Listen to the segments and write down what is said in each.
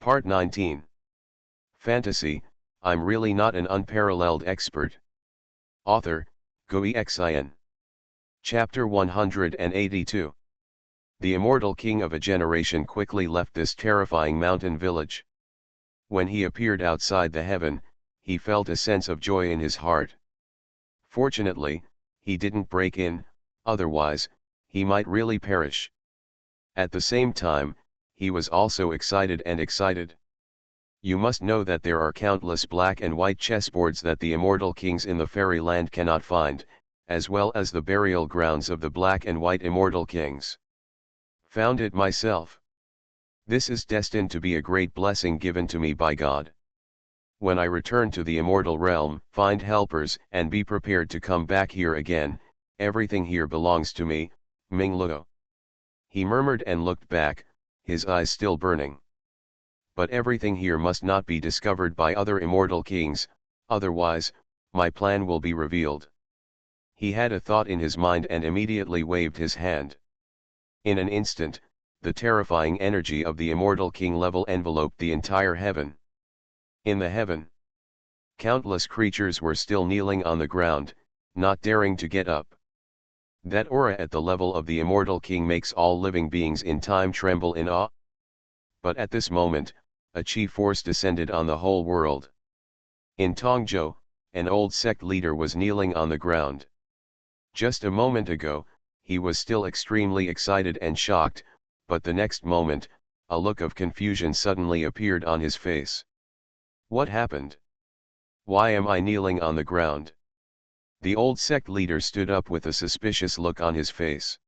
Part 19. Fantasy, I'm really not an unparalleled expert. Author, Xuanhuan. Chapter 182. The immortal king of a generation quickly left this terrifying mountain village. When he appeared outside the heaven, he felt a sense of joy in his heart. Fortunately, he didn't break in, otherwise, he might really perish. At the same time, he was also excited. You must know that there are countless black and white chessboards that the immortal kings in the fairyland cannot find, as well as the burial grounds of the black and white immortal kings. Found it myself. This is destined to be a great blessing given to me by God. When I return to the immortal realm, find helpers and be prepared to come back here again. Everything here belongs to me, Ming Luo. He murmured and looked back, his eyes still burning. But everything here must not be discovered by other immortal kings, otherwise, my plan will be revealed. He had a thought in his mind and immediately waved his hand. In an instant, the terrifying energy of the immortal king level enveloped the entire heaven. In the heaven, countless creatures were still kneeling on the ground, not daring to get up. That aura at the level of the immortal king makes all living beings in time tremble in awe. But at this moment, a chi force descended on the whole world. In Tongzhou, an old sect leader was kneeling on the ground. Just a moment ago, he was still extremely excited and shocked, but the next moment, a look of confusion suddenly appeared on his face. What happened? Why am I kneeling on the ground? The old sect leader stood up with a suspicious look on his face.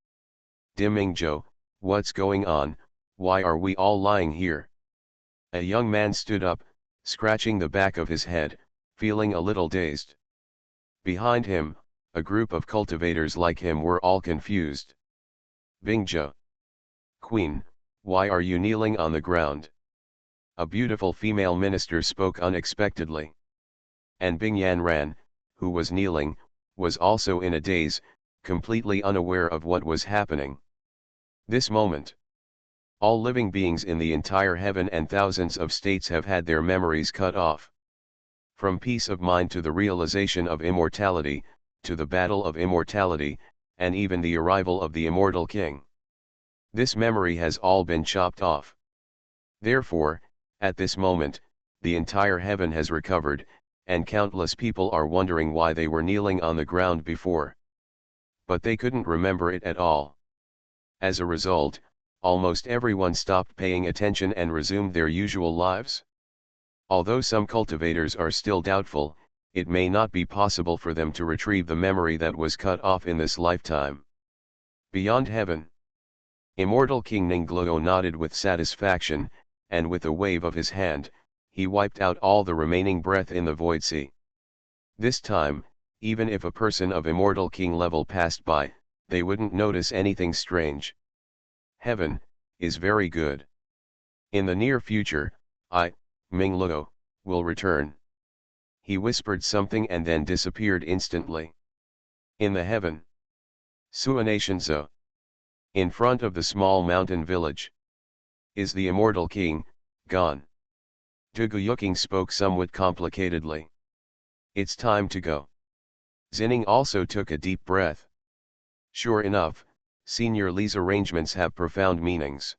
Dimingzhou, what's going on? Why are we all lying here? A young man stood up, scratching the back of his head, feeling a little dazed. Behind him, a group of cultivators like him were all confused. Bingzhou. Queen, why are you kneeling on the ground? A beautiful female minister spoke unexpectedly. And Bing Yanran, who was kneeling, was also in a daze, completely unaware of what was happening. This moment, all living beings in the entire heaven and thousands of states have had their memories cut off. From peace of mind to the realization of immortality, to the battle of immortality, and even the arrival of the immortal king. This memory has all been chopped off. Therefore, at this moment, the entire heaven has recovered, and countless people are wondering why they were kneeling on the ground before. But they couldn't remember it at all. As a result, almost everyone stopped paying attention and resumed their usual lives. Although some cultivators are still doubtful, it may not be possible for them to retrieve the memory that was cut off in this lifetime. Beyond heaven, immortal King Ningluo nodded with satisfaction, and with a wave of his hand, he wiped out all the remaining breath in the void sea. This time, even if a person of immortal king level passed by, they wouldn't notice anything strange. Heaven is very good. In the near future, I, Ming Luo, will return. He whispered something and then disappeared instantly. In the heaven, Xuanhuan. In front of the small mountain village, is the immortal king gone? Duguyuking spoke somewhat complicatedly. It's time to go. Zinning also took a deep breath. Sure enough, Senior Li's arrangements have profound meanings.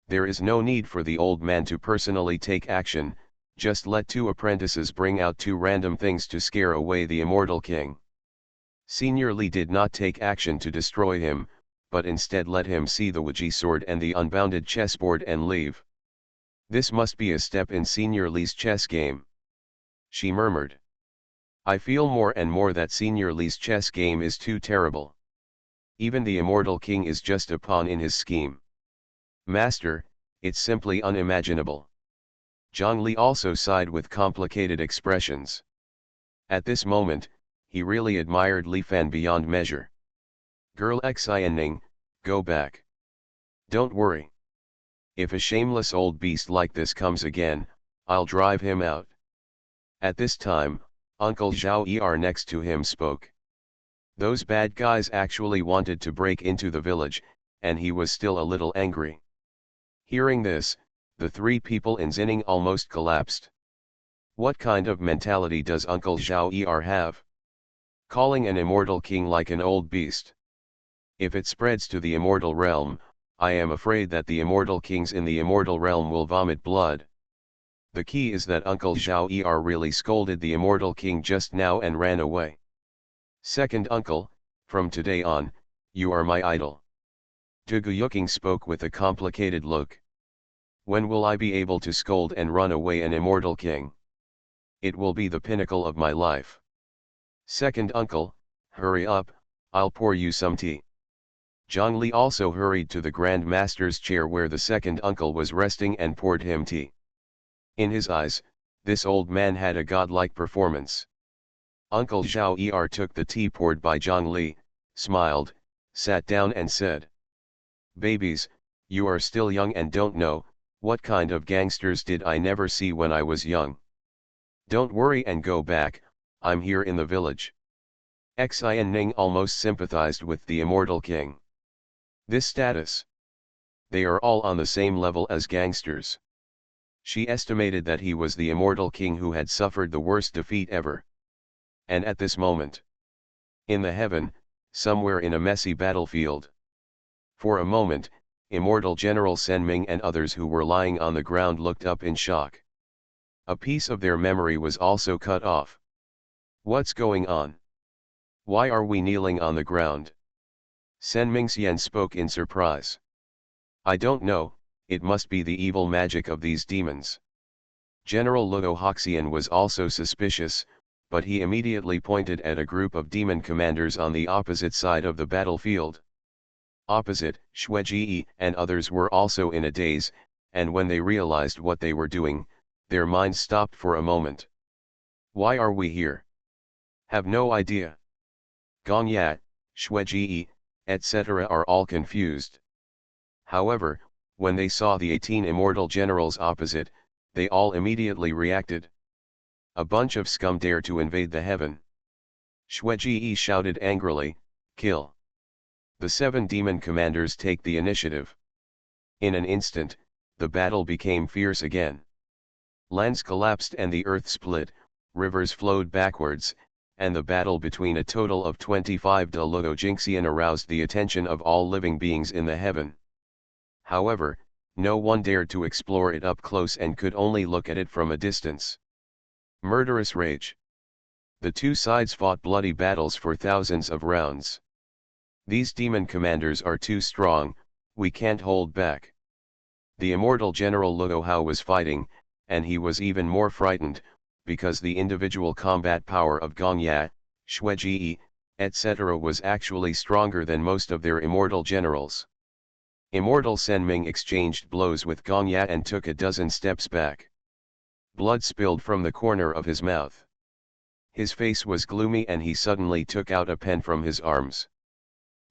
There is no need for the old man to personally take action, just let two apprentices bring out two random things to scare away the immortal king. Senior Li did not take action to destroy him, but instead let him see the Wuji sword and the unbounded chessboard and leave. This must be a step in Senior Li's chess game. She murmured. I feel more and more that Senior Li's chess game is too terrible. Even the immortal king is just a pawn in his scheme. Master, it's simply unimaginable. Zhang Li also sighed with complicated expressions. At this moment, he really admired Li Fan beyond measure. Girl Xianning, go back. Don't worry. If a shameless old beast like this comes again, I'll drive him out. At this time, Uncle Zhao Er next to him spoke. Those bad guys actually wanted to break into the village, and he was still a little angry. Hearing this, The three people in Zinning almost collapsed. What kind of mentality does Uncle Zhao have? Calling an immortal king like an old beast. If it spreads to the immortal realm, I am afraid that the immortal kings in the immortal realm will vomit blood. The key is that Uncle Zhao really scolded the immortal king just now and ran away. Second uncle, from today on, you are my idol. Duguyuking spoke with a complicated look. When will I be able to scold and run away an immortal king? It will be the pinnacle of my life. Second uncle, hurry up, I'll pour you some tea. Zhang Li also hurried to the Grand Master's chair where the second uncle was resting and poured him tea. In his eyes, this old man had a godlike performance. Uncle Zhao took the tea poured by Zhang Li, smiled, sat down and said, "Babies, you are still young and don't know, what kind of gangsters did I never see when I was young. Don't worry and go back, I'm here in the village." Xian Ning almost sympathized with the immortal king. This status. They are all on the same level as gangsters. She estimated that he was the immortal king who had suffered the worst defeat ever. And at this moment, in the heaven, somewhere in a messy battlefield. For a moment, immortal General Sen Ming and others who were lying on the ground looked up in shock. A piece of their memory was also cut off. What's going on? Why are we kneeling on the ground? Sen Mingxian spoke in surprise. I don't know, it must be the evil magic of these demons. General Luo Hoxian was also suspicious, but he immediately pointed at a group of demon commanders on the opposite side of the battlefield. Opposite, Xueji and others were also in a daze, and when they realized what they were doing, their minds stopped for a moment. Why are we here? Have no idea. Gongya, Xueji, etc. are all confused. However, when they saw the 18 immortal generals opposite, they all immediately reacted. A bunch of scum dare to invade the heaven. Xueji shouted angrily, "Kill!" The 7 demon commanders take the initiative. In an instant, the battle became fierce again. Lands collapsed and the earth split, rivers flowed backwards, and the battle between a total of 25 de Luo Jinxian aroused the attention of all living beings in the heaven. However, no one dared to explore it up close and could only look at it from a distance. Murderous rage. The two sides fought bloody battles for thousands of rounds. These demon commanders are too strong, we can't hold back. The immortal General Luo Hao was fighting, and he was even more frightened, because the individual combat power of Gongya, Xueji, etc. was actually stronger than most of their immortal generals. Immortal Sen Ming exchanged blows with Gongya and took a dozen steps back. Blood spilled from the corner of his mouth. His face was gloomy and he suddenly took out a pen from his arms.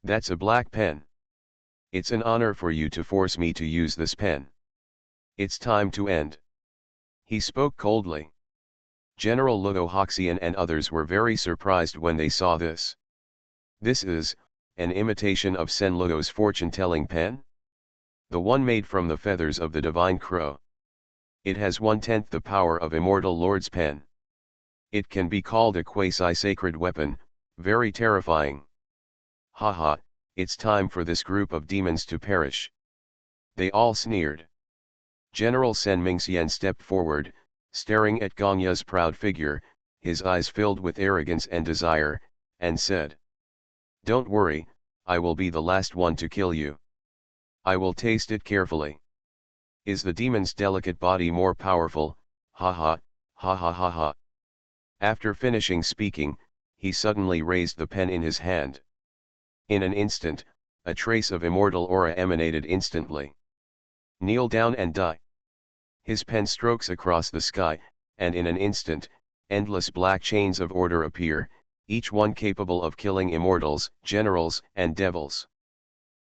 "That's a black pen. It's an honor for you to force me to use this pen. It's time to end." He spoke coldly. General Luo Hoxian and others were very surprised when they saw this. This is an imitation of Sen Luo's fortune-telling pen? The one made from the feathers of the divine crow. It has 1/10 the power of Immortal Lord's pen. It can be called a quasi-sacred weapon, very terrifying. Haha, it's time for this group of demons to perish. They all sneered. General Sen Mingxian stepped forward, staring at Gongya's proud figure, his eyes filled with arrogance and desire, and said, "Don't worry, I will be the last one to kill you. I will taste it carefully. Is the demon's delicate body more powerful? Ha ha, ha ha ha ha." After finishing speaking, he suddenly raised the pen in his hand. In an instant, a trace of immortal aura emanated instantly. "Kneel down and die." His pen strokes across the sky, and in an instant, endless black chains of order appear, each one capable of killing immortals, generals, and devils.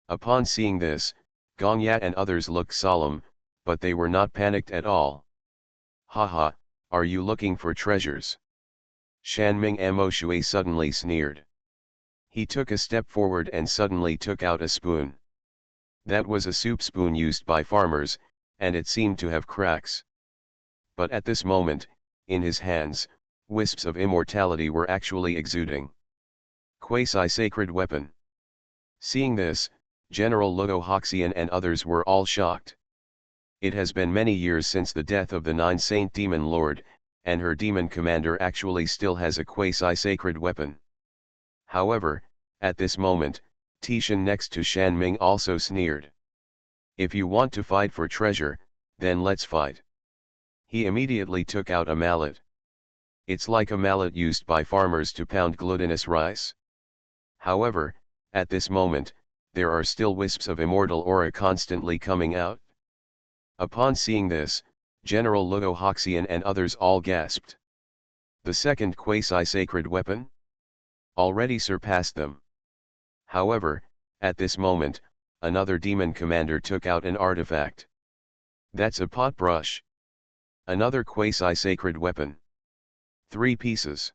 Upon seeing this, Gongya and others looked solemn, but they were not panicked at all. "Haha, are you looking for treasures?" Shanming Mo Shui suddenly sneered. He took a step forward and suddenly took out a spoon. That was a soup spoon used by farmers, and it seemed to have cracks. But at this moment, in his hands, wisps of immortality were actually exuding. Quasi-sacred weapon. Seeing this, General Xuanhuan and others were all shocked. It has been many years since the death of the Nine-Saint Demon Lord, and her demon commander actually still has a quasi-sacred weapon. However, at this moment, Tishan next to Shanming also sneered. If you want to fight for treasure, then let's fight. He immediately took out a mallet. It's like a mallet used by farmers to pound glutinous rice. However, at this moment, there are still wisps of immortal aura constantly coming out. Upon seeing this, General Xuanhuan and others all gasped. The second quasi-sacred weapon? Already surpassed them. However, at this moment, another demon commander took out an artifact. That's a pot brush. Another quasi-sacred weapon. 3 pieces.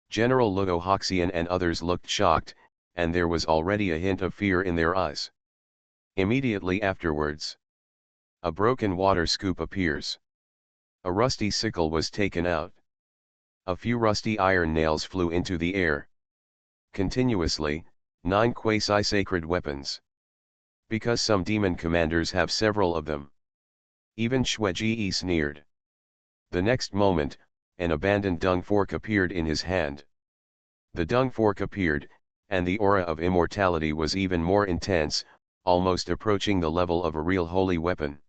General Xuanhuan and others looked shocked, and there was already a hint of fear in their eyes. Immediately afterwards, a broken water scoop appears. A rusty sickle was taken out. A few rusty iron nails flew into the air. Continuously, 9 quasi-sacred weapons. Because some demon commanders have several of them. Even Xuanhuan sneered. The next moment, an abandoned dung fork appeared in his hand. The dung fork appeared, and the aura of immortality was even more intense, almost approaching the level of a real holy weapon.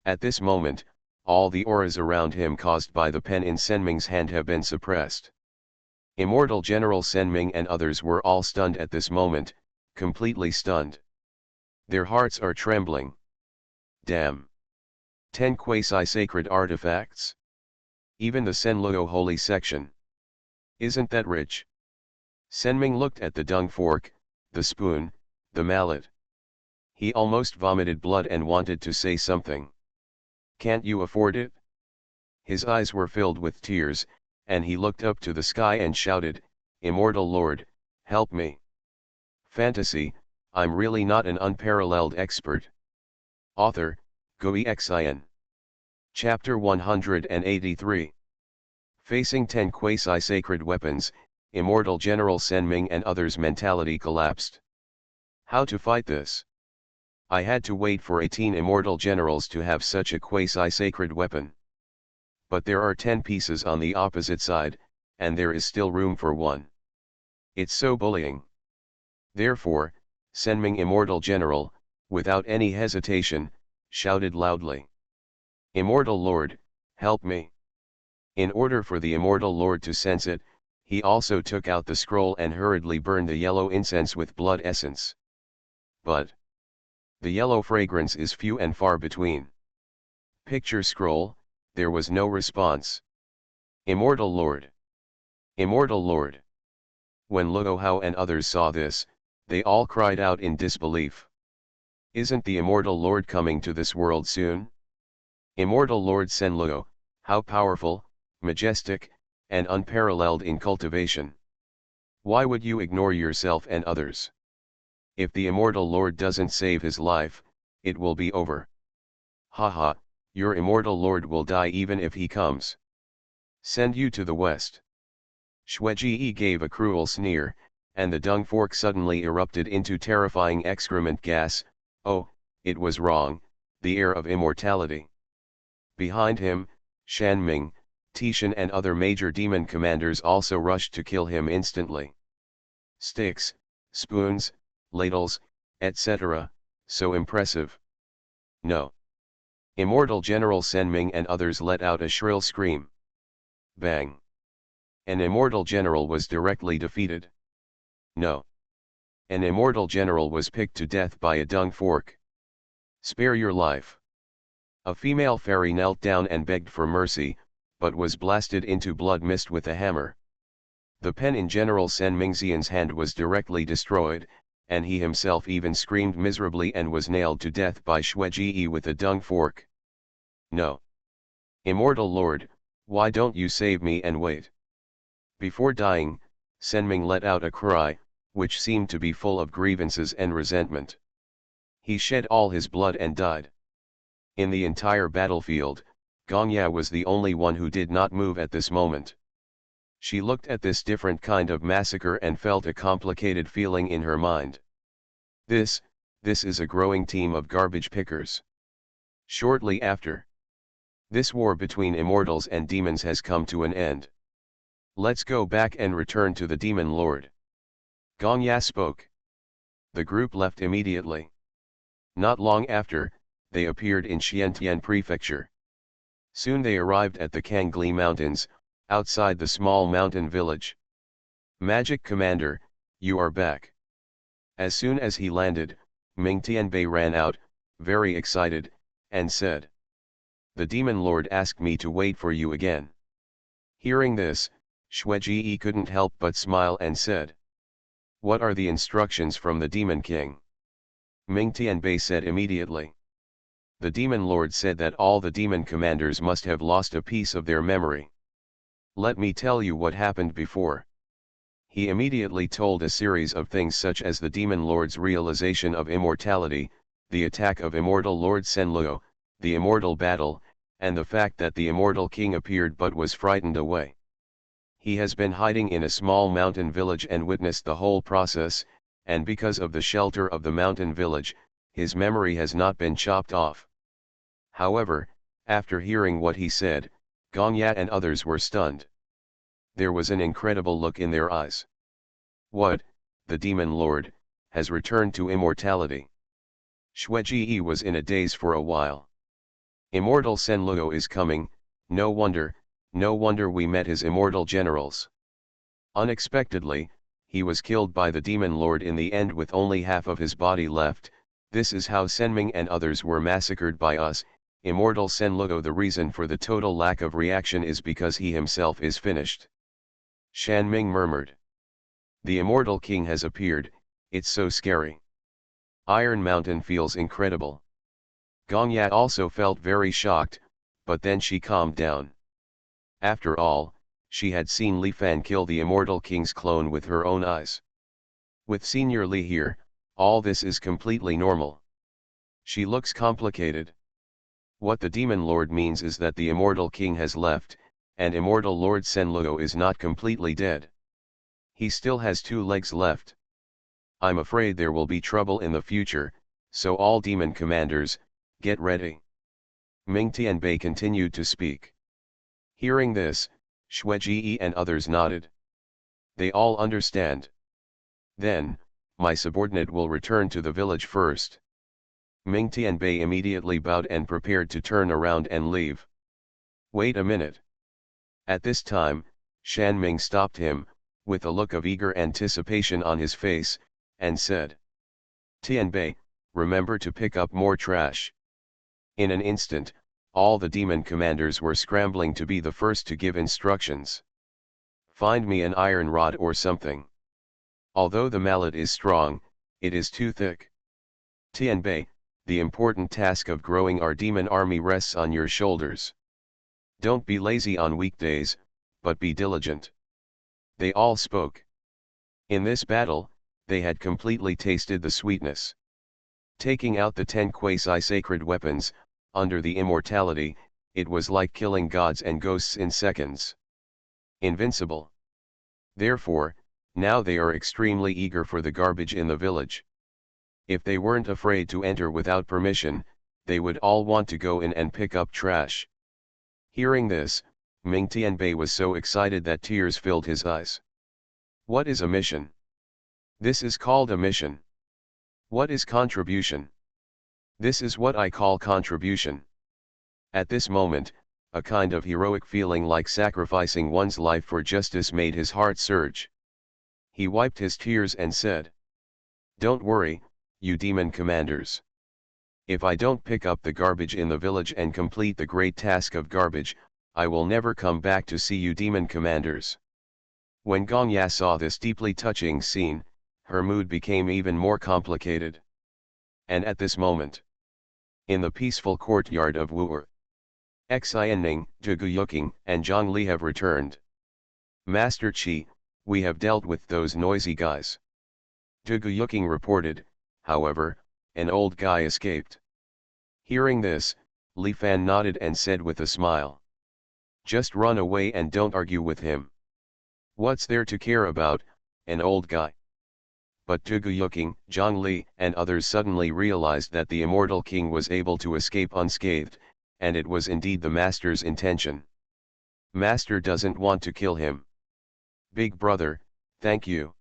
At this moment, all the auras around him caused by the pen in Senming's hand have been suppressed. Immortal General Senming and others were all stunned at this moment, completely stunned. Their hearts are trembling. Damn. 10 quasi-sacred artifacts? Even the Senluo holy section. Isn't that rich? Senming looked at the dung fork, the spoon, the mallet. He almost vomited blood and wanted to say something. Can't you afford it? His eyes were filled with tears, and he looked up to the sky and shouted, Immortal Lord, help me. Fantasy, I'm really not an unparalleled expert. Author, Xuanhuan. Chapter 183. Facing 10 quasi-sacred weapons, Immortal General Senming and others' mentality collapsed. How to fight this? I had to wait for 18 immortal generals to have such a quasi-sacred weapon. But there are 10 pieces on the opposite side, and there is still room for one. It's so bullying. Therefore, Senming Immortal General, without any hesitation, shouted loudly. Immortal Lord, help me. In order for the Immortal Lord to sense it, he also took out the scroll and hurriedly burned the yellow incense with blood essence. But the yellow fragrance is few and far between. Picture scroll, there was no response. Immortal Lord. Immortal Lord. When Luohao and others saw this, they all cried out in disbelief. Isn't the Immortal Lord coming to this world soon? Immortal Lord Senluo, how powerful, majestic, and unparalleled in cultivation. Why would you ignore yourself and others? If the Immortal Lord doesn't save his life, it will be over. Haha, your Immortal Lord will die even if he comes. Send you to the west. Xuanhuan gave a cruel sneer, and the dung fork suddenly erupted into terrifying excrement gas. Oh, it was wrong, the air of immortality. Behind him, Shanming, Tishan and other major demon commanders also rushed to kill him instantly. Sticks, spoons, ladles, etc., so impressive. No. Immortal General Senming and others let out a shrill scream. Bang. An immortal general was directly defeated. No. An immortal general was picked to death by a dung fork. Spare your life. A female fairy knelt down and begged for mercy, but was blasted into blood mist with a hammer. The pen in General Senmingxian's hand was directly destroyed, and he himself even screamed miserably and was nailed to death by Xuanhuan with a dung fork. No. Immortal Lord, why don't you save me and wait? Before dying, Senming let out a cry, which seemed to be full of grievances and resentment. He shed all his blood and died. In the entire battlefield, Gongya was the only one who did not move at this moment. She looked at this different kind of massacre and felt a complicated feeling in her mind. This is a growing team of garbage pickers. Shortly after, this war between immortals and demons has come to an end. Let's go back and return to the demon lord. Gongya spoke. The group left immediately. Not long after, they appeared in Xiantian Prefecture. Soon they arrived at the Kangli Mountains, outside the small mountain village. Magic Commander, you are back. As soon as he landed, Ming Tianbei ran out, very excited, and said, "The demon lord asked me to wait for you again." Hearing this, Xueji couldn't help but smile and said, "What are the instructions from the demon king?" Ming Tianbei said immediately. The demon lord said that all the demon commanders must have lost a piece of their memory. Let me tell you what happened before. He immediately told a series of things such as the demon lord's realization of immortality, the attack of immortal Lord Senluo, the immortal battle, and the fact that the immortal king appeared but was frightened away. He has been hiding in a small mountain village and witnessed the whole process, and because of the shelter of the mountain village, his memory has not been chopped off. However, after hearing what he said, Gongya and others were stunned. There was an incredible look in their eyes. What, the demon lord, has returned to immortality? Xueji was in a daze for a while. Immortal Senluo is coming, no wonder we met his immortal generals. Unexpectedly, he was killed by the demon lord in the end with only half of his body left. This is how Senming and others were massacred by us, immortal Senluo. The reason for the total lack of reaction is because he himself is finished. Shan Ming murmured. The immortal king has appeared, it's so scary. Iron Mountain feels incredible. Gongya also felt very shocked, but then she calmed down. After all, she had seen Li Fan kill the immortal king's clone with her own eyes. With Senior Li here, all this is completely normal. She looks complicated. What the demon lord means is that the immortal king has left, and immortal Lord Senluo is not completely dead. He still has 2 legs left. I'm afraid there will be trouble in the future, so all demon commanders, get ready. Ming Tianbei continued to speak. Hearing this, Xueji and others nodded. They all understand. Then, my subordinate will return to the village first. Ming Tianbei immediately bowed and prepared to turn around and leave. Wait a minute. At this time, Shan Ming stopped him, with a look of eager anticipation on his face, and said, "Tianbei, remember to pick up more trash." In an instant, all the demon commanders were scrambling to be the first to give instructions. Find me an iron rod or something. Although the mallet is strong, it is too thick. Tianbei, the important task of growing our demon army rests on your shoulders. Don't be lazy on weekdays, but be diligent. They all spoke. In this battle, they had completely tasted the sweetness. Taking out the 10 quasi-sacred weapons, under the immortality, it was like killing gods and ghosts in seconds. Invincible. Therefore, now they are extremely eager for the garbage in the village. If they weren't afraid to enter without permission, they would all want to go in and pick up trash. Hearing this, Ming Tianbei was so excited that tears filled his eyes. What is a mission? This is called a mission. What is contribution? This is what I call contribution. At this moment, a kind of heroic feeling like sacrificing one's life for justice made his heart surge. He wiped his tears and said, "Don't worry, you demon commanders. If I don't pick up the garbage in the village and complete the great task of garbage, I will never come back to see you demon commanders." When Gongya saw this deeply touching scene, her mood became even more complicated. And at this moment, in the peaceful courtyard of Wu'er, Xianning, Zhuge Yuking, and Zhang Li have returned. Master Qi, we have dealt with those noisy guys. Zhuge Yuking reported. However, an old guy escaped. Hearing this, Li Fan nodded and said with a smile. Just run away and don't argue with him. What's there to care about, an old guy? But Tugu Yuking, Zhang Li, and others suddenly realized that the immortal king was able to escape unscathed, and it was indeed the master's intention. Master doesn't want to kill him. Big brother, thank you.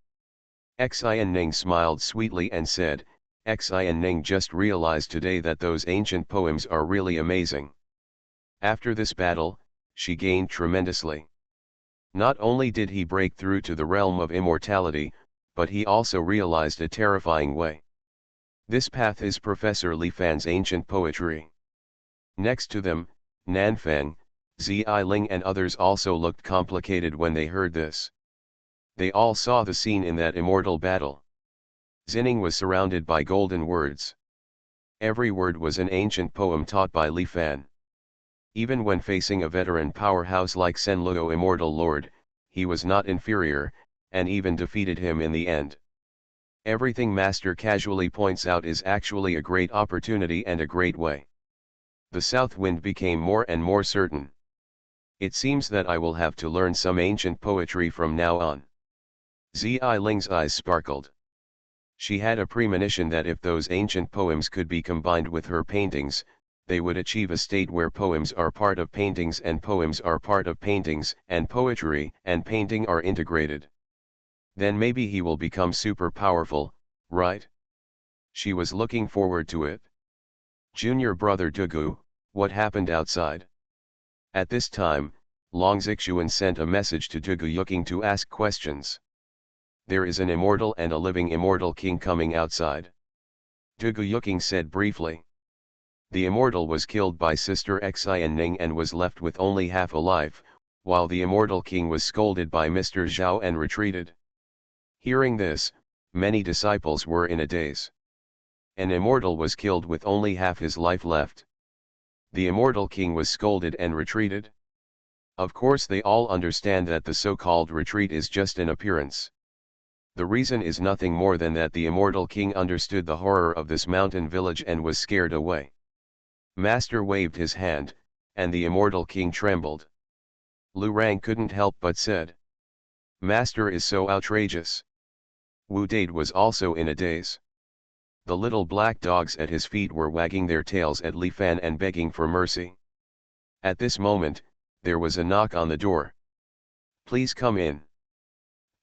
Xian Ning smiled sweetly and said, Xian Ning just realized today that those ancient poems are really amazing. After this battle, she gained tremendously. Not only did he break through to the realm of immortality, but he also realized a terrifying way. This path is Professor Li Fan's ancient poetry. Next to them, Nanfang, Zi Ling and others also looked complicated when they heard this. They all saw the scene in that immortal battle. Zinning was surrounded by golden words. Every word was an ancient poem taught by Li Fan. Even when facing a veteran powerhouse like Senluo Immortal Lord, he was not inferior, and even defeated him in the end. Everything Master casually points out is actually a great opportunity and a great way. The south wind became more and more certain. It seems that I will have to learn some ancient poetry from now on. Zi Ling's eyes sparkled. She had a premonition that if those ancient poems could be combined with her paintings, they would achieve a state where poems are part of paintings and poems are part of paintings and poetry and painting are integrated. Then maybe he will become super powerful, right? She was looking forward to it. Junior brother Dugu, what happened outside? At this time, Long Zixuan sent a message to Dugu Yuking to ask questions. There is an immortal and a living immortal king coming outside. Dugu Yuking said briefly. The immortal was killed by Sister Xian Ning and was left with only half a life, while the immortal king was scolded by Mr. Zhao and retreated. Hearing this, many disciples were in a daze. An immortal was killed with only half his life left. The immortal king was scolded and retreated. Of course they all understand that the so-called retreat is just an appearance. The reason is nothing more than that the immortal king understood the horror of this mountain village and was scared away. Master waved his hand, and the immortal king trembled. Lu Rang couldn't help but said. Master is so outrageous. Wu Dade was also in a daze. The little black dogs at his feet were wagging their tails at Li Fan and begging for mercy. At this moment, there was a knock on the door. Please come in.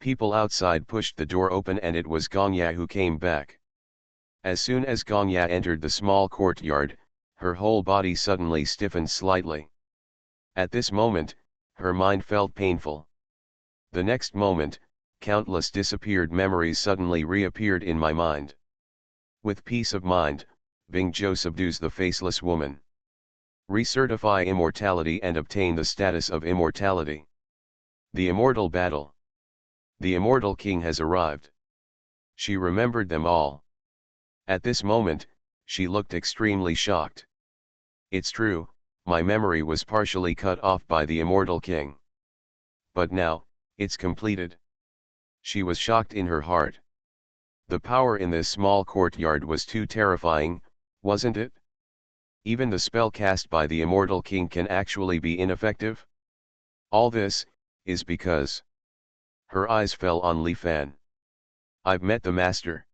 People outside pushed the door open and it was Gongya who came back. As soon as Gongya entered the small courtyard, her whole body suddenly stiffened slightly. At this moment, her mind felt painful. The next moment, countless disappeared memories suddenly reappeared in my mind. With peace of mind, Bing Zhou subdues the faceless woman. Recertify immortality and obtain the status of immortality. The immortal battle. The immortal king has arrived. She remembered them all. At this moment, she looked extremely shocked. It's true, my memory was partially cut off by the immortal king. But now, it's completed. She was shocked in her heart. The power in this small courtyard was too terrifying, wasn't it? Even the spell cast by the immortal king can actually be ineffective? All this is because. Her eyes fell on Li Fan. I've met the master.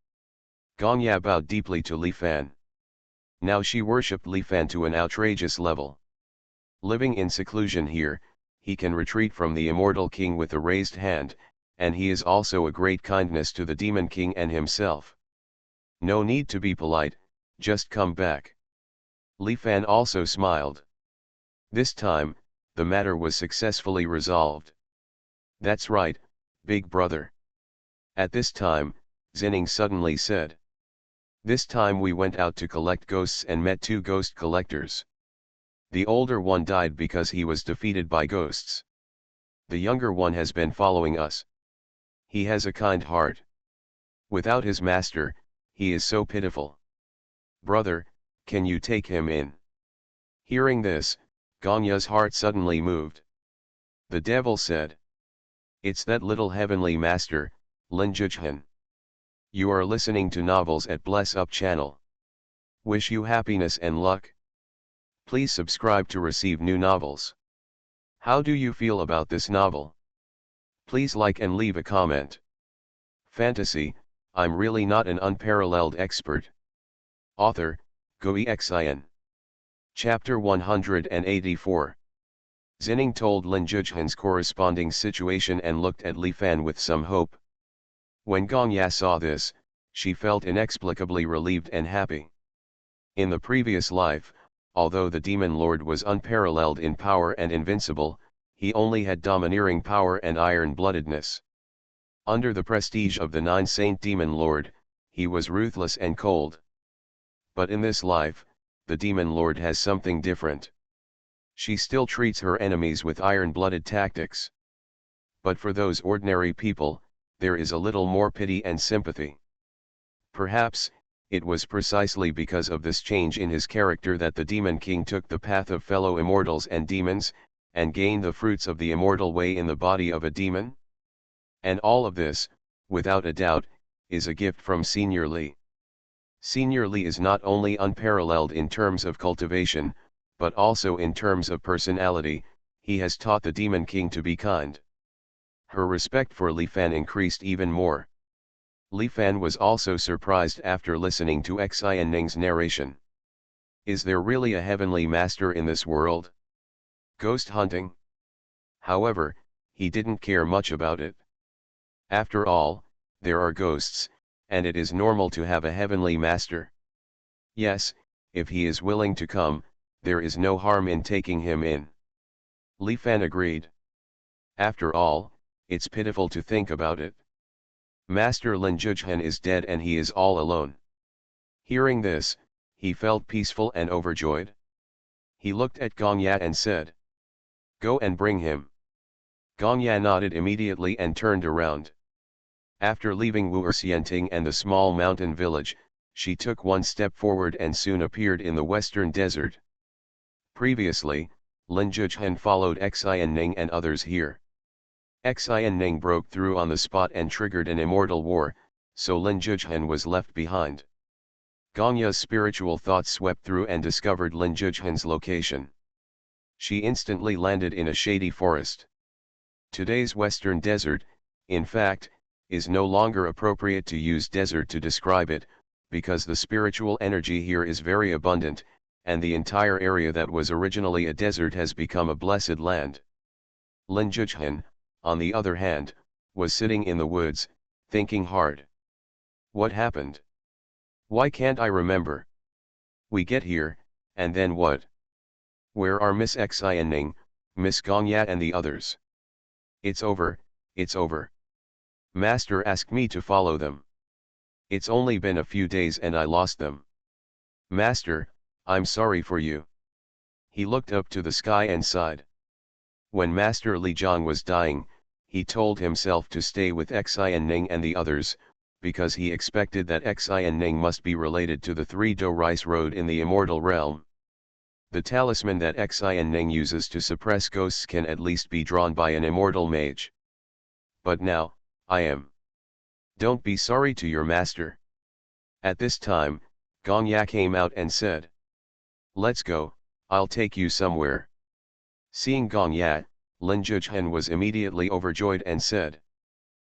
Gongya bowed deeply to Li Fan. Now she worshipped Li Fan to an outrageous level. Living in seclusion here, he can retreat from the immortal king with a raised hand, and he is also a great kindness to the demon king and himself. No need to be polite, just come back. Li Fan also smiled. This time, the matter was successfully resolved. That's right, big brother. At this time, Zinning suddenly said. This time we went out to collect ghosts and met two ghost collectors. The older one died because he was defeated by ghosts. The younger one has been following us. He has a kind heart. Without his master, he is so pitiful. Brother, can you take him in? Hearing this, Gongya's heart suddenly moved. The devil said. It's that little heavenly master, Lin Jujhan. You are listening to novels at Bless Up channel. Wish you happiness and luck. Please subscribe to receive new novels. How do you feel about this novel? Please like and leave a comment. Fantasy, I'm really not an unparalleled expert. Author, Xuanhuan. Chapter 184. Xining told Lin Zhuzhan's corresponding situation and looked at Li Fan with some hope. When Gongya saw this, she felt inexplicably relieved and happy. In the previous life, although the demon lord was unparalleled in power and invincible, he only had domineering power and iron-bloodedness. Under the prestige of the nine-saint demon lord, he was ruthless and cold. But in this life, the demon lord has something different. She still treats her enemies with iron-blooded tactics. But for those ordinary people, there is a little more pity and sympathy. Perhaps, it was precisely because of this change in his character that the Demon King took the path of fellow immortals and demons, and gained the fruits of the immortal way in the body of a demon. And all of this, without a doubt, is a gift from Senior Li. Senior Li is not only unparalleled in terms of cultivation, but also in terms of personality. He has taught the Demon King to be kind. Her respect for Li Fan increased even more. Li Fan was also surprised after listening to Xuanhuan's narration. Is there really a heavenly master in this world? Ghost hunting? However, he didn't care much about it. After all, there are ghosts, and it is normal to have a heavenly master. Yes, if he is willing to come, there is no harm in taking him in. Li Fan agreed. After all, it's pitiful to think about it. Master Lin Zhuzhan is dead and he is all alone. Hearing this, he felt peaceful and overjoyed. He looked at Gongya and said, "Go and bring him." Gongya nodded immediately and turned around. After leaving Wuerxianting and the small mountain village, she took one step forward and soon appeared in the western desert. Previously, Lin Zhuzhan followed Xuanhuan and others here. Xuanhuan broke through on the spot and triggered an immortal war, so Lin Zhuzhan was left behind. Gongya's spiritual thoughts swept through and discovered Lin Zhuzhan's location. She instantly landed in a shady forest. Today's western desert, in fact, is no longer appropriate to use desert to describe it, because the spiritual energy here is very abundant, and the entire area that was originally a desert has become a blessed land. Lin Zhuzhan, on the other hand, was sitting in the woods, thinking hard. What happened? Why can't I remember? We get here, and then what? Where are Miss Xuanhuan, Miss Gongya and the others? It's over, it's over. Master asked me to follow them. It's only been a few days and I lost them. Master, I'm sorry for you. He looked up to the sky and sighed. When Master Li Zhang was dying, he told himself to stay with Xuanhuan and the others, because he expected that Xuanhuan must be related to the three-do rice road in the immortal realm. The talisman that Xuanhuan uses to suppress ghosts can at least be drawn by an immortal mage. But now, I am. Don't be sorry to your master. At this time, Gongya came out and said, "Let's go, I'll take you somewhere." Seeing Gongya, Lin Zhuzhan was immediately overjoyed and said,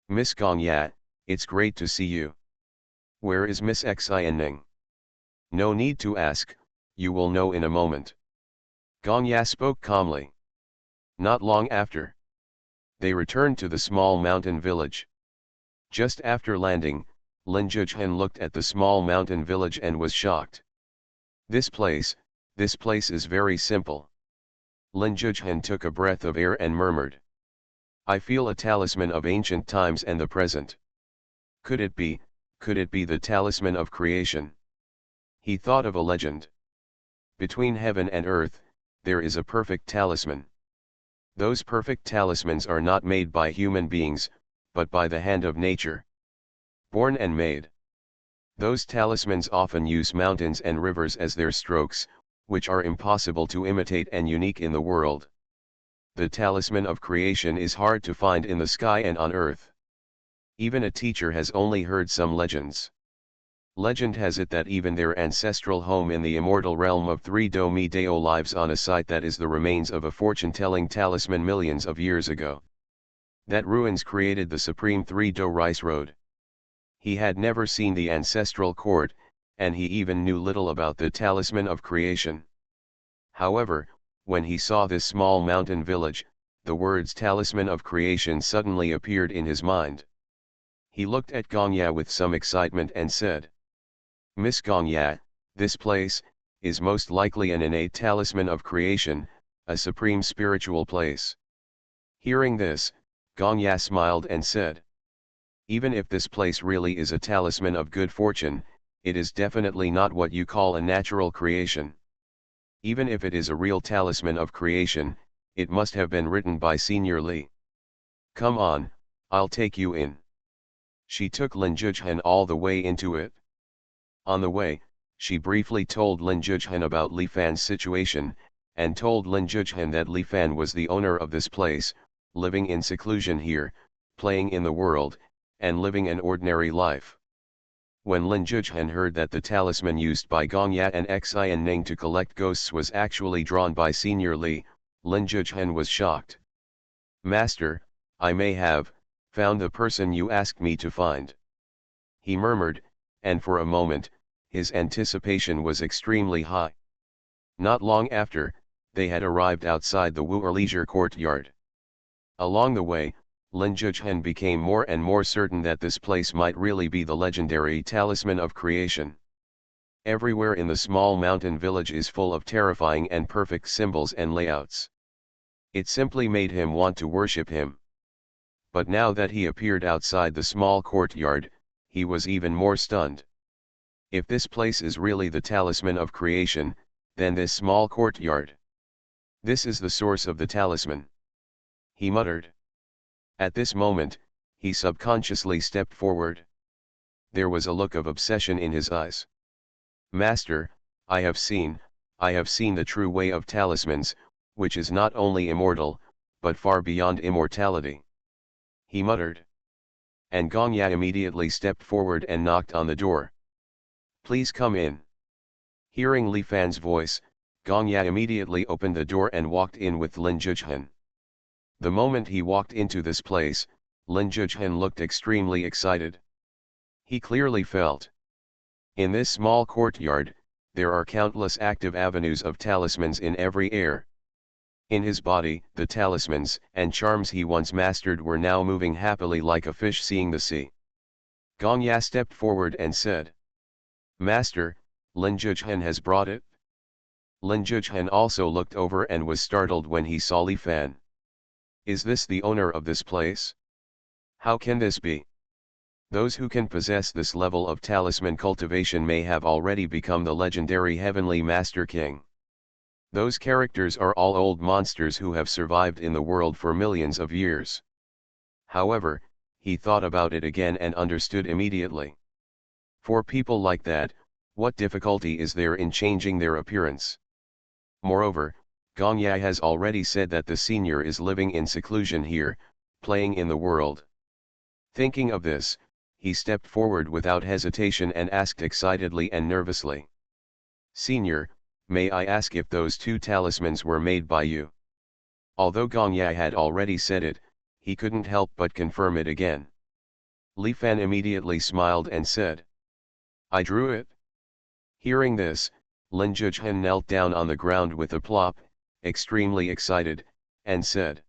"Miss Gongya, it's great to see you. Where is Miss Xuanhuan?" "No need to ask, you will know in a moment." Gongya spoke calmly. Not long after, they returned to the small mountain village. Just after landing, Lin Zhuzhan looked at the small mountain village and was shocked. This place is very simple." Lin Zhuzhan took a breath of air and murmured, "I feel a talisman of ancient times and the present. Could it be the talisman of creation?" He thought of a legend. Between heaven and earth, there is a perfect talisman. Those perfect talismans are not made by human beings, but by the hand of nature. Born and made. Those talismans often use mountains and rivers as their strokes, which are impossible to imitate and unique in the world. The talisman of creation is hard to find in the sky and on earth. Even a teacher has only heard some legends. Legend has it that even their ancestral home in the immortal realm of 3Do lives on a site that is the remains of a fortune-telling talisman millions of years ago. That ruins created the supreme 3Do rice road. He had never seen the ancestral court, and he even knew little about the talisman of creation. However, when he saw this small mountain village, the words talisman of creation suddenly appeared in his mind. He looked at Gongya with some excitement and said, "Miss Gongya, this place is most likely an innate talisman of creation, a supreme spiritual place." Hearing this, Gongya smiled and said, "Even if this place really is a talisman of good fortune, it is definitely not what you call a natural creation. Even if it is a real talisman of creation, it must have been written by Senior Li. Come on, I'll take you in." She took Lin Zhuchen all the way into it. On the way, she briefly told Lin Zhuchen about Li Fan's situation, and told Lin Zhuchen that Li Fan was the owner of this place, living in seclusion here, playing in the world, and living an ordinary life. When Lin Zhuchen heard that the talisman used by Gongya and Xianning to collect ghosts was actually drawn by Senior Li, Lin Zhuchen was shocked. "Master, I may have found the person you asked me to find," he murmured, and for a moment, his anticipation was extremely high. Not long after, they had arrived outside the Wu'er leisure courtyard. Along the way, Lin Zhuchen became more and more certain that this place might really be the legendary talisman of creation. Everywhere in the small mountain village is full of terrifying and perfect symbols and layouts. It simply made him want to worship him. But now that he appeared outside the small courtyard, he was even more stunned. If this place is really the talisman of creation, then this small courtyard. This is the source of the talisman, he muttered. At this moment, he subconsciously stepped forward. There was a look of obsession in his eyes. "Master, I have seen the true way of talismans, which is not only immortal, but far beyond immortality," he muttered. And Gongya immediately stepped forward and knocked on the door. "Please come in." Hearing Li Fan's voice, Gongya immediately opened the door and walked in with Lin Zhuchen. The moment he walked into this place, Lin Zhuchen looked extremely excited. He clearly felt. In this small courtyard, there are countless active avenues of talismans in every air. In his body, the talismans and charms he once mastered were now moving happily like a fish seeing the sea. Gongya stepped forward and said, "Master, Lin Zhuchen has brought it." Lin Zhuchen also looked over and was startled when he saw Li Fan. "Is this the owner of this place? How can this be? Those who can possess this level of talisman cultivation may have already become the legendary Heavenly Master King. Those characters are all old monsters who have survived in the world for millions of years." However, he thought about it again and understood immediately. For people like that, what difficulty is there in changing their appearance? Moreover, Gongya has already said that the senior is living in seclusion here, playing in the world. Thinking of this, he stepped forward without hesitation and asked excitedly and nervously, "Senior, may I ask if those two talismans were made by you?" Although Gongya had already said it, he couldn't help but confirm it again. Li Fan immediately smiled and said, "I drew it." Hearing this, Lin Zhuchen knelt down on the ground with a plop, extremely excited, and said,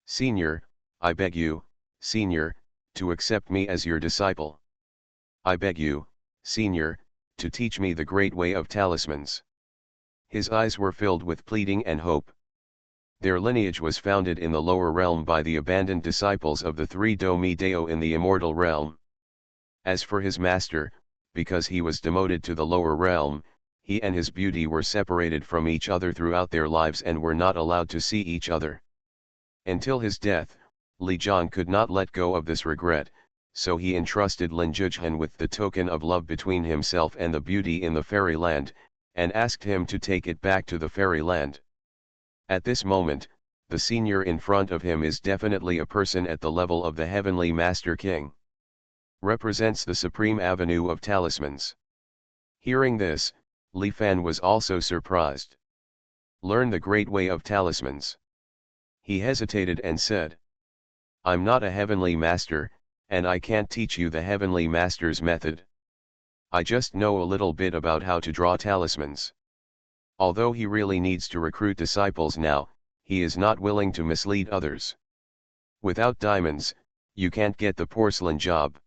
"Senior, I beg you, Senior, to accept me as your disciple. I beg you, Senior, to teach me the great way of talismans." His eyes were filled with pleading and hope. Their lineage was founded in the lower realm by the abandoned disciples of the 3Do in the immortal realm. As for his master, because he was demoted to the lower realm, he and his beauty were separated from each other throughout their lives and were not allowed to see each other. Until his death, Li Jian could not let go of this regret, so he entrusted Lin Zhuchen with the token of love between himself and the beauty in the fairyland, and asked him to take it back to the fairyland. At this moment, the senior in front of him is definitely a person at the level of the Heavenly Master King. represents the supreme avenue of talismans. Hearing this, Li Fan was also surprised. Learn the great way of talismans. He hesitated and said, I'm not a heavenly master, and I can't teach you the heavenly master's method. I just know a little bit about how to draw talismans. Although he really needs to recruit disciples now, he is not willing to mislead others. Without diamonds, you can't get the porcelain job.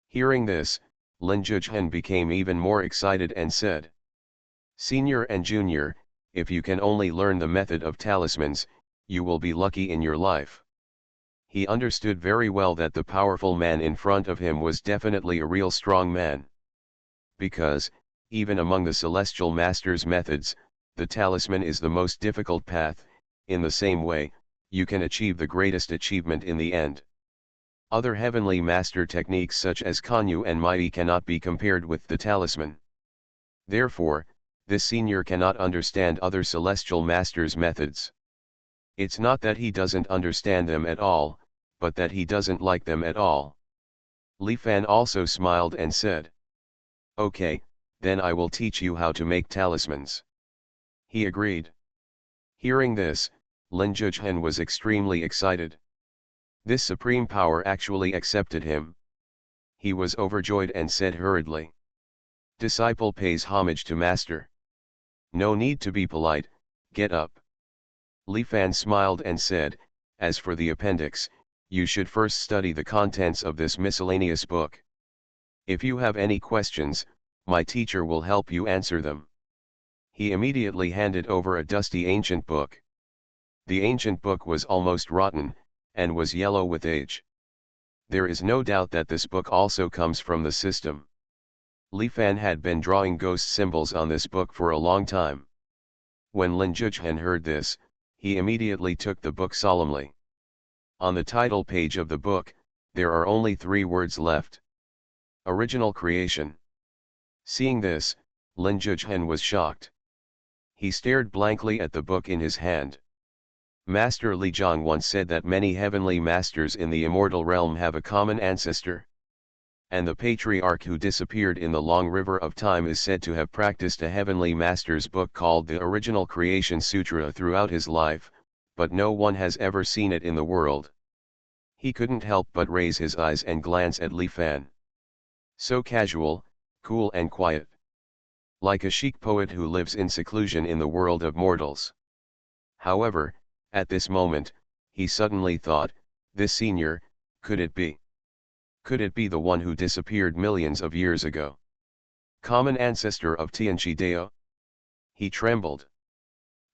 Hearing this, Lin Zhuzhen became even more excited and said, Senior and Junior, if you can only learn the method of talismans, you will be lucky in your life. He understood very well that the powerful man in front of him was definitely a real strong man. Because, even among the celestial master's methods, the talisman is the most difficult path. In the same way, you can achieve the greatest achievement in the end. Other heavenly master techniques such as Kanyu and Mai cannot be compared with the talisman. Therefore, this senior cannot understand other celestial masters' methods. It's not that he doesn't understand them at all, but that he doesn't like them at all. Li Fan also smiled and said, Okay, then I will teach you how to make talismans. He agreed. Hearing this, Lin Zhuzhen was extremely excited. This supreme power actually accepted him. He was overjoyed and said hurriedly, Disciple pays homage to master. No need to be polite, get up. Li Fan smiled and said, As for the appendix, you should first study the contents of this miscellaneous book. If you have any questions, my teacher will help you answer them. He immediately handed over a dusty ancient book. The ancient book was almost rotten, and was yellow with age. There is no doubt that this book also comes from the system. Li Fan had been drawing ghost symbols on this book for a long time. When Lin Zhuzhen heard this, he immediately took the book solemnly. On the title page of the book, there are only 3 words left. Original creation. Seeing this, Lin Zhuzhen was shocked. He stared blankly at the book in his hand. Master Li Zhang once said that many heavenly masters in the immortal realm have a common ancestor. And the patriarch who disappeared in the long river of time is said to have practiced a heavenly master's book called the Original Creation Sutra throughout his life, but no one has ever seen it in the world. He couldn't help but raise his eyes and glance at Li Fan. So casual, cool and quiet. Like a chic poet who lives in seclusion in the world of mortals. However, at this moment, he suddenly thought, this senior, could it be? Could it be the one who disappeared millions of years ago? Common ancestor of Tianqi Dao? He trembled.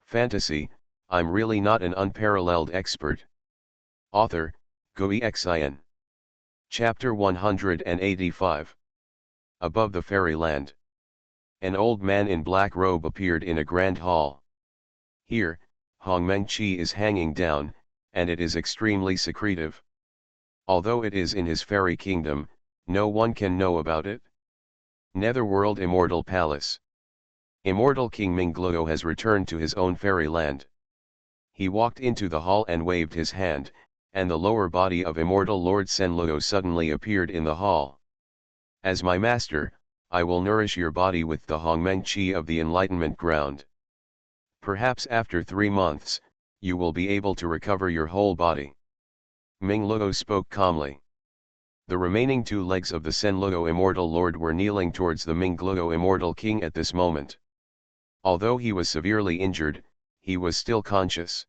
Fantasy, I'm really not an unparalleled expert. Author, Xuanhuan. Chapter 185. Above the fairyland. An old man in black robe appeared in a grand hall. Here, Hongmeng Qi is hanging down, and it is extremely secretive. Although it is in his fairy kingdom, no one can know about it. Netherworld Immortal Palace. Immortal King Mingluo has returned to his own fairyland. He walked into the hall and waved his hand, and the lower body of Immortal Lord Senluo suddenly appeared in the hall. As my master, I will nourish your body with the Hongmeng Qi of the Enlightenment ground. Perhaps after 3 months, you will be able to recover your whole body. Mingluo spoke calmly. The remaining 2 legs of the Senluo Immortal Lord were kneeling towards the Mingluo Immortal King at this moment. Although he was severely injured, he was still conscious.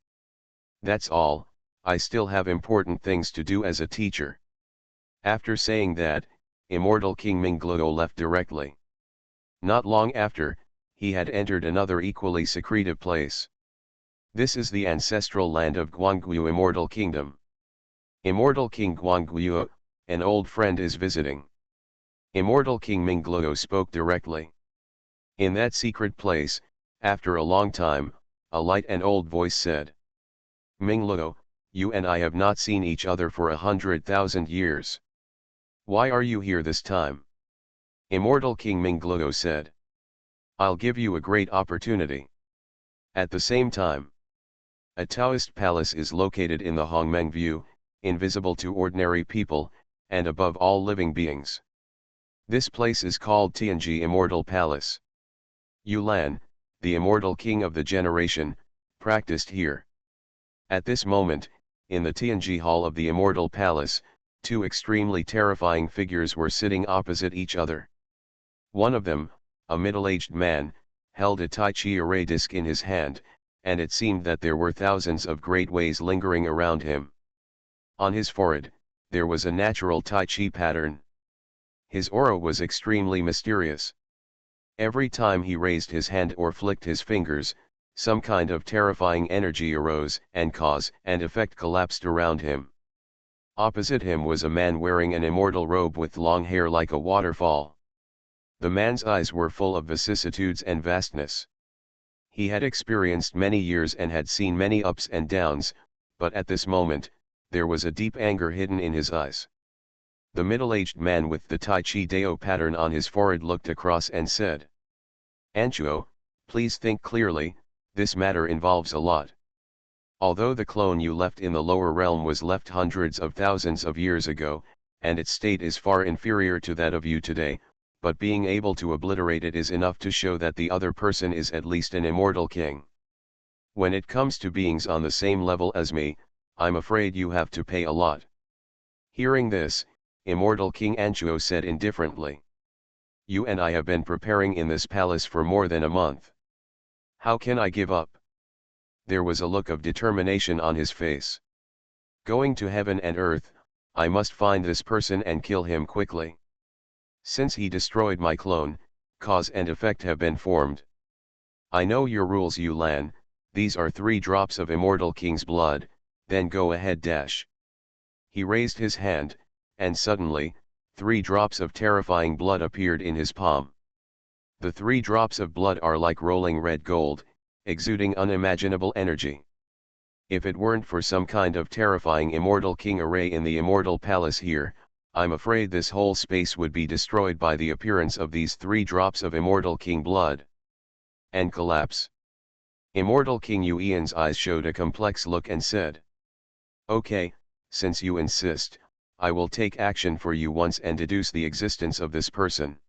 That's all, I still have important things to do as a teacher. After saying that, Immortal King Mingluo left directly. Not long after, he had entered another equally secretive place. This is the ancestral land of Guangguo Immortal Kingdom. Immortal King Guangguo, an old friend is visiting. Immortal King Mingluo spoke directly. In that secret place, after a long time, a light and old voice said, Mingluo, you and I have not seen each other for 100,000 years. Why are you here this time? Immortal King Mingluo said. I'll give you a great opportunity. At the same time, a Taoist palace is located in the Hongmeng View, invisible to ordinary people, and above all living beings. This place is called Tianji Immortal Palace. Yulan, the immortal king of the generation, practiced here. At this moment, in the Tianji Hall of the Immortal Palace, two extremely terrifying figures were sitting opposite each other. One of them, a middle-aged man, held a Tai Chi array disc in his hand, and it seemed that there were thousands of great ways lingering around him. On his forehead, there was a natural Tai Chi pattern. His aura was extremely mysterious. Every time he raised his hand or flicked his fingers, some kind of terrifying energy arose, and cause and effect collapsed around him. Opposite him was a man wearing an immortal robe with long hair like a waterfall. The man's eyes were full of vicissitudes and vastness. He had experienced many years and had seen many ups and downs, but at this moment, there was a deep anger hidden in his eyes. The middle-aged man with the Tai Chi Dao pattern on his forehead looked across and said, "Anchuo, please think clearly, this matter involves a lot. Although the clone you left in the lower realm was left hundreds of thousands of years ago, and its state is far inferior to that of you today, but being able to obliterate it is enough to show that the other person is at least an immortal king. When it comes to beings on the same level as me, I'm afraid you have to pay a lot." Hearing this, Immortal King Anchuo said indifferently, "You and I have been preparing in this palace for more than a month. How can I give up?" There was a look of determination on his face. "Going to heaven and earth, I must find this person and kill him quickly. Since he destroyed my clone, cause and effect have been formed. I know your rules, Yulan, these are 3 drops of Immortal King's blood, then go ahead dash." He raised his hand, and suddenly, 3 drops of terrifying blood appeared in his palm. The 3 drops of blood are like rolling red gold, exuding unimaginable energy. If it weren't for some kind of terrifying Immortal King array in the Immortal Palace here, I'm afraid this whole space would be destroyed by the appearance of these 3 drops of Immortal King blood. And collapse. Immortal King Yuian's eyes showed a complex look and said, "Okay, since you insist, I will take action for you once and deduce the existence of this person."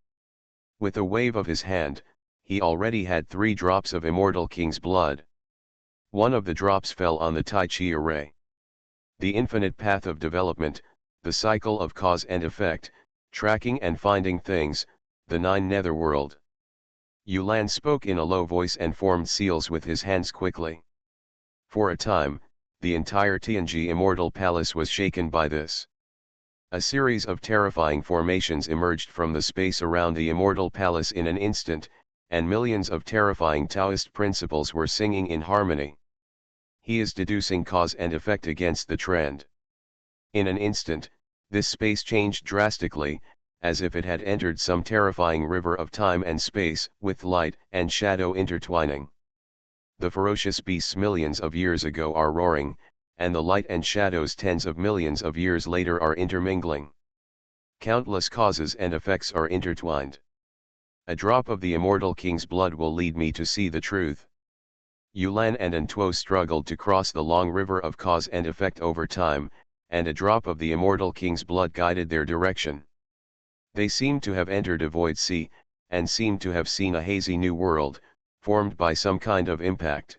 With a wave of his hand, he already had 3 drops of Immortal King's blood. One of the drops fell on the Tai Chi array. The infinite path of development, the cycle of cause and effect, tracking and finding things, the 9 netherworld. Yulan spoke in a low voice and formed seals with his hands quickly. For a time, the entire Tianji Immortal Palace was shaken by this. A series of terrifying formations emerged from the space around the Immortal Palace in an instant, and millions of terrifying Taoist principles were singing in harmony. He is deducing cause and effect against the trend. In an instant, this space changed drastically, as if it had entered some terrifying river of time and space, with light and shadow intertwining. The ferocious beasts millions of years ago are roaring, and the light and shadows tens of millions of years later are intermingling. Countless causes and effects are intertwined. A drop of the Immortal King's blood will lead me to see the truth. Yulan and Antuo struggled to cross the long river of cause and effect over time, and a drop of the Immortal King's blood guided their direction. They seemed to have entered a void sea, and seemed to have seen a hazy new world, formed by some kind of impact.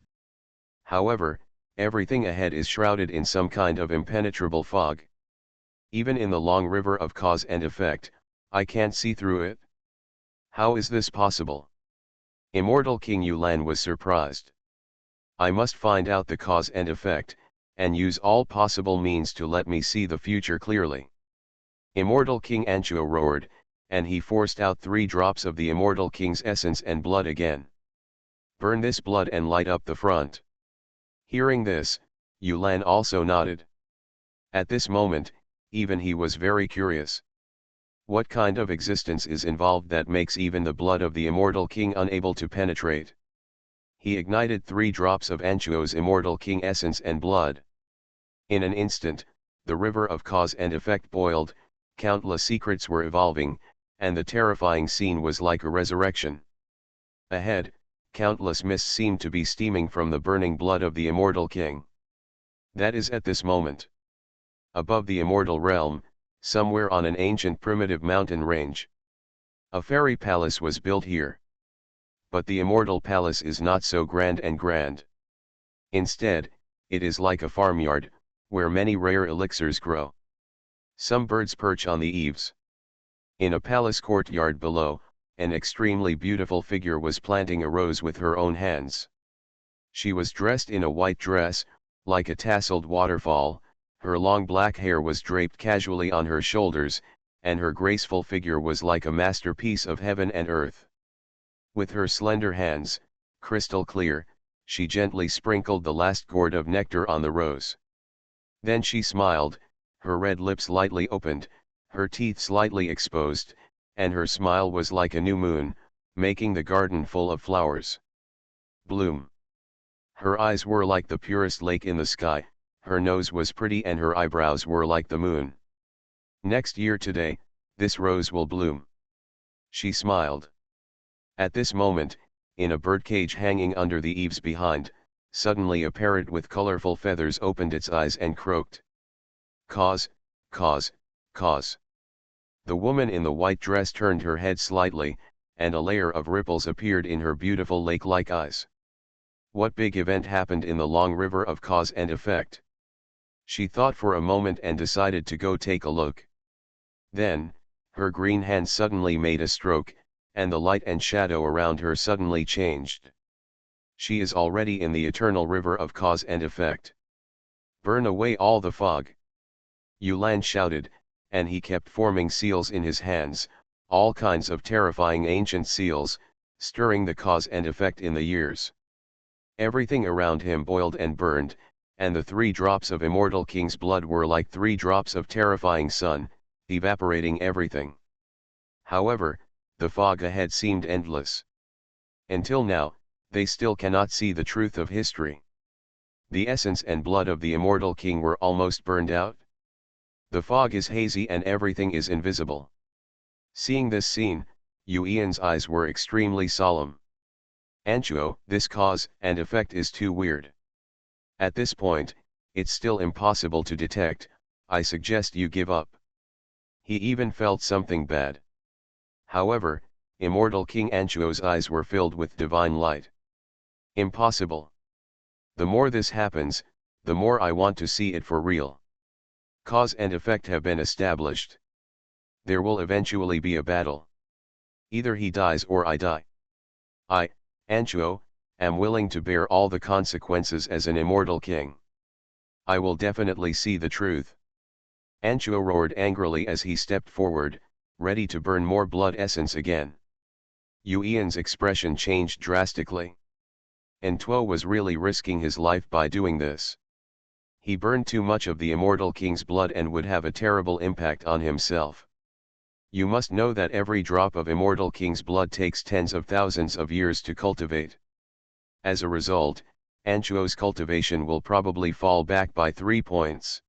However, everything ahead is shrouded in some kind of impenetrable fog. Even in the long river of cause and effect, I can't see through it. How is this possible? Immortal King Yulan was surprised. I must find out the cause and effect, and use all possible means to let me see the future clearly. Immortal King Anchuo roared, and he forced out 3 drops of the Immortal King's essence and blood again. "Burn this blood and light up the front." Hearing this, Yulan also nodded. At this moment, even he was very curious. What kind of existence is involved that makes even the blood of the Immortal King unable to penetrate? He ignited 3 drops of Anchuo's Immortal King essence and blood. In an instant, the river of cause and effect boiled, countless secrets were evolving, and the terrifying scene was like a resurrection. Ahead, countless mists seemed to be steaming from the burning blood of the Immortal King. That is at this moment. Above the immortal realm, somewhere on an ancient primitive mountain range. A fairy palace was built here. But the immortal palace is not so grand and grand. Instead, it is like a farmyard, where many rare elixirs grow. Some birds perch on the eaves. In a palace courtyard below, an extremely beautiful figure was planting a rose with her own hands. She was dressed in a white dress, like a tasseled waterfall, her long black hair was draped casually on her shoulders, and her graceful figure was like a masterpiece of heaven and earth. With her slender hands, crystal clear, she gently sprinkled the last gourd of nectar on the rose. Then she smiled, her red lips lightly opened, her teeth slightly exposed, and her smile was like a new moon, making the garden full of flowers. Bloom. Her eyes were like the purest lake in the sky, her nose was pretty and her eyebrows were like the moon. Next year today, this rose will bloom. She smiled. At this moment, in a birdcage hanging under the eaves behind, suddenly a parrot with colorful feathers opened its eyes and croaked. Caws, caws, caws. The woman in the white dress turned her head slightly, and a layer of ripples appeared in her beautiful lake-like eyes. What big event happened in the long river of cause and effect? She thought for a moment and decided to go take a look. Then, her green hand suddenly made a stroke, and the light and shadow around her suddenly changed. She is already in the eternal river of cause and effect. Burn away all the fog. Yulan shouted, and he kept forming seals in his hands, all kinds of terrifying ancient seals, stirring the cause and effect in the years. Everything around him boiled and burned, and the 3 drops of immortal king's blood were like 3 drops of terrifying sun, evaporating everything. However, the fog ahead seemed endless. Until now, they still cannot see the truth of history. The essence and blood of the immortal king were almost burned out. The fog is hazy and everything is invisible. Seeing this scene, Yuan's eyes were extremely solemn. Anchuo, this cause and effect is too weird. At this point, it's still impossible to detect, I suggest you give up. He even felt something bad. However, immortal King Anchuo's eyes were filled with divine light. Impossible. The more this happens, the more I want to see it for real. Cause and effect have been established. There will eventually be a battle. Either he dies or I die. I, Anchuo, am willing to bear all the consequences as an immortal king. I will definitely see the truth. Anchuo roared angrily as he stepped forward, ready to burn more blood essence again. Yuan's expression changed drastically. Anchuo was really risking his life by doing this. He burned too much of the immortal king's blood and would have a terrible impact on himself. You must know that every drop of immortal king's blood takes tens of thousands of years to cultivate. As a result, Anchuo's cultivation will probably fall back by 3 points.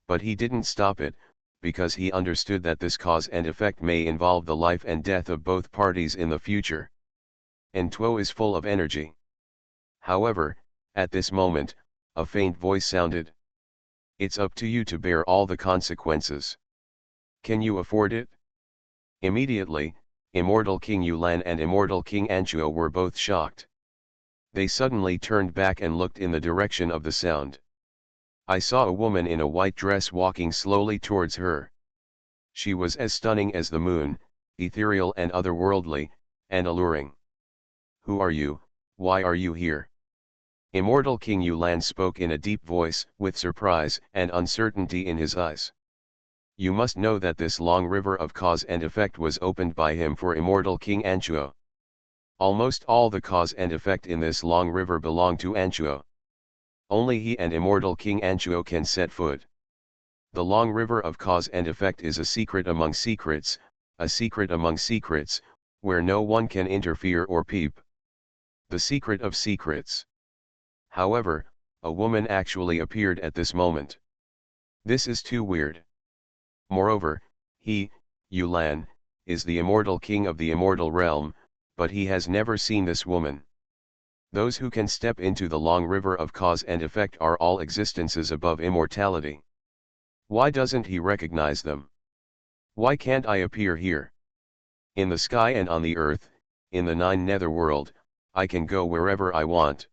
But he didn't stop it, because he understood that this cause and effect may involve the life and death of both parties in the future. Anchuo is full of energy. However, at this moment, a faint voice sounded. It's up to you to bear all the consequences. Can you afford it? Immediately, Immortal King Yulan and Immortal King Anchuo were both shocked. They suddenly turned back and looked in the direction of the sound. I saw a woman in a white dress walking slowly towards her. She was as stunning as the moon, ethereal and otherworldly, and alluring. Who are you? Why are you here? Immortal King Yulan spoke in a deep voice, with surprise and uncertainty in his eyes. You must know that this long river of cause and effect was opened by him for Immortal King Anchuo. Almost all the cause and effect in this long river belong to Anchuo. Only he and Immortal King Anchuo can set foot. The long river of cause and effect is a secret among secrets, a secret among secrets, where no one can interfere or peep. The secret of secrets. However, a woman actually appeared at this moment. This is too weird. Moreover, he, Yulan, is the immortal king of the immortal realm, but he has never seen this woman. Those who can step into the long river of cause and effect are all existences above immortality. Why doesn't he recognize them? Why can't I appear here? In the sky and on the earth, in the 9 netherworld, I can go wherever I want.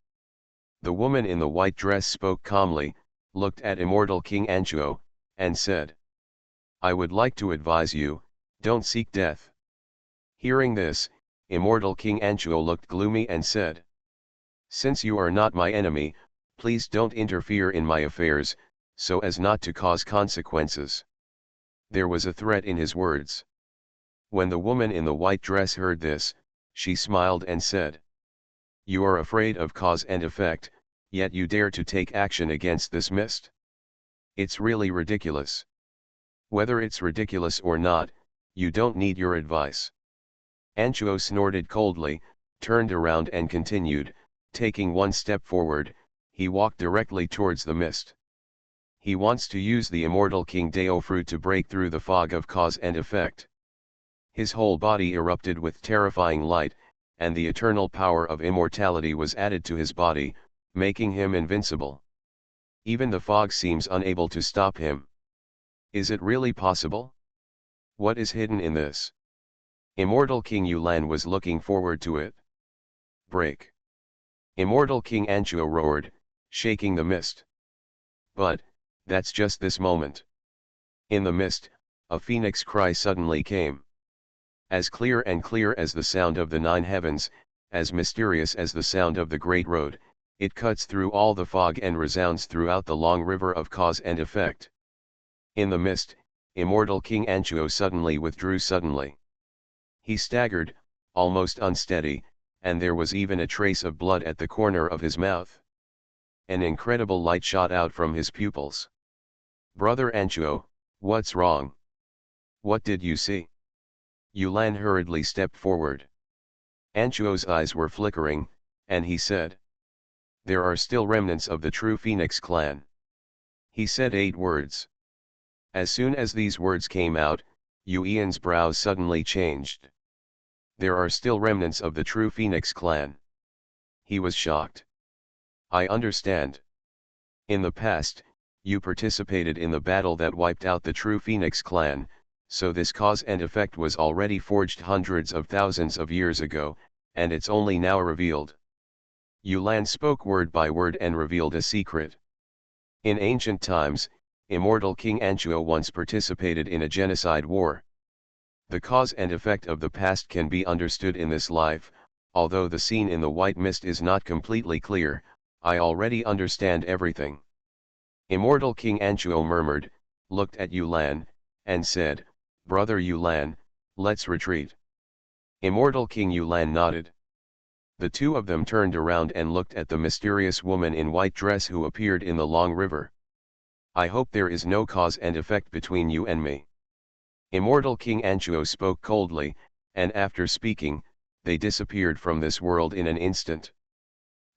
The woman in the white dress spoke calmly, looked at immortal King Anchuo, and said, I would like to advise you, don't seek death. Hearing this, immortal King Anchuo looked gloomy and said, since you are not my enemy, please don't interfere in my affairs, so as not to cause consequences. There was a threat in his words. When the woman in the white dress heard this, she smiled and said, you are afraid of cause and effect, yet you dare to take action against this mist? It's really ridiculous. Whether it's ridiculous or not, you don't need your advice. Anchuo snorted coldly, turned around and continued, taking one step forward, he walked directly towards the mist. He wants to use the immortal King Dao fruit to break through the fog of cause and effect. His whole body erupted with terrifying light, and the eternal power of immortality was added to his body, making him invincible. Even the fog seems unable to stop him. Is it really possible? What is hidden in this? Immortal King Yulan was looking forward to it. Break! Immortal King Anchuo roared, shaking the mist. But, that's just this moment. In the mist, a phoenix cry suddenly came. As clear as the sound of the 9 heavens, as mysterious as the sound of the great road, it cuts through all the fog and resounds throughout the long river of cause and effect. In the mist, immortal King Anchuo suddenly withdrew suddenly. He staggered, almost unsteady, and there was even a trace of blood at the corner of his mouth. An incredible light shot out from his pupils. Brother Anchuo, what's wrong? What did you see? Yulan hurriedly stepped forward. Anchuo's eyes were flickering, and he said, there are still remnants of the true Phoenix clan. He said 8 words. As soon as these words came out, Yuan's brows suddenly changed. There are still remnants of the true Phoenix clan. He was shocked. I understand. In the past, you participated in the battle that wiped out the true Phoenix clan, so this cause and effect was already forged hundreds of thousands of years ago, and it's only now revealed. Yulan spoke word by word and revealed a secret. In ancient times, immortal King Anchuo once participated in a genocide war. The cause and effect of the past can be understood in this life, although the scene in the white mist is not completely clear, I already understand everything. Immortal King Anchuo murmured, looked at Yulan, and said, Brother Yulan, let's retreat. Immortal King Yulan nodded. The two of them turned around and looked at the mysterious woman in white dress who appeared in the long river. I hope there is no cause and effect between you and me. Immortal King Anchuo spoke coldly, and after speaking, they disappeared from this world in an instant.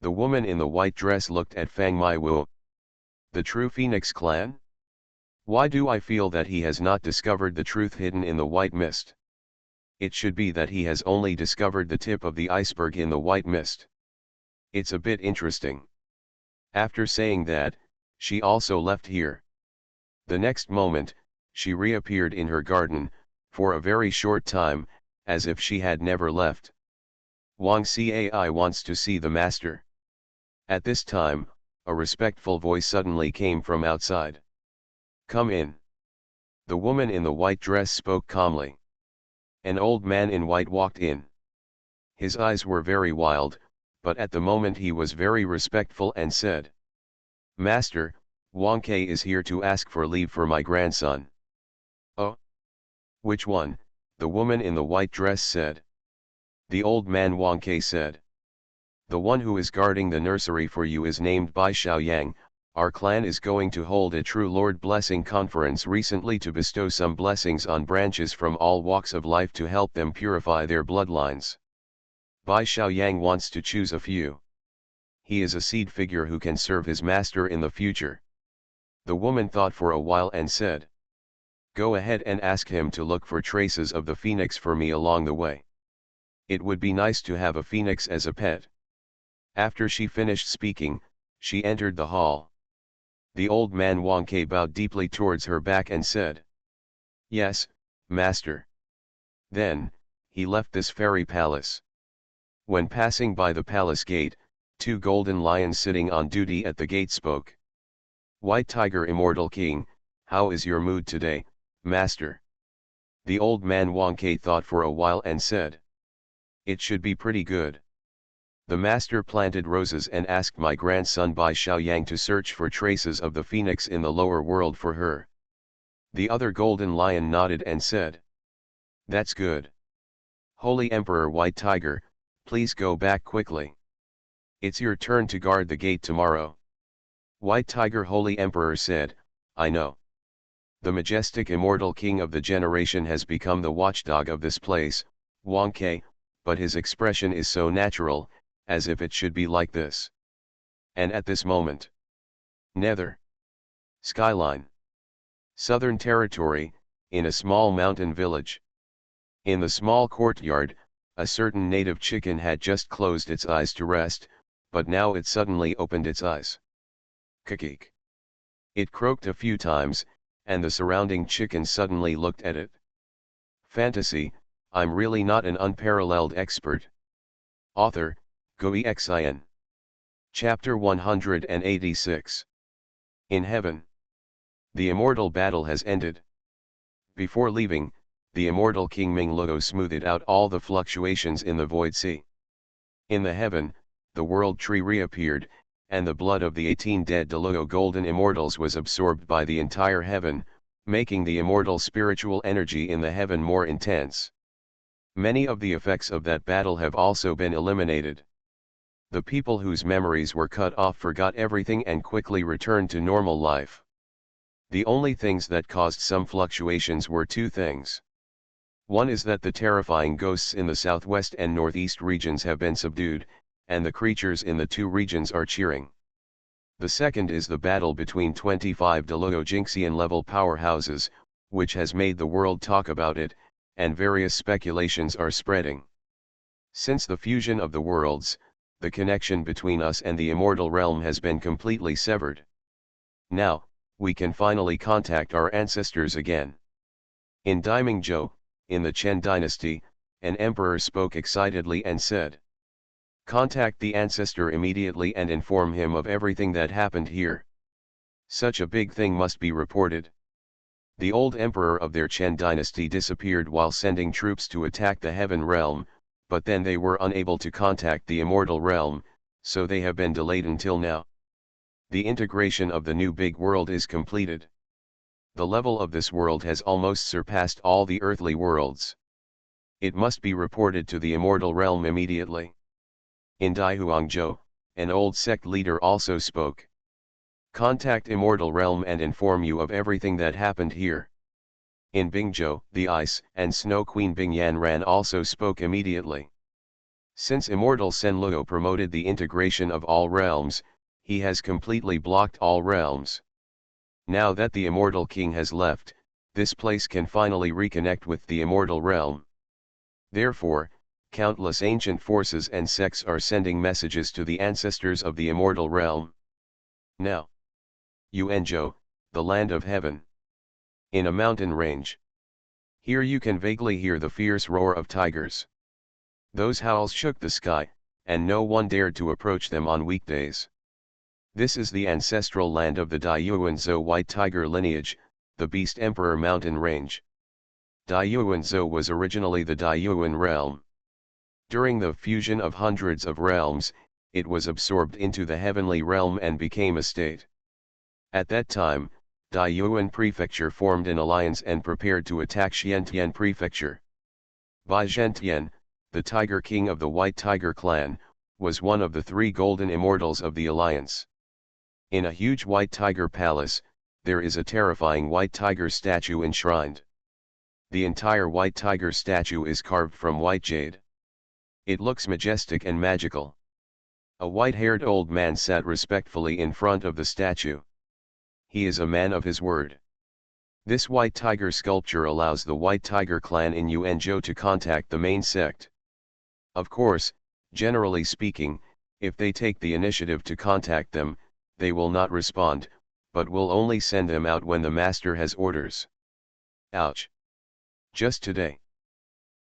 The woman in the white dress looked at Fang Mai Wu. The true Phoenix clan? Why do I feel that he has not discovered the truth hidden in the white mist? It should be that he has only discovered the tip of the iceberg in the white mist. It's a bit interesting. After saying that, she also left here. The next moment, she reappeared in her garden, for a very short time, as if she had never left. Wang Cai wants to see the master. At this time, a respectful voice suddenly came from outside. Come in. The woman in the white dress spoke calmly. An old man in white walked in. His eyes were very wild, but at the moment he was very respectful and said, Master, Wang Ke is here to ask for leave for my grandson. Oh? Which one? The woman in the white dress said. The old man Wang Ke said. The one who is guarding the nursery for you is named Bai Xiaoyang. Our clan is going to hold a True Lord Blessing Conference recently to bestow some blessings on branches from all walks of life to help them purify their bloodlines. Bai Xiaoyang wants to choose a few. He is a seed figure who can serve his master in the future. The woman thought for a while and said, Go ahead and ask him to look for traces of the phoenix for me along the way. It would be nice to have a phoenix as a pet. After she finished speaking, she entered the hall. The old man Wang Ke bowed deeply towards her back and said, "Yes, master." Then, he left this fairy palace. When passing by the palace gate, two golden lions sitting on duty at the gate spoke. "White Tiger, Immortal King, how is your mood today, master?" The old man Wang Ke thought for a while and said, "It should be pretty good. The master planted roses and asked my grandson Bai Xiaoyang to search for traces of the phoenix in the lower world for her." The other golden lion nodded and said, "That's good. Holy Emperor White Tiger, please go back quickly. It's your turn to guard the gate tomorrow." White Tiger Holy Emperor said, "I know. The majestic immortal king of the generation has become the watchdog of this place, Wang Ke, but his expression is so natural, as if it should be like this." And at this moment, Nether Skyline, Southern Territory, in a small mountain village. In the small courtyard, a certain native chicken had just closed its eyes to rest, but now it suddenly opened its eyes. Kikik. It croaked a few times, and the surrounding chickens suddenly looked at it. Fantasy, I'm really not an unparalleled expert. Author, Xuanhuan. Chapter 186. In Heaven. The immortal battle has ended. Before leaving, the immortal King Ming Luo smoothed out all the fluctuations in the void sea. In the heaven, the world tree reappeared, and the blood of the 18 dead Deluo golden immortals was absorbed by the entire heaven, making the immortal spiritual energy in the heaven more intense. Many of the effects of that battle have also been eliminated. The people whose memories were cut off forgot everything and quickly returned to normal life. The only things that caused some fluctuations were two things. One is that the terrifying ghosts in the southwest and northeast regions have been subdued, and the creatures in the two regions are cheering. The second is the battle between 25 Deluo Jinxian level powerhouses, which has made the world talk about it, and various speculations are spreading. Since the fusion of the worlds, the connection between us and the immortal realm has been completely severed. Now, we can finally contact our ancestors again. In Daimingzhou, in the Chen dynasty, an emperor spoke excitedly and said, "Contact the ancestor immediately and inform him of everything that happened here. Such a big thing must be reported." The old emperor of their Chen dynasty disappeared while sending troops to attack the heaven realm, but then they were unable to contact the immortal realm, so they have been delayed until now. The integration of the new big world is completed. The level of this world has almost surpassed all the earthly worlds. It must be reported to the immortal realm immediately. In Daihuangzhou, an old sect leader also spoke. "Contact immortal realm and inform you of everything that happened here." In Bingzhou, the ice and snow queen Bingyan Ran also spoke immediately. Since immortal Senluo promoted the integration of all realms, he has completely blocked all realms. Now that the immortal king has left, this place can finally reconnect with the immortal realm. Therefore, countless ancient forces and sects are sending messages to the ancestors of the immortal realm. Now, Yuanzhou, the land of heaven. In a mountain range. Here you can vaguely hear the fierce roar of tigers. Those howls shook the sky, and no one dared to approach them on weekdays. This is the ancestral land of the Daiyuanzhou White Tiger lineage, the Beast Emperor mountain range. Daiyuanzhou was originally the Daiyuan realm. During the fusion of hundreds of realms, it was absorbed into the heavenly realm and became a state. At that time, Daiyuan Prefecture formed an alliance and prepared to attack Xiantian Prefecture. Bai Zhentian, the Tiger King of the White Tiger clan, was one of the three golden immortals of the alliance. In a huge white tiger palace, there is a terrifying white tiger statue enshrined. The entire white tiger statue is carved from white jade. It looks majestic and magical. A white-haired old man sat respectfully in front of the statue. He is a man of his word. This white tiger sculpture allows the White Tiger clan in Yuanzhou to contact the main sect. Of course, generally speaking, if they take the initiative to contact them, they will not respond, but will only send them out when the master has orders. Ouch! Just today.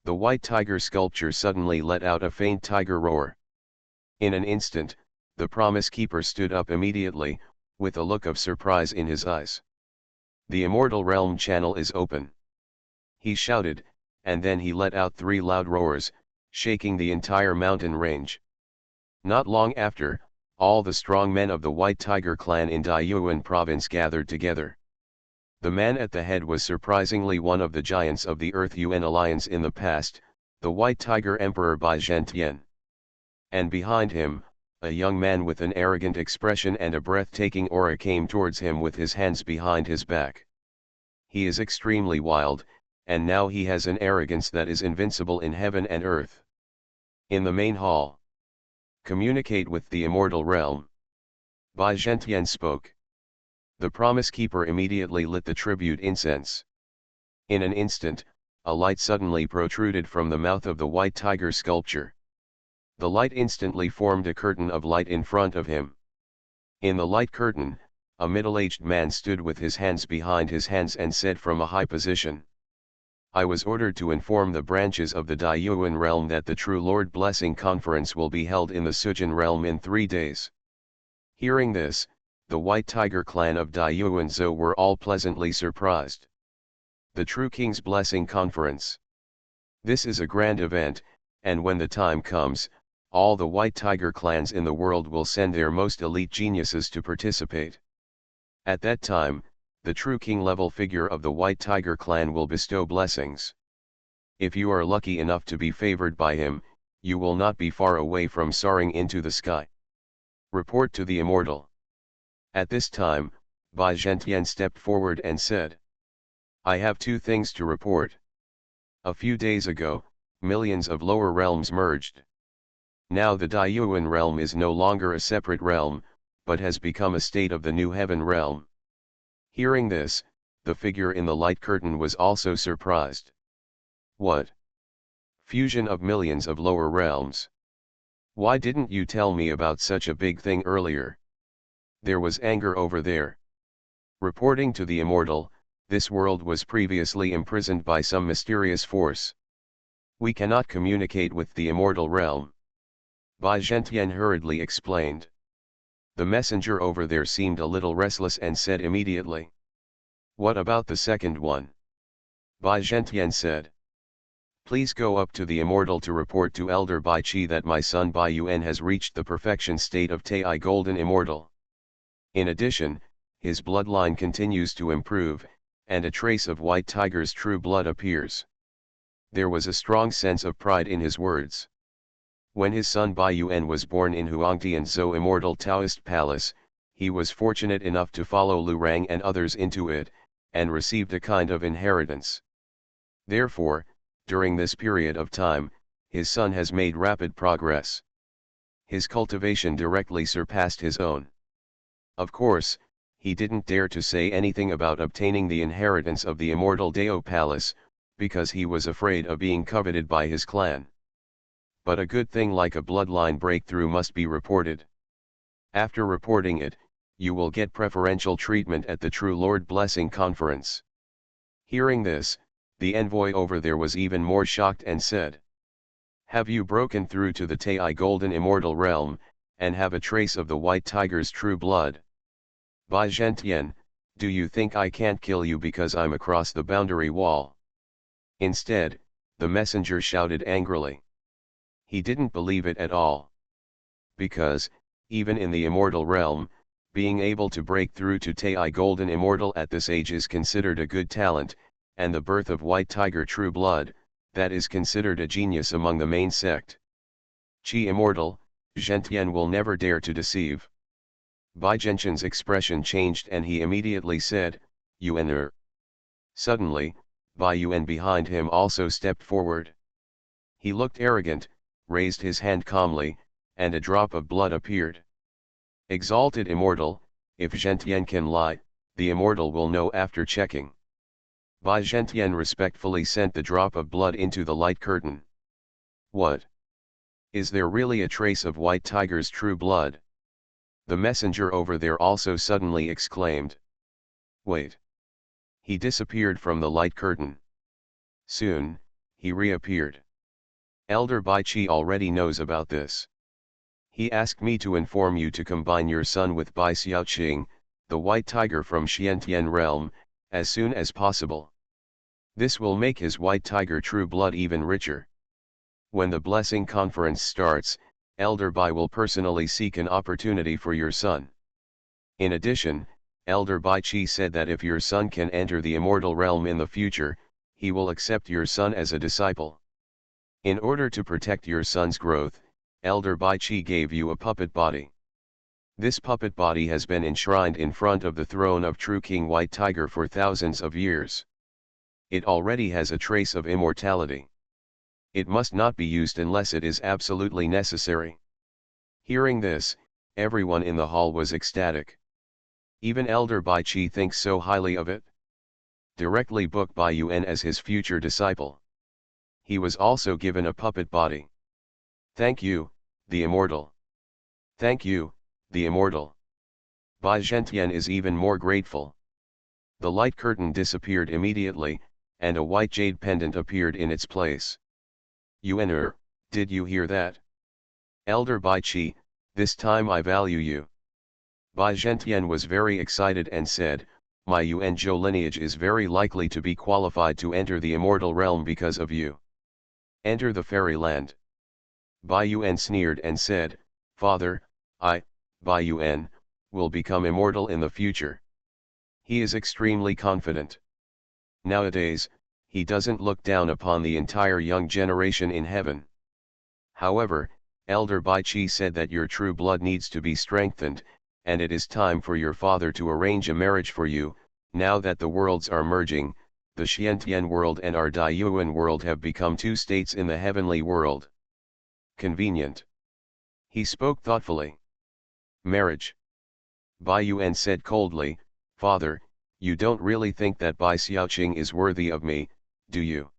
The white tiger sculpture suddenly let out a faint tiger roar. In an instant, the promise keeper stood up immediately, with a look of surprise in his eyes. The immortal realm channel is open. He shouted, and then he let out 3 loud roars, shaking the entire mountain range. Not long after, all the strong men of the White Tiger clan in Dayuan province gathered together. The man at the head was surprisingly one of the giants of the Earth-Yuan alliance in the past, the White Tiger Emperor Bai Zhentian. And behind him, a young man with an arrogant expression and a breathtaking aura came towards him with his hands behind his back. He is extremely wild, and now he has an arrogance that is invincible in heaven and earth. In the main hall. Communicate with the immortal realm. Bai Zhentian spoke. The promise keeper immediately lit the tribute incense. In an instant, a light suddenly protruded from the mouth of the white tiger sculpture. The light instantly formed a curtain of light in front of him. In the light curtain, a middle-aged man stood with his hands behind his hands and said from a high position, "I was ordered to inform the branches of the Dayuan realm that the True Lord Blessing Conference will be held in the Sujin realm in 3 days." Hearing this, the White Tiger clan of Dayuan Zhou were all pleasantly surprised. The True King's Blessing Conference. This is a grand event, and when the time comes, all the White Tiger clans in the world will send their most elite geniuses to participate. At that time, the true king-level figure of the White Tiger clan will bestow blessings. If you are lucky enough to be favored by him, you will not be far away from soaring into the sky. Report to the immortal. At this time, Bai Zhentian stepped forward and said, "I have 2 things to report. A few days ago, millions of lower realms merged. Now the Dayuan realm is no longer a separate realm, but has become a state of the new heaven realm." Hearing this, the figure in the light curtain was also surprised. What? Fusion of millions of lower realms? Why didn't you tell me about such a big thing earlier? There was anger over there. Reporting to the immortal, this world was previously imprisoned by some mysterious force. We cannot communicate with the immortal realm. Bai Zhentian hurriedly explained. The messenger over there seemed a little restless and said immediately, "What about the second one?" Bai Zhentian said, "Please go up to the immortal to report to Elder Bai Qi that my son Bai Yuan has reached the perfection state of Tai Golden Immortal. In addition, his bloodline continues to improve, and a trace of White Tiger's true blood appears." There was a strong sense of pride in his words. When his son Bai Yuan was born in Huangtian Zhou Immortal Taoist Palace, he was fortunate enough to follow Lu Rang and others into it, and received a kind of inheritance. Therefore, during this period of time, his son has made rapid progress. His cultivation directly surpassed his own. Of course, he didn't dare to say anything about obtaining the inheritance of the immortal Dao Palace, because he was afraid of being coveted by his clan. But a good thing like a bloodline breakthrough must be reported. After reporting it, you will get preferential treatment at the True Lord Blessing Conference. Hearing this, the envoy over there was even more shocked and said, "Have you broken through to the Tai Golden Immortal Realm, and have a trace of the White Tiger's true blood? Bai Zhentian, do you think I can't kill you because I'm across the boundary wall?" Instead, the messenger shouted angrily. He didn't believe it at all. Because, even in the immortal realm, being able to break through to Tai Golden Immortal at this age is considered a good talent, and the birth of White Tiger true blood, that is considered a genius among the main sect. Qi Immortal, Zhentian will never dare to deceive. Bai Zhentian's expression changed and he immediately said, "Yuan." Suddenly, Bai Yuan behind him also stepped forward. He looked arrogant, raised his hand calmly, and a drop of blood appeared. "Exalted Immortal, if Zhentian can lie, the Immortal will know after checking." Bai Zhentian respectfully sent the drop of blood into the light curtain. "What? Is there really a trace of White Tiger's true blood?" The messenger over there also suddenly exclaimed. Wait. He disappeared from the light curtain. Soon, he reappeared. Elder Bai Qi already knows about this. He asked me to inform you to combine your son with Bai Xiaoqing, the white tiger from Xiantian realm, as soon as possible. This will make his white tiger true blood even richer. When the blessing conference starts, Elder Bai will personally seek an opportunity for your son. In addition, Elder Bai Qi said that if your son can enter the immortal realm in the future, he will accept your son as a disciple. In order to protect your son's growth, Elder Bai Qi gave you a puppet body. This puppet body has been enshrined in front of the throne of true King White Tiger for thousands of years. It already has a trace of immortality. It must not be used unless it is absolutely necessary. Hearing this, everyone in the hall was ecstatic. Even Elder Bai Qi thinks so highly of it. Directly book Bai Yuan as his future disciple. He was also given a puppet body. Thank you, the immortal. Thank you, the immortal. Bai Zhentian is even more grateful. The light curtain disappeared immediately, and a white jade pendant appeared in its place. Yuan, did you hear that? Elder Bai Qi, this time I value you. Bai Zhentian was very excited and said, my Yuanzhou lineage is very likely to be qualified to enter the immortal realm because of you. Enter the fairyland. Bai Yuan sneered and said, Father, I, Bai Yuan, will become immortal in the future. He is extremely confident. Nowadays, he doesn't look down upon the entire young generation in heaven. However, Elder Bai Qi said that your true blood needs to be strengthened, and it is time for your father to arrange a marriage for you. Now that the worlds are merging, the Xiantian world and our Daiyuan world have become two states in the heavenly world. Convenient. He spoke thoughtfully. Marriage. Bai Yuan said coldly, Father, you don't really think that Bai Xiaoqing is worthy of me, do you?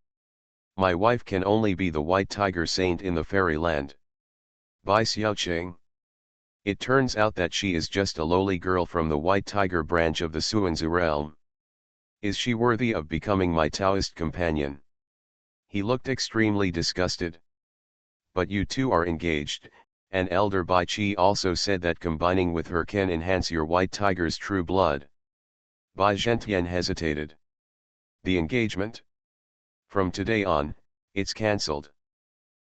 My wife can only be the white tiger saint in the fairyland. Bai Xiaoqing. It turns out that she is just a lowly girl from the white tiger branch of the Xuanzu realm. Is she worthy of becoming my Taoist companion? He looked extremely disgusted. But you two are engaged, and Elder Bai Qi also said that combining with her can enhance your white tiger's true blood. Bai Zhentian hesitated. The engagement? From today on, it's cancelled.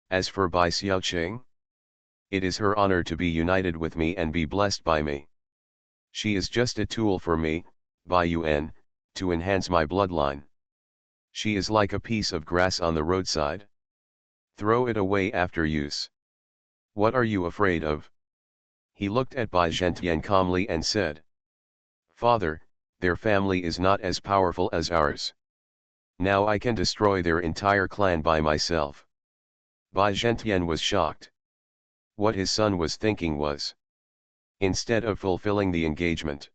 As for Bai Xiaoqing, it is her honor to be united with me and be blessed by me. She is just a tool for me, Bai Yuan, to enhance my bloodline. She is like a piece of grass on the roadside. Throw it away after use. What are you afraid of? He looked at Bai Zhentian calmly and said, Father, their family is not as powerful as ours. Now I can destroy their entire clan by myself. Bai Zhentian was shocked. What his son was thinking was, instead of fulfilling the engagement,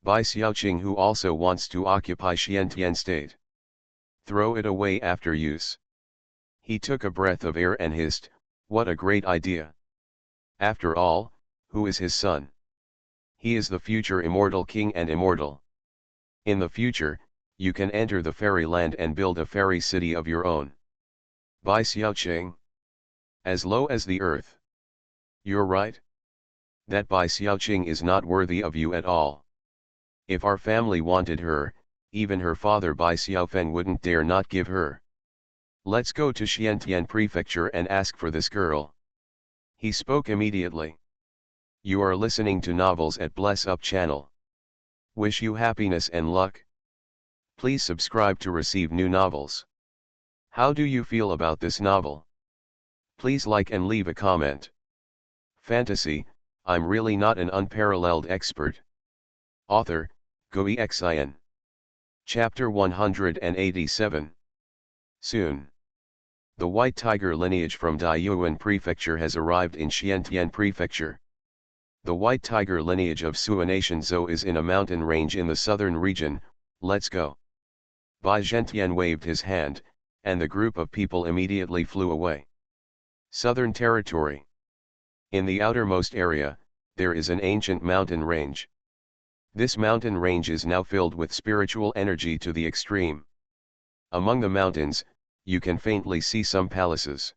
Bai Xiaoqing who also wants to occupy Xiantian state. Throw it away after use. He took a breath of air and hissed, what a great idea. After all, who is his son? He is the future immortal king and immortal. In the future, you can enter the fairyland and build a fairy city of your own. Bai Xiaoqing. As low as the earth. You're right. That Bai Xiaoqing is not worthy of you at all. If our family wanted her, even her father Bai Xiaofeng wouldn't dare not give her. Let's go to Xiantian Prefecture and ask for this girl. He spoke immediately. You are listening to Novels at Bless Up channel. Wish you happiness and luck. Please subscribe to receive new novels. How do you feel about this novel? Please like and leave a comment. Fantasy, I'm really not an unparalleled expert. Author, Xuanhuan. Chapter 187. Soon. The White Tiger lineage from Daiyuan Prefecture has arrived in Xiantian Prefecture. The White Tiger lineage of Xuanation Zhou is in a mountain range in the southern region. Let's go. Bai Zhentian waved his hand, and the group of people immediately flew away. Southern Territory. In the outermost area, there is an ancient mountain range. This mountain range is now filled with spiritual energy to the extreme. Among the mountains, you can faintly see some palaces.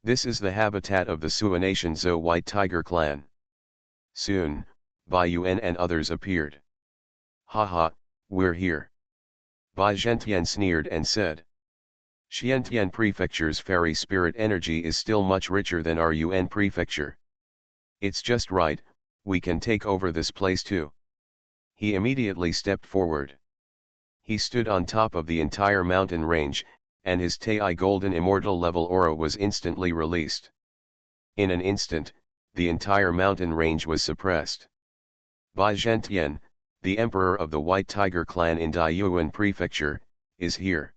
This is the habitat of the Xuanhuan Zhou White Tiger clan. Soon, Bai Yuan and others appeared. Haha, we're here. Bai Zhentian sneered and said. Xiantian Prefecture's fairy spirit energy is still much richer than our Yuan Prefecture. It's just right, we can take over this place too. He immediately stepped forward. He stood on top of the entire mountain range, and his Tai Golden Immortal level aura was instantly released. In an instant, the entire mountain range was suppressed. Bai Zhentian, the emperor of the White Tiger clan in Daiyuan Prefecture, is here.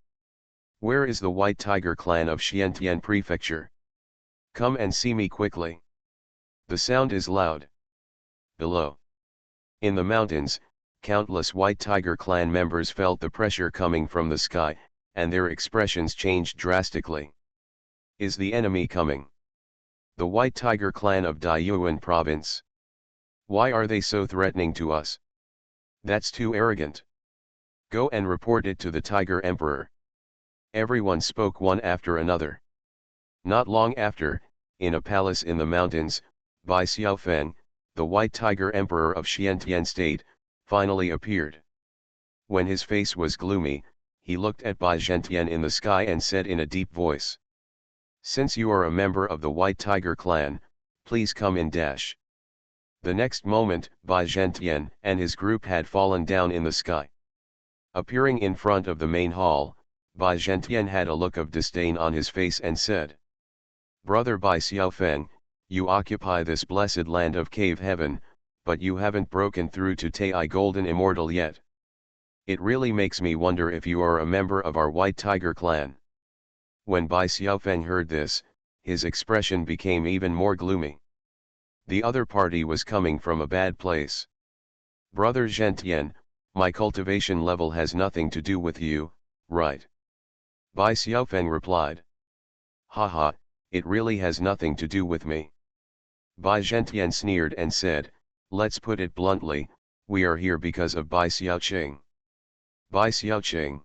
Where is the White Tiger clan of Xiantian Prefecture? Come and see me quickly. The sound is loud. Below. In the mountains, countless White Tiger clan members felt the pressure coming from the sky, and their expressions changed drastically. Is the enemy coming? The White Tiger clan of Daiyuan province. Why are they so threatening to us? That's too arrogant. Go and report it to the Tiger Emperor. Everyone spoke one after another. Not long after, in a palace in the mountains, Bai Xiaofeng, the White Tiger Emperor of Xiantian State, finally appeared. When his face was gloomy, he looked at Bai Zhentian in the sky and said in a deep voice. Since you are a member of the White Tiger clan, please come in dash. The next moment, Bai Zhentian and his group had fallen down in the sky. Appearing in front of the main hall, Bai Zhentian had a look of disdain on his face and said. Brother Bai Xiaofeng, you occupy this blessed land of cave heaven, but you haven't broken through to Tai Golden Immortal yet. It really makes me wonder if you are a member of our White Tiger clan. When Bai Xiaofeng heard this, his expression became even more gloomy. The other party was coming from a bad place. Brother Zhentian, my cultivation level has nothing to do with you, right? Bai Xiaofeng replied. Haha, it really has nothing to do with me. Bai Zhentian sneered and said, let's put it bluntly, we are here because of Bai Xiaoqing. Bai Xiaoqing.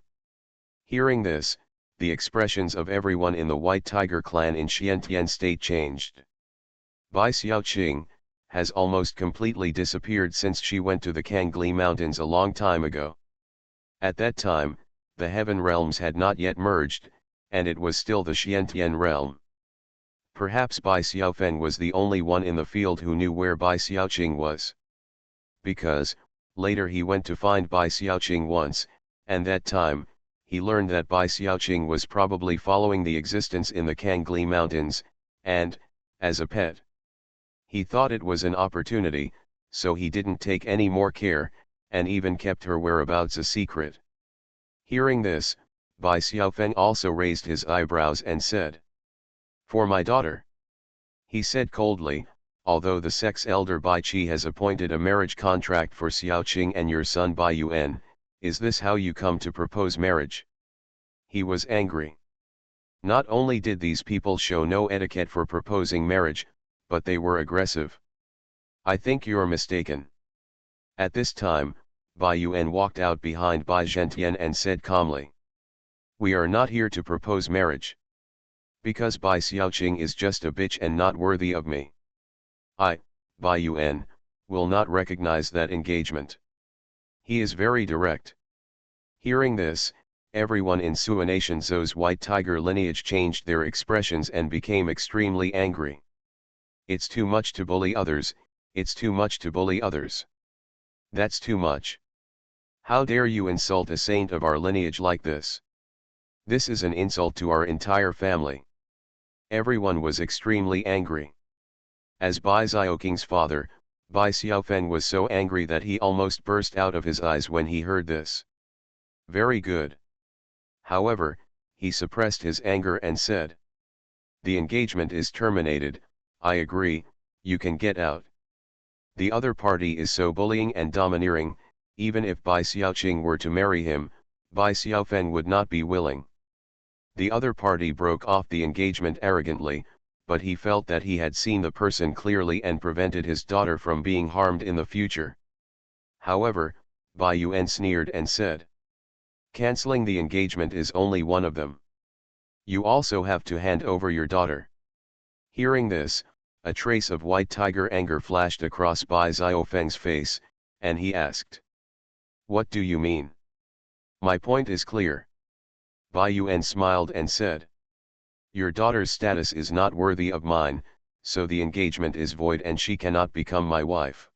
Hearing this, the expressions of everyone in the White Tiger clan in Xiantian State changed. Bai Xiaoqing has almost completely disappeared since she went to the Kangli Mountains a long time ago. At that time, the Heaven realms had not yet merged, and it was still the Xiantian realm. Perhaps Bai Xiaofeng was the only one in the field who knew where Bai Xiaoqing was. Because, later he went to find Bai Xiaoqing once, and that time, he learned that Bai Xiaoqing was probably following the existence in the Kangli Mountains, and, as a pet. He thought it was an opportunity, so he didn't take any more care, and even kept her whereabouts a secret. Hearing this, Bai Xiaofeng also raised his eyebrows and said. For my daughter. He said coldly, although the sex elder Bai Qi has appointed a marriage contract for Xiaoqing and your son Bai Yuan, is this how you come to propose marriage? He was angry. Not only did these people show no etiquette for proposing marriage, but they were aggressive. I think you're mistaken. At this time, Bai Yuan walked out behind Bai Zhentian and said calmly. We are not here to propose marriage. Because Bai Xiaoqing is just a bitch and not worthy of me. I, Bai Yuan, will not recognize that engagement. He is very direct. Hearing this, everyone in Xuanhuan Zhou's White Tiger lineage changed their expressions and became extremely angry. It's too much to bully others, it's too much to bully others. That's too much. How dare you insult a saint of our lineage like this? This is an insult to our entire family. Everyone was extremely angry. As Bai Xiaoqing's father, Bai Xiaofeng was so angry that he almost burst out of his eyes when he heard this. Very good. However, he suppressed his anger and said. The engagement is terminated, I agree, you can get out. The other party is so bullying and domineering, even if Bai Xiaoqing were to marry him, Bai Xiaofeng would not be willing. The other party broke off the engagement arrogantly, but he felt that he had seen the person clearly and prevented his daughter from being harmed in the future. However, Bai Yuan sneered and said, canceling the engagement is only one of them. You also have to hand over your daughter. Hearing this, a trace of white tiger anger flashed across Bai Xiaofeng's face, and he asked, what do you mean? My point is clear. Bai Yuan smiled and said, your daughter's status is not worthy of mine, so the engagement is void and she cannot become my wife.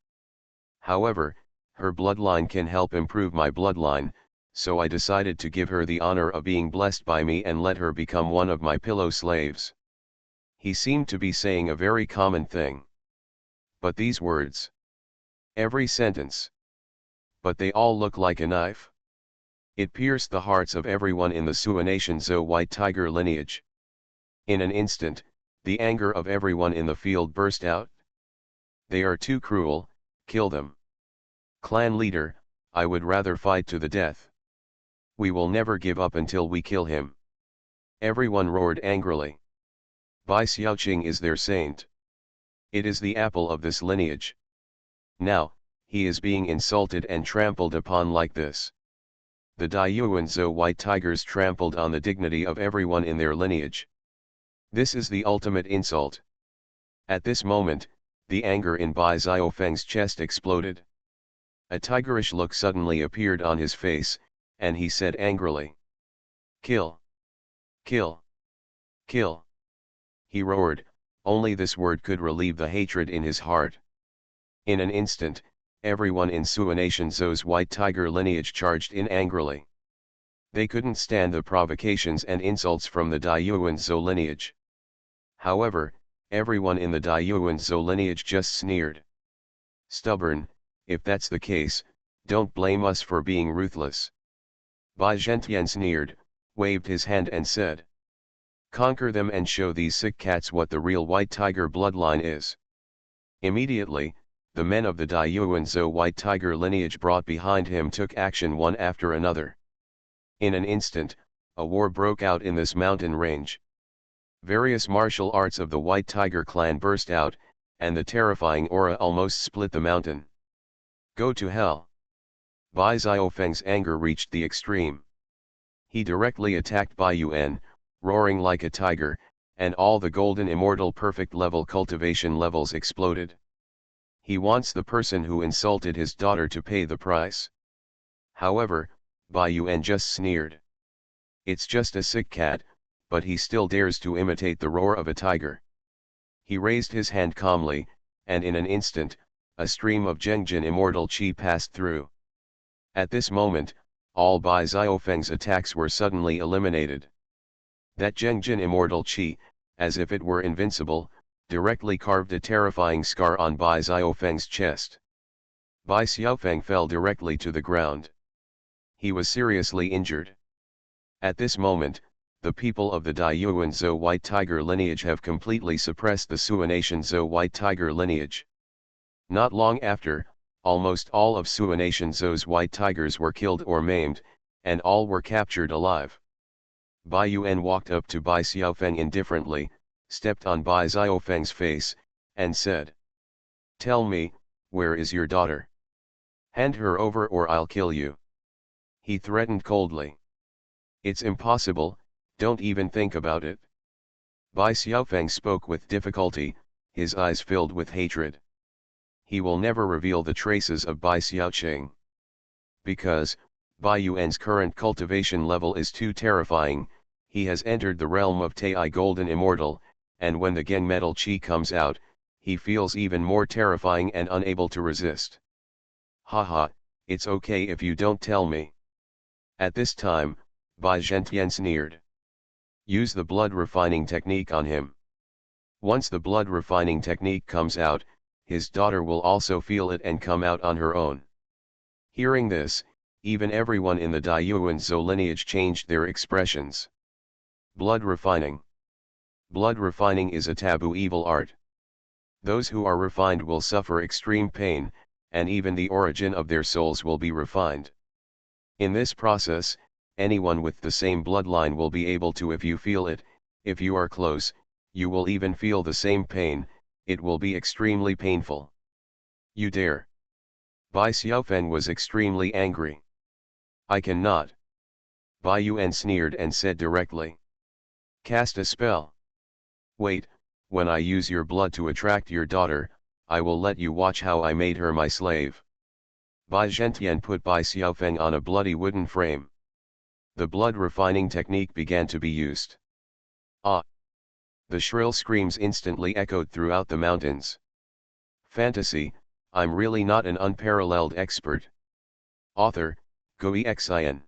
However, her bloodline can help improve my bloodline, so I decided to give her the honor of being blessed by me and let her become one of my pillow slaves. He seemed to be saying a very common thing. But these words, every sentence, but they all look like a knife. It pierced the hearts of everyone in the Xuanhuan Zhou white tiger lineage. In an instant, the anger of everyone in the field burst out. They are too cruel, kill them. Clan leader, I would rather fight to the death. We will never give up until we kill him. Everyone roared angrily. Bai Xiaoqing is their saint. It is the apple of this lineage. Now, he is being insulted and trampled upon like this. The Daiyuan Zhou white tigers trampled on the dignity of everyone in their lineage. This is the ultimate insult. At this moment, the anger in Bai Xiaofeng's chest exploded. A tigerish look suddenly appeared on his face, and he said angrily, kill! Kill! Kill! He roared, only this word could relieve the hatred in his heart. In an instant, everyone in Xuanhuan Zhou's white tiger lineage charged in angrily. They couldn't stand the provocations and insults from the Daiyuan Zhou lineage. However, everyone in the Daiyuan Zhou lineage just sneered. Stubborn, if that's the case, don't blame us for being ruthless. Bai Zhentian sneered, waved his hand and said, conquer them and show these sick cats what the real white tiger bloodline is. Immediately, the men of the Daiyuan Zhou white tiger lineage brought behind him took action one after another. In an instant, a war broke out in this mountain range. Various martial arts of the white tiger clan burst out, and the terrifying aura almost split the mountain. Go to hell! Bai Xiaofeng's anger reached the extreme. He directly attacked Bai Yuan, roaring like a tiger, and all the golden immortal perfect level cultivation levels exploded. He wants the person who insulted his daughter to pay the price. However, Bai Yuan just sneered. It's just a sick cat, but he still dares to imitate the roar of a tiger. He raised his hand calmly, and in an instant, a stream of Zhengjin immortal qi passed through. At this moment, all Bai Xiaofeng's attacks were suddenly eliminated. That Zhengjin immortal qi, as if it were invincible, directly carved a terrifying scar on Bai Xiaofeng's chest. Bai Xiaofeng fell directly to the ground. He was seriously injured. At this moment, the people of the Daiyuan Zhou white tiger lineage have completely suppressed the Xuanhuan Zhou white tiger lineage. Not long after, almost all of Xuanhuan Zhou's white tigers were killed or maimed, and all were captured alive. Bai Yuan walked up to Bai Xiaofeng indifferently, stepped on Bai Xiaofeng's face, and said, tell me, where is your daughter? Hand her over or I'll kill you. He threatened coldly. It's impossible, don't even think about it. Bai Xiaofeng spoke with difficulty, his eyes filled with hatred. He will never reveal the traces of Bai Xiaoqing. Because, Bai Yuan's current cultivation level is too terrifying, he has entered the realm of Tai Golden Immortal, and when the Geng Metal Qi comes out, he feels even more terrifying and unable to resist. Haha, it's okay if you don't tell me. At this time, Bai Zhentian sneered. Use the blood refining technique on him. Once the blood refining technique comes out, his daughter will also feel it and come out on her own. Hearing this, even everyone in the Daiyuan Zhou lineage changed their expressions. Blood refining. Blood refining is a taboo evil art. Those who are refined will suffer extreme pain, and even the origin of their souls will be refined. In this process, anyone with the same bloodline will be able to, if you feel it, if you are close, you will even feel the same pain, it will be extremely painful. You dare. Bai Xiaofen was extremely angry. I cannot. Bai Yuan sneered and said directly. Cast a spell. Wait, when I use your blood to attract your daughter, I will let you watch how I made her my slave. Bai Zhentian put Bai Xiaofeng on a bloody wooden frame. The blood refining technique began to be used. Ah! The shrill screams instantly echoed throughout the mountains. Fantasy, I'm really not an unparalleled expert. Author, Xuanhuan.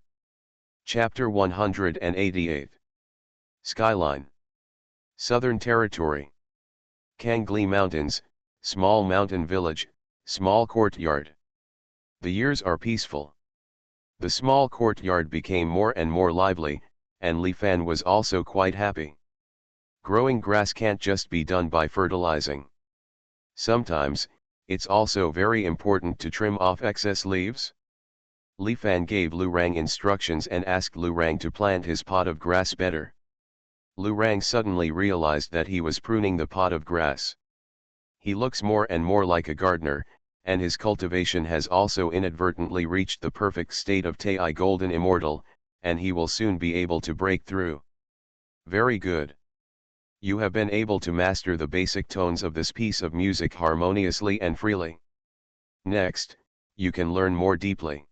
Chapter 188. Skyline. Southern Territory. Kangli Mountains, small mountain village, small courtyard. The years are peaceful. The small courtyard became more and more lively, and Li Fan was also quite happy. Growing grass can't just be done by fertilizing. Sometimes, it's also very important to trim off excess leaves. Li Fan gave Lu Rang instructions and asked Lu Rang to plant his pot of grass better. Lu Rang suddenly realized that he was pruning the pot of grass. He looks more and more like a gardener, and his cultivation has also inadvertently reached the perfect state of Tai Golden Immortal, and he will soon be able to break through. Very good. You have been able to master the basic tones of this piece of music harmoniously and freely. Next, you can learn more deeply.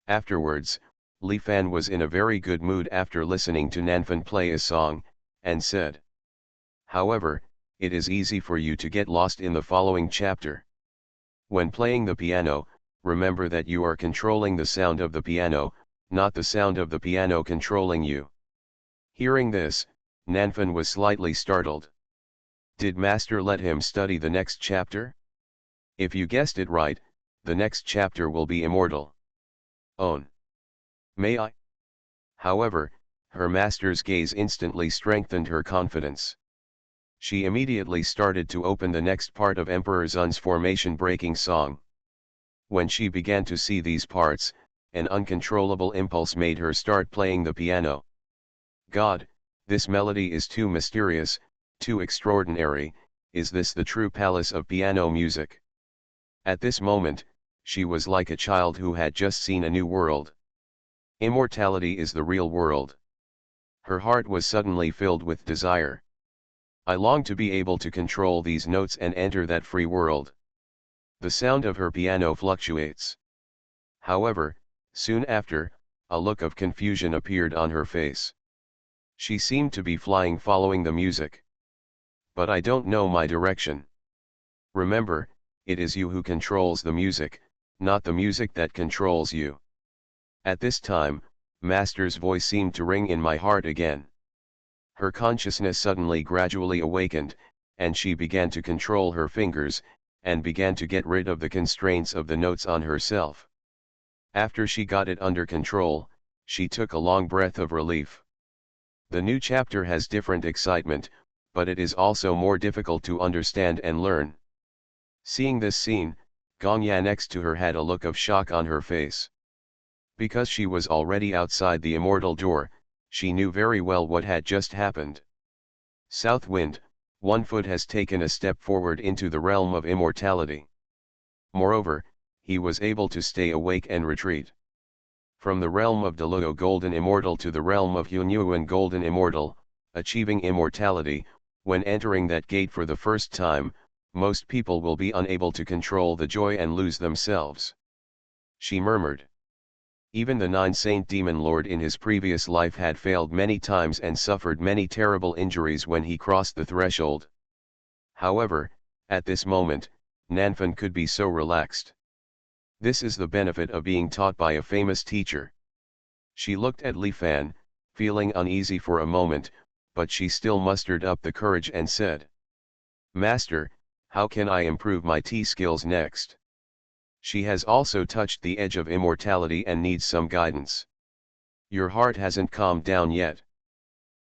Afterwards, Li Fan was in a very good mood after listening to Nanfan play a song, and said. However, it is easy for you to get lost in the following chapter. When playing the piano, remember that you are controlling the sound of the piano, not the sound of the piano controlling you. Hearing this, Nanfan was slightly startled. Did Master let him study the next chapter? If you guessed it right, the next chapter will be immortal. Own. May I? However, her master's gaze instantly strengthened her confidence. She immediately started to open the next part of Emperor Zun's formation-breaking song. When she began to see these parts, an uncontrollable impulse made her start playing the piano. God, this melody is too mysterious, too extraordinary. Is this the true palace of piano music? At this moment, she was like a child who had just seen a new world. Immortality is the real world. Her heart was suddenly filled with desire. I long to be able to control these notes and enter that free world. The sound of her piano fluctuates. However, soon after, a look of confusion appeared on her face. She seemed to be flying following the music. But I don't know my direction. Remember, it is you who controls the music, not the music that controls you. At this time, Master's voice seemed to ring in my heart again. Her consciousness suddenly gradually awakened, and she began to control her fingers, and began to get rid of the constraints of the notes on herself. After she got it under control, she took a long breath of relief. The new chapter has different excitement, but it is also more difficult to understand and learn. Seeing this scene, Gongya next to her had a look of shock on her face. Because she was already outside the immortal door, she knew very well what had just happened. South Wind, 1 foot has taken a step forward into the realm of immortality. Moreover, he was able to stay awake and retreat. From the realm of Deluo Golden Immortal to the realm of Xuanhuan Golden Immortal, achieving immortality, when entering that gate for the first time, most people will be unable to control the joy and lose themselves. She murmured. Even the 9-saint demon lord in his previous life had failed many times and suffered many terrible injuries when he crossed the threshold. However, at this moment, Nanfan could be so relaxed. This is the benefit of being taught by a famous teacher. She looked at Li Fan, feeling uneasy for a moment, but she still mustered up the courage and said, Master, how can I improve my tea skills next? She has also touched the edge of immortality and needs some guidance. Your heart hasn't calmed down yet.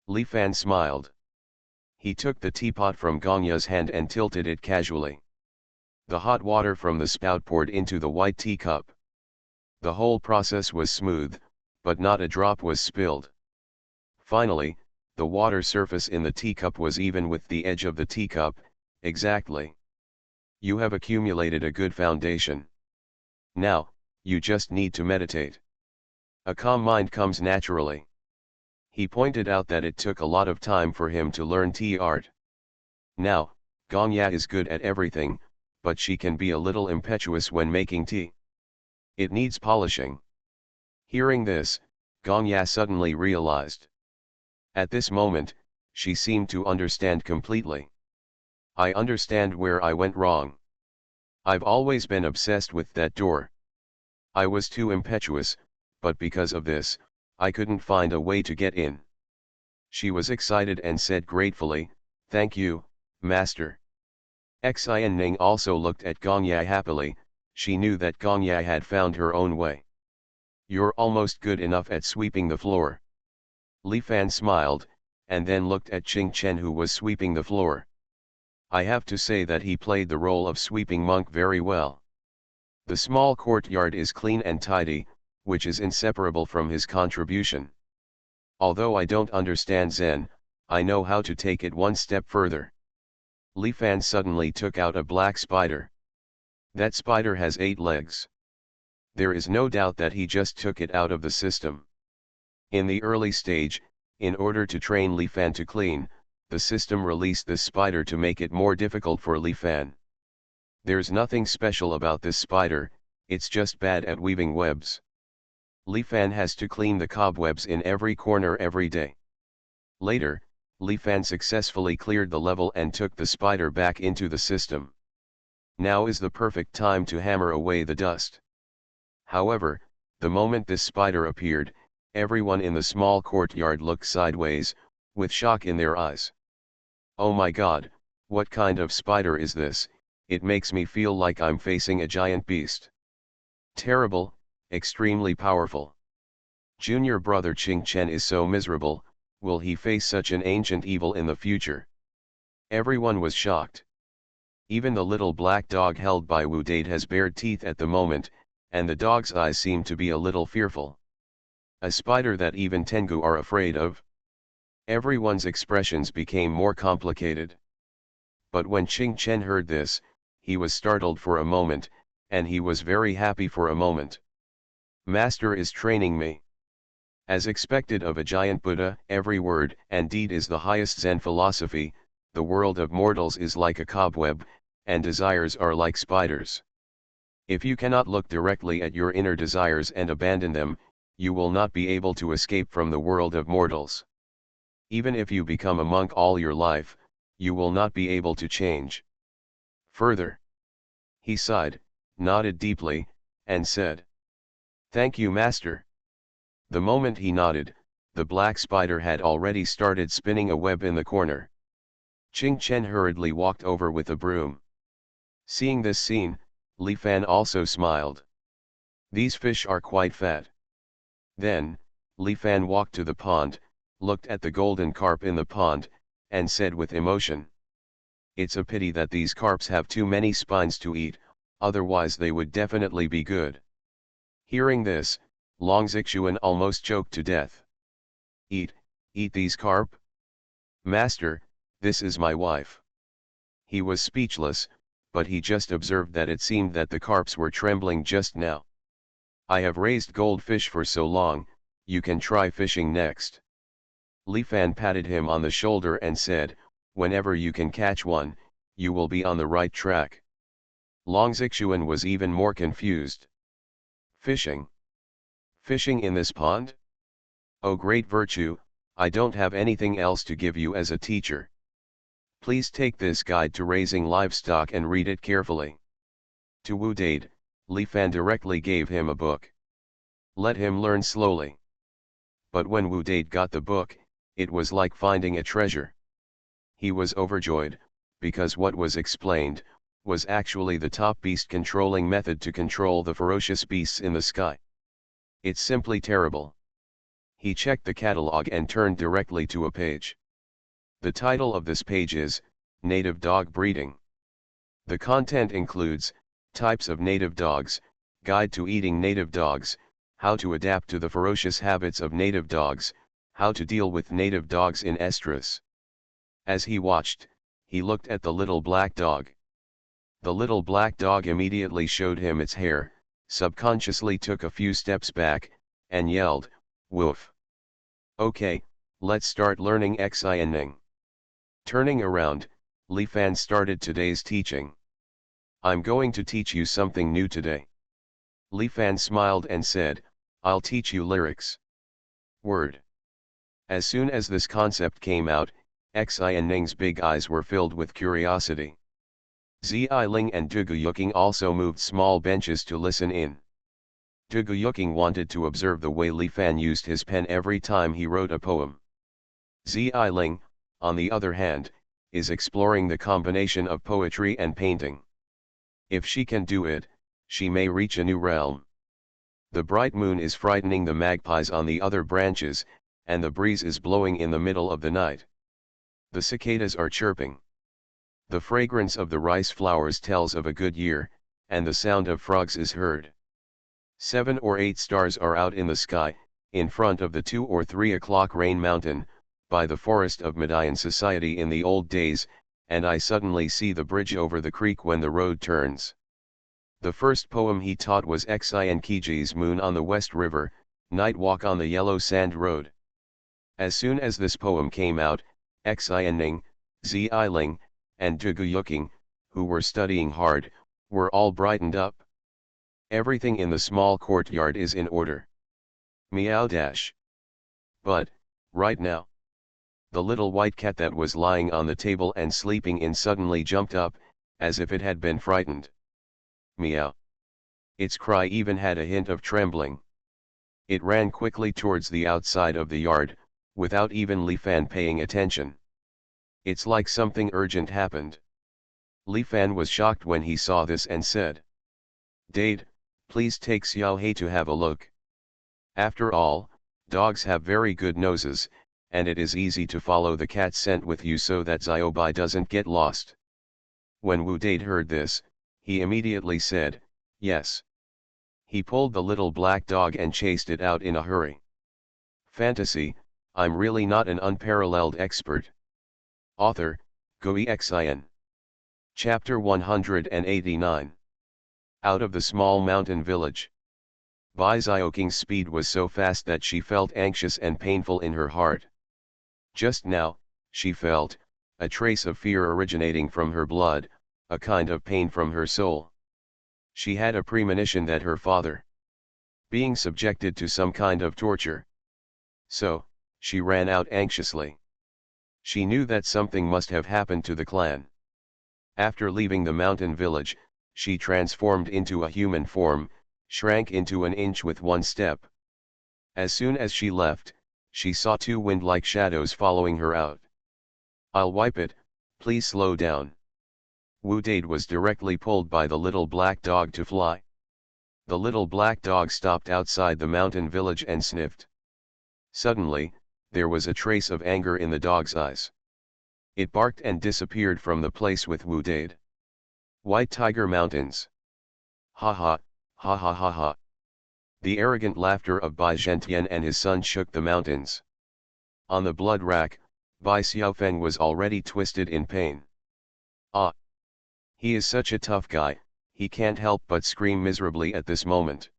Li Fan smiled. He took the teapot from Gongya's hand and tilted it casually. The hot water from the spout poured into the white teacup. The whole process was smooth, but not a drop was spilled. Finally, the water surface in the teacup was even with the edge of the teacup, exactly. You have accumulated a good foundation. Now, you just need to meditate. A calm mind comes naturally. He pointed out that it took a lot of time for him to learn tea art. Now, Gongya is good at everything, but she can be a little impetuous when making tea. It needs polishing. Hearing this, Gongya suddenly realized. At this moment, she seemed to understand completely. I understand where I went wrong. I've always been obsessed with that door. I was too impetuous, but because of this, I couldn't find a way to get in. She was excited and said gratefully, "Thank you, Master." Xianning also looked at Gongya happily. She knew that Gongya had found her own way. "You're almost good enough at sweeping the floor." Li Fan smiled, and then looked at Qing Chen who was sweeping the floor. I have to say that he played the role of sweeping monk very well. The small courtyard is clean and tidy, which is inseparable from his contribution. Although I don't understand Zen, I know how to take it one step further. Li Fan suddenly took out a black spider. That spider has 8 legs. There is no doubt that he just took it out of the system. In the early stage, in order to train Li Fan to clean, the system released this spider to make it more difficult for Li Fan. There's nothing special about this spider, it's just bad at weaving webs. Li Fan has to clean the cobwebs in every corner every day. Later, Li Fan successfully cleared the level and took the spider back into the system. Now is the perfect time to hammer away the dust. However, the moment this spider appeared, everyone in the small courtyard looked sideways, with shock in their eyes. "Oh my God, what kind of spider is this? It makes me feel like I'm facing a giant beast. Terrible, extremely powerful. Junior brother Qing Chen is so miserable, will he face such an ancient evil in the future?" Everyone was shocked. Even the little black dog held by Wu Dade has bared teeth at the moment, and the dog's eyes seem to be a little fearful. A spider that even Tengu are afraid of? Everyone's expressions became more complicated. But when Qing Chen heard this, he was startled for a moment, and he was very happy for a moment. "Master is training me." As expected of a giant Buddha, every word and deed is the highest Zen philosophy. The world of mortals is like a cobweb, and desires are like spiders. If you cannot look directly at your inner desires and abandon them, you will not be able to escape from the world of mortals. Even if you become a monk all your life, you will not be able to change. Further, he sighed, nodded deeply, and said, "Thank you, Master." The moment he nodded, the black spider had already started spinning a web in the corner. Qing Chen hurriedly walked over with a broom. Seeing this scene, Li Fan also smiled. "These fish are quite fat." Then, Li Fan walked to the pond, looked at the golden carp in the pond, and said with emotion, "It's a pity that these carps have too many spines to eat, otherwise they would definitely be good." Hearing this, Xuanhuan almost choked to death. Eat these carp? Master, this is my wife." He was speechless, but he just observed that it seemed that the carps were trembling just now. "I have raised goldfish for so long, you can try fishing next." Li Fan patted him on the shoulder and said, "Whenever you can catch one, you will be on the right track." Xuanhuan was even more confused. "Fishing? Fishing in this pond? Oh great virtue, I don't have anything else to give you as a teacher. Please take this guide to raising livestock and read it carefully." To Wu Dade, Li Fan directly gave him a book. Let him learn slowly. But when Wu Dade got the book, it was like finding a treasure. He was overjoyed, because what was explained, was actually the top beast controlling method to control the ferocious beasts in the sky. It's simply terrible. He checked the catalog and turned directly to a page. The title of this page is, Native Dog Breeding. The content includes, types of native dogs, guide to eating native dogs, how to adapt to the ferocious habits of native dogs, how to deal with native dogs in estrus. As he watched, he looked at the little black dog. The little black dog immediately showed him its hair, subconsciously took a few steps back, and yelled, "Woof! Okay, let's start learning Xuanhuan." Turning around, Li Fan started today's teaching. "I'm going to teach you something new today." Li Fan smiled and said, "I'll teach you lyrics." Word. As soon as this concept came out, Xuanhuan's big eyes were filled with curiosity. Ziling and Duguyuking also moved small benches to listen in. Duguyuking wanted to observe the way Li Fan used his pen every time he wrote a poem. Ziling, on the other hand, is exploring the combination of poetry and painting. If she can do it, she may reach a new realm. The bright moon is frightening the magpies on the other branches, and the breeze is blowing in the middle of the night. The cicadas are chirping. The fragrance of the rice flowers tells of a good year, and the sound of frogs is heard. 7 or 8 stars are out in the sky, in front of the 2 or 3 o'clock rain mountain, by the forest of Median society in the old days, and I suddenly see the bridge over the creek when the road turns. The first poem he taught was Xin Kiji's Moon on the West River, Night Walk on the Yellow Sand Road. As soon as this poem came out, Xuanhuan, Ziling, and Duguyuking, who were studying hard, were all brightened up. Everything in the small courtyard is in order. Meow dash. But, right now, the little white cat that was lying on the table and sleeping in suddenly jumped up, as if it had been frightened. Meow. Its cry even had a hint of trembling. It ran quickly towards the outside of the yard, without even Li Fan paying attention. It's like something urgent happened. Li Fan was shocked when he saw this and said, "Dade, please take Xiaohei to have a look. After all, dogs have very good noses, and it is easy to follow the cat's scent with you so that Xiaobai doesn't get lost." When Wu Dade heard this, he immediately said, "Yes." He pulled the little black dog and chased it out in a hurry. Fantasy, I'm really not an unparalleled expert. Author, Goi Xian. Chapter 189. Out of the small mountain village. Bai Xiaoking's speed was so fast that she felt anxious and painful in her heart. Just now, she felt a trace of fear originating from her blood, a kind of pain from her soul. She had a premonition that her father being subjected to some kind of torture. So, she ran out anxiously. She knew that something must have happened to the clan. After leaving the mountain village, she transformed into a human form, shrank into an inch with one step. As soon as she left, she saw 2 wind-like shadows following her out. "I'll wipe it, please slow down." Wu Dade was directly pulled by the little black dog to fly. The little black dog stopped outside the mountain village and sniffed. Suddenly, there was a trace of anger in the dog's eyes. It barked and disappeared from the place with Wu Dade. White Tiger Mountains. Ha ha, ha ha ha ha. The arrogant laughter of Bai Zhentian and his son shook the mountains. On the blood rack, Bai Xiaofeng was already twisted in pain. Ah! He is such a tough guy, he can't help but scream miserably at this moment.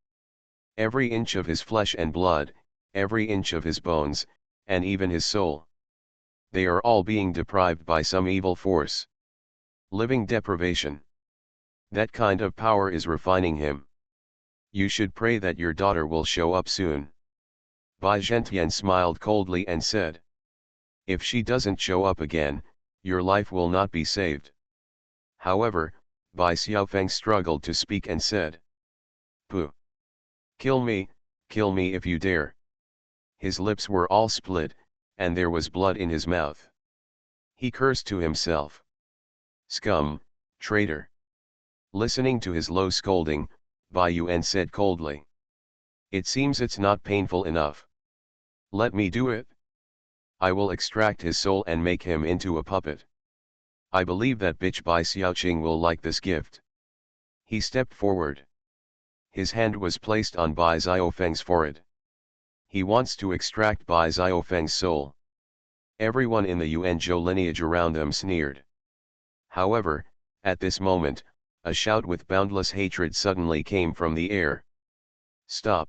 Every inch of his flesh and blood, every inch of his bones, and even his soul. They are all being deprived by some evil force. Living deprivation. That kind of power is refining him. You should pray that your daughter will show up soon. Bai Zhentian smiled coldly and said, "If she doesn't show up again, your life will not be saved." However, Bai Xiaofeng struggled to speak and said, "Pooh! Kill me if you dare." His lips were all split, and there was blood in his mouth. He cursed to himself. "Scum, traitor." Listening to his low scolding, Bai Yuan said coldly, "It seems it's not painful enough. Let me do it. I will extract his soul and make him into a puppet. I believe that bitch Bai Xiaoqing will like this gift." He stepped forward. His hand was placed on Bai Xiaofeng's forehead. He wants to extract Bai Xiaofeng's soul. Everyone in the Yuanzhou lineage around them sneered. However, at this moment, a shout with boundless hatred suddenly came from the air. Stop!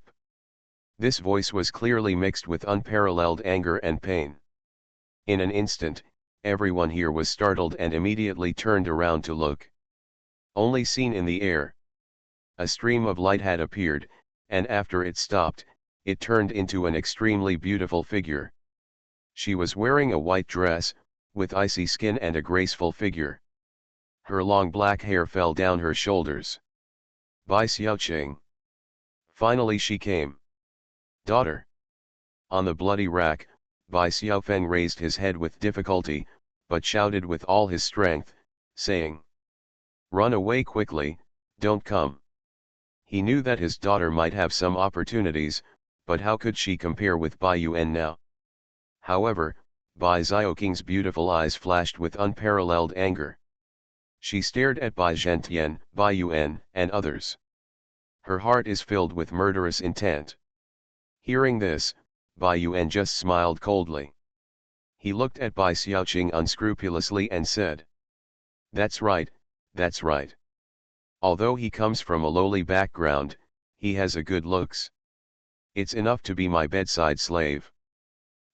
This voice was clearly mixed with unparalleled anger and pain. In an instant, everyone here was startled and immediately turned around to look. Only seen in the air. A stream of light had appeared, and after it stopped, it turned into an extremely beautiful figure. She was wearing a white dress, with icy skin and a graceful figure. Her long black hair fell down her shoulders. Bai Xiaoqing. Finally she came. Daughter. On the bloody rack, Bai Xiaofeng raised his head with difficulty, but shouted with all his strength, saying, "Run away quickly, don't come." He knew that his daughter might have some opportunities, but how could she compare with Bai Yuan now? However, Bai Xiaoqing's beautiful eyes flashed with unparalleled anger. She stared at Bai Zhentian, Bai Yuan, and others. Her heart is filled with murderous intent. Hearing this, Bai Yuan just smiled coldly. He looked at Bai Xiaoqing unscrupulously and said, "That's right, that's right. Although he comes from a lowly background, he has a good looks. It's enough to be my bedside slave."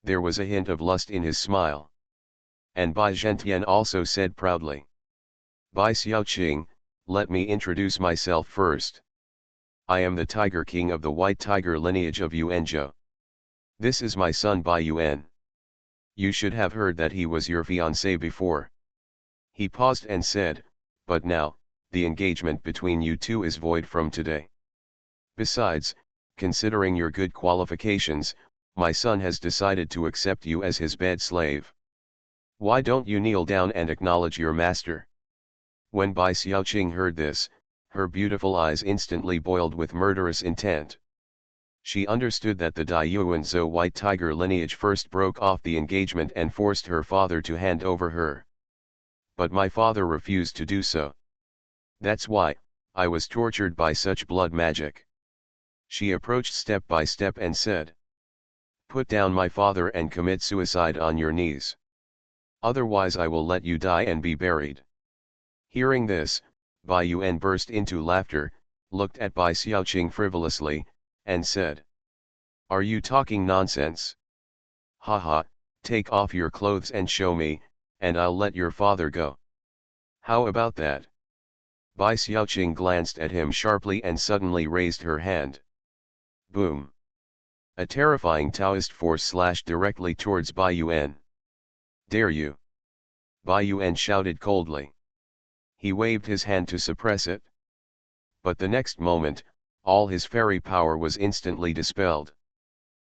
There was a hint of lust in his smile. And Bai Zhentian also said proudly, "Bai Xiaoqing, let me introduce myself first. I am the Tiger King of the White Tiger lineage of Yuanzhou. This is my son Bai Yuan. You should have heard that he was your fiancé before." He paused and said, "But now, the engagement between you two is void from today. Besides, considering your good qualifications, my son has decided to accept you as his bed slave. Why don't you kneel down and acknowledge your master?" When Bai Xiaoqing heard this, her beautiful eyes instantly boiled with murderous intent. She understood that the Yuanzhou White Tiger lineage first broke off the engagement and forced her father to hand over her. But my father refused to do so. That's why, I was tortured by such blood magic. She approached step by step and said, "Put down my father and commit suicide on your knees. Otherwise I will let you die and be buried." Hearing this, Bai Yuan burst into laughter, looked at Bai Xiaoqing frivolously, and said, "Are you talking nonsense? Ha ha, take off your clothes and show me, and I'll let your father go. How about that?" Bai Xiaoqing glanced at him sharply and suddenly raised her hand. Boom! A terrifying Taoist force slashed directly towards Bai Yuan. "Dare you?" Bai Yuan shouted coldly. He waved his hand to suppress it. But the next moment, all his fairy power was instantly dispelled.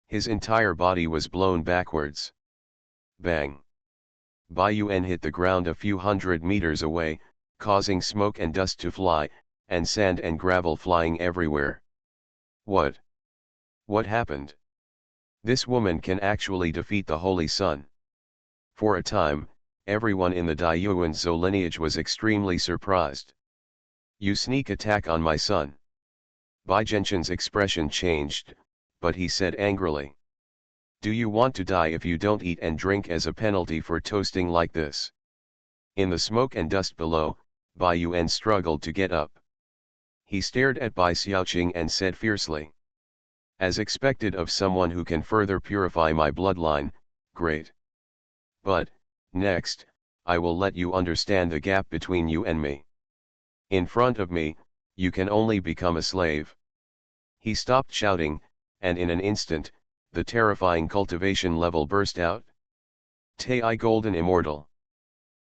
His entire body was blown backwards. Bang! Bai Yuan hit the ground a few hundred meters away, causing smoke and dust to fly, and sand and gravel flying everywhere. What? What happened? This woman can actually defeat the Holy Sun. For a time, everyone in the Yuanzhou lineage was extremely surprised. "You sneak attack on my son." Bai Zhenqian's expression changed, but he said angrily, "Do you want to die if you don't eat and drink as a penalty for toasting like this?" In the smoke and dust below, Bai Yuan struggled to get up. He stared at Bai Xiaoqing and said fiercely, "As expected of someone who can further purify my bloodline, great. But, next, I will let you understand the gap between you and me. In front of me, you can only become a slave." He stopped shouting, and in an instant, the terrifying cultivation level burst out. Tai Golden Immortal.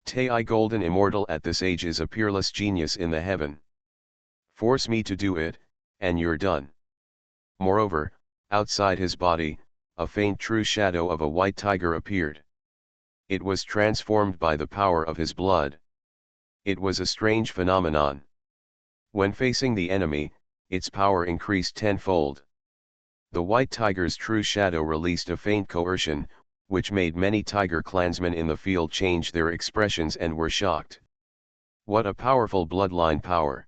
Tai Golden Immortal at this age is a peerless genius in the heaven. Force me to do it, and you're done. Moreover, outside his body, a faint true shadow of a white tiger appeared. It was transformed by the power of his blood. It was a strange phenomenon. When facing the enemy, its power increased tenfold. The white tiger's true shadow released a faint coercion, which made many tiger clansmen in the field change their expressions and were shocked. What a powerful bloodline power!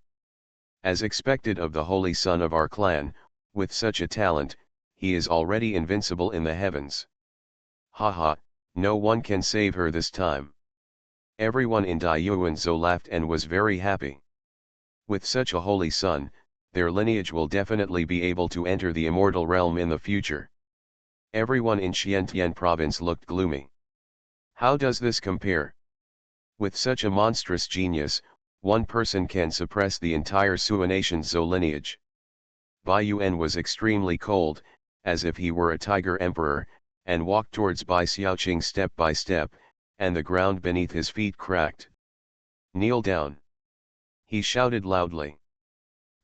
As expected of the holy son of our clan, with such a talent, he is already invincible in the heavens. Ha ha, no one can save her this time. Everyone in Yuanzhou laughed and was very happy. With such a holy son, their lineage will definitely be able to enter the immortal realm in the future. Everyone in Xiantian province looked gloomy. How does this compare? With such a monstrous genius, one person can suppress the entire Sua nation's Zhou lineage. Bai Yuan was extremely cold, as if he were a tiger emperor, and walked towards Bai Xiaoqing step by step, and the ground beneath his feet cracked. "Kneel down!" he shouted loudly.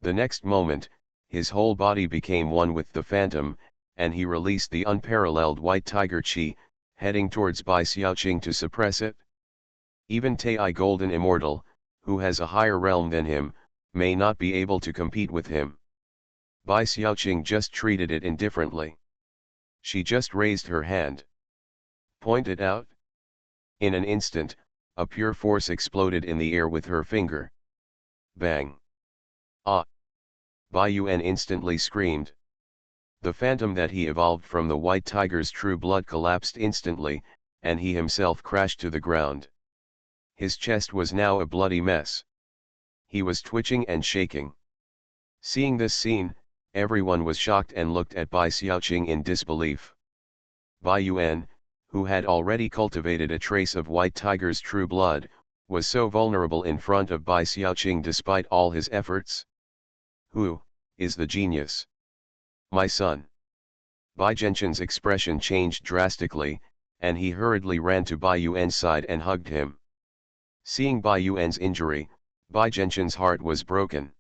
The next moment, his whole body became one with the phantom, and he released the unparalleled white tiger chi, heading towards Bai Xiaoqing to suppress it. Even Tai Golden Immortal, who has a higher realm than him, may not be able to compete with him. Bai Xiaoqing just treated it indifferently. She just raised her hand, pointed out. In an instant, a pure force exploded in the air with her finger. Bang! Ah! Bai Yuan instantly screamed. The phantom that he evolved from the white tiger's true blood collapsed instantly, and he himself crashed to the ground. His chest was now a bloody mess. He was twitching and shaking. Seeing this scene, everyone was shocked and looked at Bai Xiaoqing in disbelief. Bai Yuan, who had already cultivated a trace of white tiger's true blood, was so vulnerable in front of Bai Xiaoqing despite all his efforts. Who is the genius? My son. Bai Zhenqian's expression changed drastically, and he hurriedly ran to Bai Yuan's side and hugged him. Seeing Bai Yuan's injury, Bai Zhenqian's heart was broken.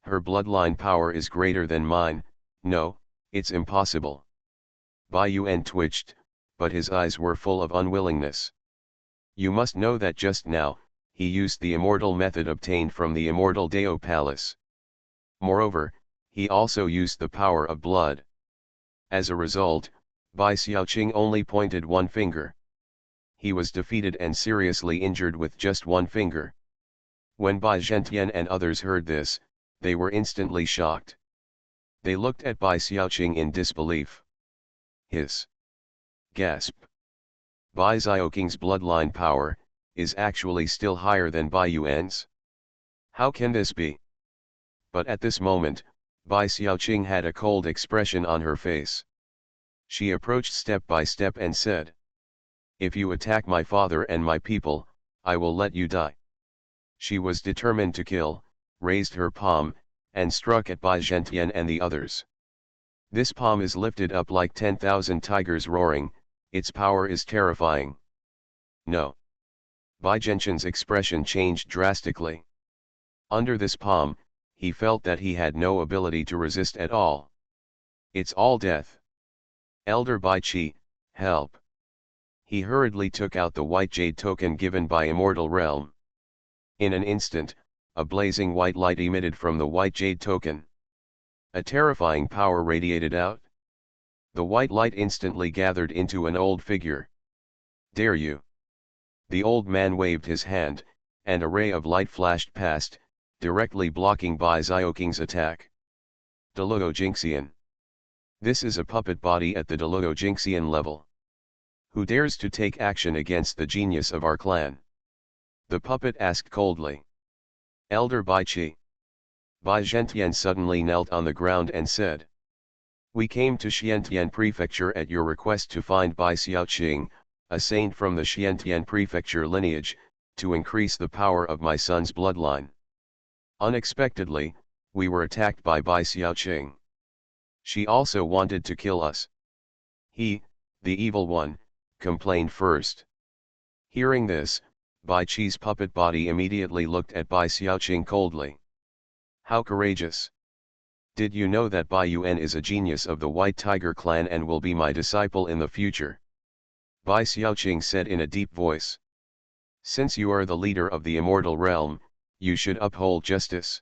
Her bloodline power is greater than mine. No, it's impossible. Bai Yuan twitched, but his eyes were full of unwillingness. You must know that just now, he used the immortal method obtained from the immortal Dao Palace. Moreover, he also used the power of blood. As a result, Bai Xiaoqing only pointed one finger. He was defeated and seriously injured with just one finger. When Bai Zhentian and others heard this, they were instantly shocked. They looked at Bai Xiaoqing in disbelief. His gasp. Bai Xiaoqing's bloodline power is actually still higher than Bai Yuan's. How can this be? But at this moment, Bai Xiaoqing had a cold expression on her face. She approached step by step and said, "If you attack my father and my people, I will let you die." She was determined to kill, raised her palm, and struck at Bai Zhentian and the others. This palm is lifted up like 10,000 tigers roaring, its power is terrifying. No. Bai Zhenqian's expression changed drastically. Under this palm, he felt that he had no ability to resist at all. It's all death. Elder Bai Qi, help. He hurriedly took out the white jade token given by Immortal Realm. In an instant, a blazing white light emitted from the white jade token. A terrifying power radiated out. The white light instantly gathered into an old figure. Dare you? The old man waved his hand, and a ray of light flashed past, directly blocking Bai Xiaoqing's attack. Deluo Jinxian. This is a puppet body at the Deluo Jinxian level. Who dares to take action against the genius of our clan? The puppet asked coldly. Elder Bai Qi. Bai Zhentian suddenly knelt on the ground and said, "We came to Xiantian Prefecture at your request to find Bai Xiaoqing, a saint from the Xiantian Prefecture lineage, to increase the power of my son's bloodline. Unexpectedly, we were attacked by Bai Xiaoqing. She also wanted to kill us. He, the evil one, complained first." Hearing this, Bai Qi's puppet body immediately looked at Bai Xiaoqing coldly. How courageous! Did you know that Bai Yuan is a genius of the White Tiger clan and will be my disciple in the future? Bai Xiaoqing said in a deep voice. Since you are the leader of the immortal realm, you should uphold justice.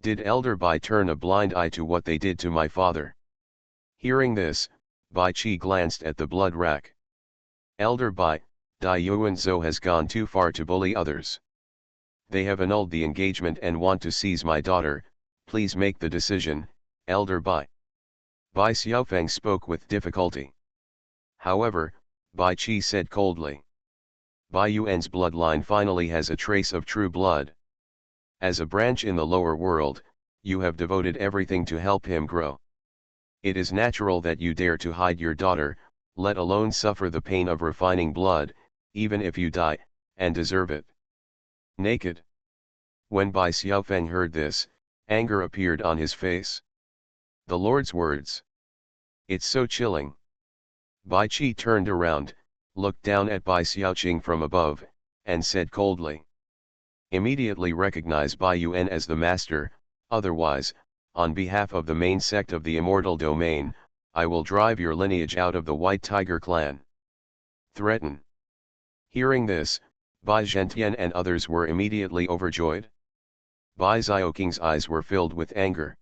Did Elder Bai turn a blind eye to what they did to my father? Hearing this, Bai Qi glanced at the blood rack. Elder Bai, Dai Yuan Zhou has gone too far to bully others. They have annulled the engagement and want to seize my daughter. Please make the decision, Elder Bai. Bai Xiaofeng spoke with difficulty. However, Bai Qi said coldly. Bai Yuan's bloodline finally has a trace of true blood. As a branch in the lower world, you have devoted everything to help him grow. It is natural that you dare to hide your daughter, let alone suffer the pain of refining blood, even if you die, and deserve it. Naked. When Bai Xiaofeng heard this, anger appeared on his face. The Lord's words. It's so chilling. Bai Qi turned around, looked down at Bai Xiaoqing from above, and said coldly. Immediately recognize Bai Yuan as the master, otherwise, on behalf of the main sect of the immortal domain, I will drive your lineage out of the White Tiger clan. Threaten. Hearing this, Bai Zhentian and others were immediately overjoyed. Bai Xiaoqing's eyes were filled with anger.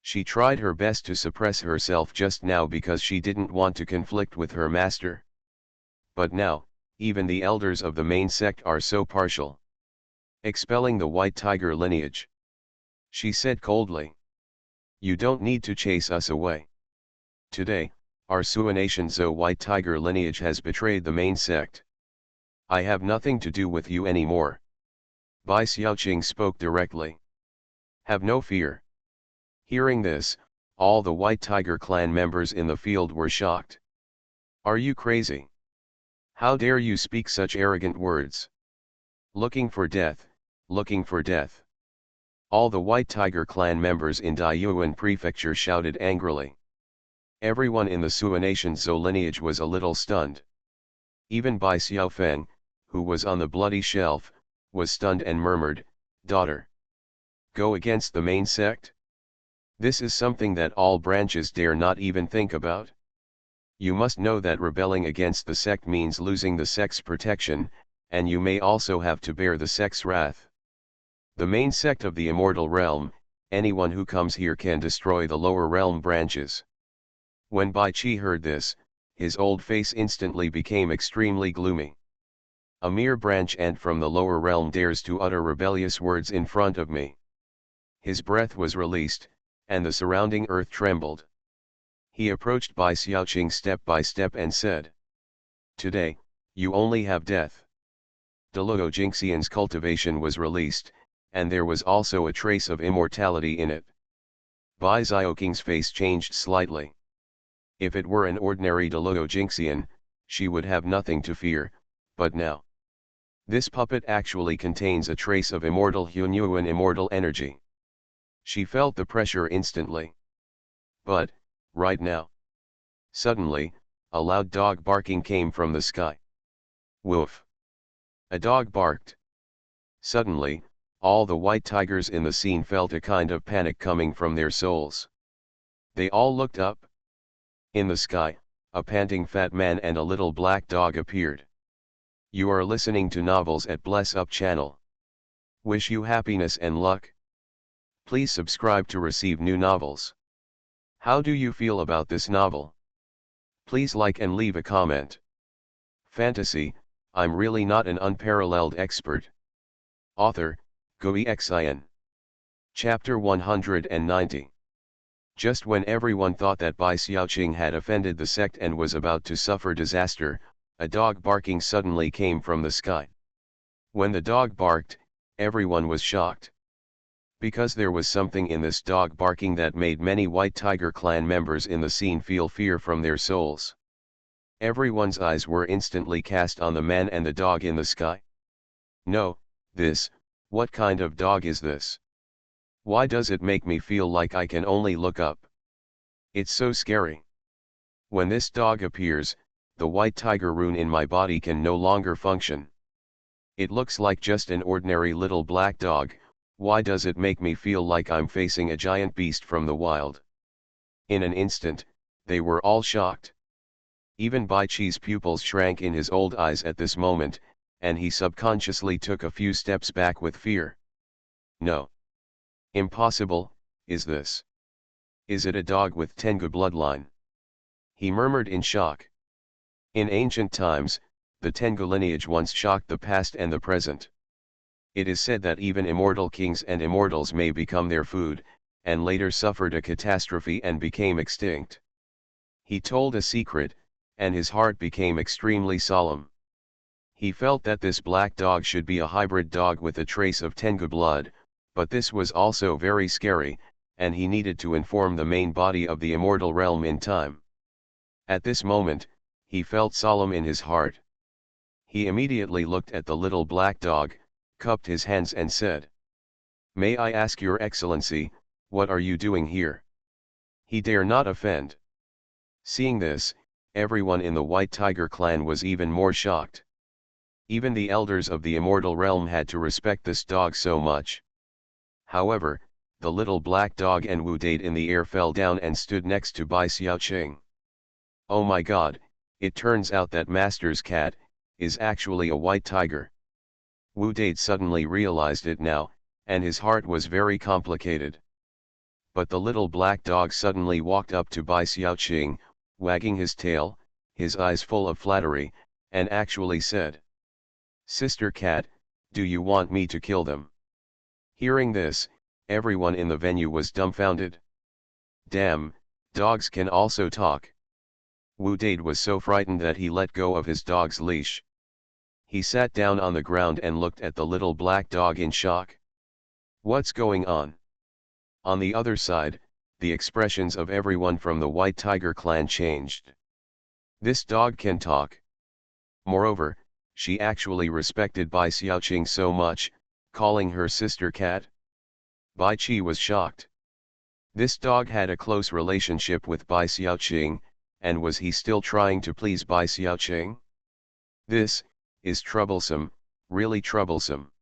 She tried her best to suppress herself just now because she didn't want to conflict with her master. But now, even the elders of the main sect are so partial. Expelling the White Tiger lineage. She said coldly. You don't need to chase us away. Today, our Xuanhuan Zhou White Tiger lineage has betrayed the main sect. I have nothing to do with you anymore. Bai Xiaoqing spoke directly. Have no fear. Hearing this, all the White Tiger clan members in the field were shocked. Are you crazy? How dare you speak such arrogant words? Looking for death, looking for death. All the White Tiger clan members in Daiyuan Prefecture shouted angrily. Everyone in the Xuanhuan Zhou lineage was a little stunned. Even Bai Xiaofeng, who was on the bloody shelf, was stunned and murmured, Daughter. Go against the main sect? This is something that all branches dare not even think about. You must know that rebelling against the sect means losing the sect's protection, and you may also have to bear the sect's wrath. The main sect of the immortal realm, anyone who comes here can destroy the lower realm branches. When Bai Qi heard this, his old face instantly became extremely gloomy. A mere branch ant from the lower realm dares to utter rebellious words in front of me. His breath was released, and the surrounding earth trembled. He approached Bai Xiaoqing step by step and said. Today, you only have death. Deluo Jingxian's cultivation was released, and there was also a trace of immortality in it. Bai Xiaoqing's face changed slightly. If it were an ordinary Deluo Jingxian, she would have nothing to fear, but now. This puppet actually contains a trace of immortal Xuanhuan immortal energy. She felt the pressure instantly. But, right now. Suddenly, a loud dog barking came from the sky. Woof! A dog barked. Suddenly, all the white tigers in the scene felt a kind of panic coming from their souls. They all looked up. In the sky, a panting fat man and a little black dog appeared. You are listening to novels at Bless Up channel. Wish you happiness and luck. Please subscribe to receive new novels. How do you feel about this novel? Please like and leave a comment. Fantasy, I'm really not an unparalleled expert. Author, Xuanhuan. Chapter 190. Just when everyone thought that Bai Xiaoqing had offended the sect and was about to suffer disaster, a dog barking suddenly came from the sky. When the dog barked, everyone was shocked. Because there was something in this dog barking that made many White Tiger clan members in the scene feel fear from their souls. Everyone's eyes were instantly cast on the man and the dog in the sky. No, what kind of dog is this? Why does it make me feel like I can only look up? It's so scary. When this dog appears, the White Tiger rune in my body can no longer function. It looks like just an ordinary little black dog. Why does it make me feel like I'm facing a giant beast from the wild? In an instant, they were all shocked. Even Bai Qi's pupils shrank in his old eyes at this moment, and he subconsciously took a few steps back with fear. No. Impossible, is this? Is it a dog with Tengu bloodline? He murmured in shock. In ancient times, the Tengu lineage once shocked the past and the present. It is said that even immortal kings and immortals may become their food, and later suffered a catastrophe and became extinct. He told a secret, and his heart became extremely solemn. He felt that this black dog should be a hybrid dog with a trace of Tengu blood, But this was also very scary, and he needed to inform the main body of the immortal realm in time. At this moment, he felt solemn in his heart. He immediately looked at the little black dog, cupped his hands and said, "May I ask your excellency, what are you doing here?" He dare not offend. Seeing this, everyone in the White Tiger clan was even more shocked. Even the elders of the immortal realm had to respect this dog so much. However, the little black dog and Wu Dade in the air fell down and stood next to Bai Xiaoqing. Oh my god, it turns out that Master's cat is actually a white tiger. Wu Dade suddenly realized it now, and his heart was very complicated. But the little black dog suddenly walked up to Bai Xiaoqing, wagging his tail, his eyes full of flattery, and actually said, "Sister cat, do you want me to kill them?" Hearing this, everyone in the venue was dumbfounded. Damn, dogs can also talk. Wu Dade was so frightened that he let go of his dog's leash. He sat down on the ground and looked at the little black dog in shock. What's going on? On the other side, the expressions of everyone from the White Tiger clan changed. This dog can talk. Moreover, she actually respected Bai Xiaoqing so much, calling her sister cat. Bai Qi was shocked. This dog had a close relationship with Bai Xiaoqing, and was he still trying to please Bai Xiaoqing? This is troublesome, really troublesome.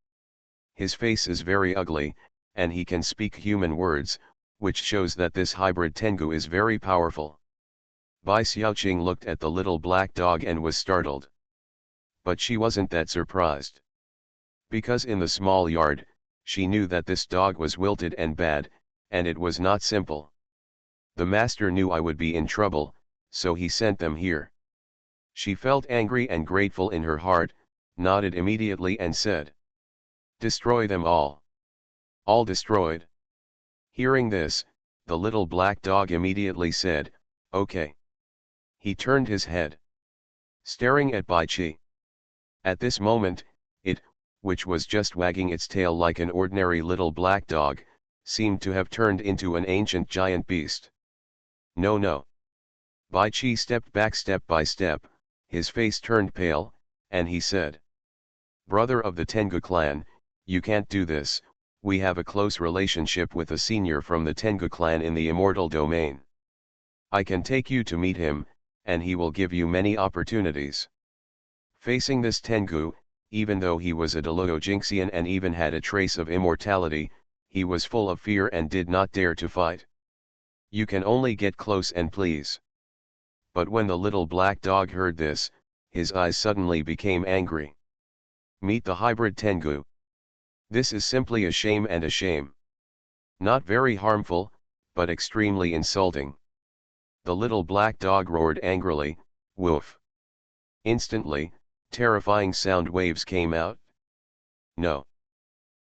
His face is very ugly, and he can speak human words, which shows that this hybrid Tengu is very powerful. Bai Xiaoqing looked at the little black dog and was startled. But she wasn't that surprised. Because in the small yard, she knew that this dog was wilted and bad, and it was not simple. The master knew I would be in trouble, so he sent them here. She felt angry and grateful in her heart, nodded immediately and said, "Destroy them all." All destroyed. Hearing this, the little black dog immediately said, "Okay." He turned his head, staring at Bai Qi. At this moment, it, which was just wagging its tail like an ordinary little black dog, seemed to have turned into an ancient giant beast. No, no. Bai Qi stepped back step by step, his face turned pale, and he said, "Brother of the Tengu clan, you can't do this, we have a close relationship with a senior from the Tengu clan in the immortal domain. I can take you to meet him, and he will give you many opportunities." Facing this Tengu, even though he was a Deluo Jinxian and even had a trace of immortality, he was full of fear and did not dare to fight. "You can only get close and please." But when the little black dog heard this, his eyes suddenly became angry. Meet the hybrid Tengu. This is simply a shame and a shame. Not very harmful, but extremely insulting. The little black dog roared angrily, "Woof!" Instantly, terrifying sound waves came out. "No!"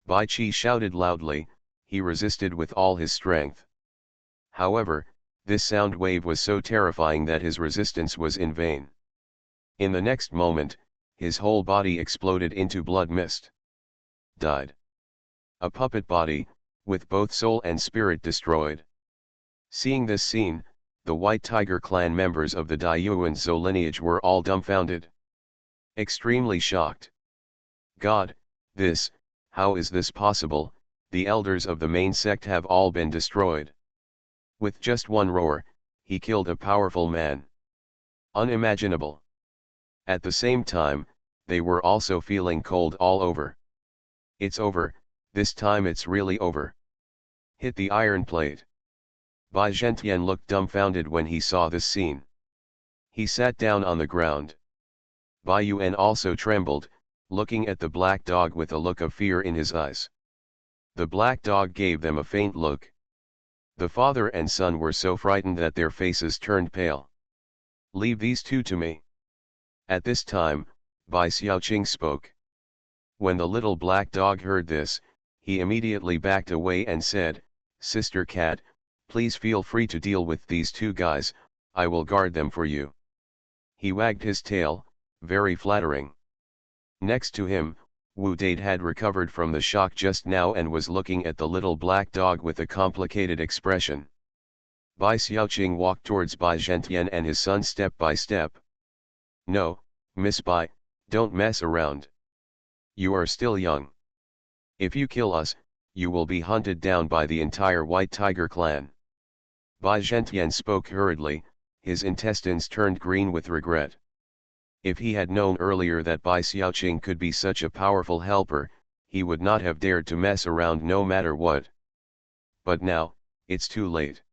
Bai Qi shouted loudly, he resisted with all his strength. However, this sound wave was so terrifying that his resistance was in vain. In the next moment, his whole body exploded into blood mist. Died. A puppet body, with both soul and spirit destroyed. Seeing this scene, the White Tiger clan members of the Daiyuan Zhou lineage were all dumbfounded. Extremely shocked. God, how is this possible? The elders of the main sect have all been destroyed. With just one roar, he killed a powerful man. Unimaginable. At the same time, they were also feeling cold all over. It's over, this time it's really over. Hit the iron plate. Bai Zhentian looked dumbfounded when he saw this scene. He sat down on the ground. Bai Yuan also trembled, looking at the black dog with a look of fear in his eyes. The black dog gave them a faint look. The father and son were so frightened that their faces turned pale. "Leave these two to me." At this time, Bai Xiaoqing spoke. When the little black dog heard this, he immediately backed away and said, "Sister cat, please feel free to deal with these two guys, I will guard them for you." He wagged his tail, very flattering. Next to him, Wu Date had recovered from the shock just now and was looking at the little black dog with a complicated expression. Bai Xiaoqing walked towards Bai Zhentian and his son step by step. "No, Miss Bai, don't mess around. You are still young. If you kill us, you will be hunted down by the entire White Tiger clan." Bai Zhentian spoke hurriedly, his intestines turned green with regret. If he had known earlier that Bai Xiaoqing could be such a powerful helper, he would not have dared to mess around no matter what. But now, it's too late.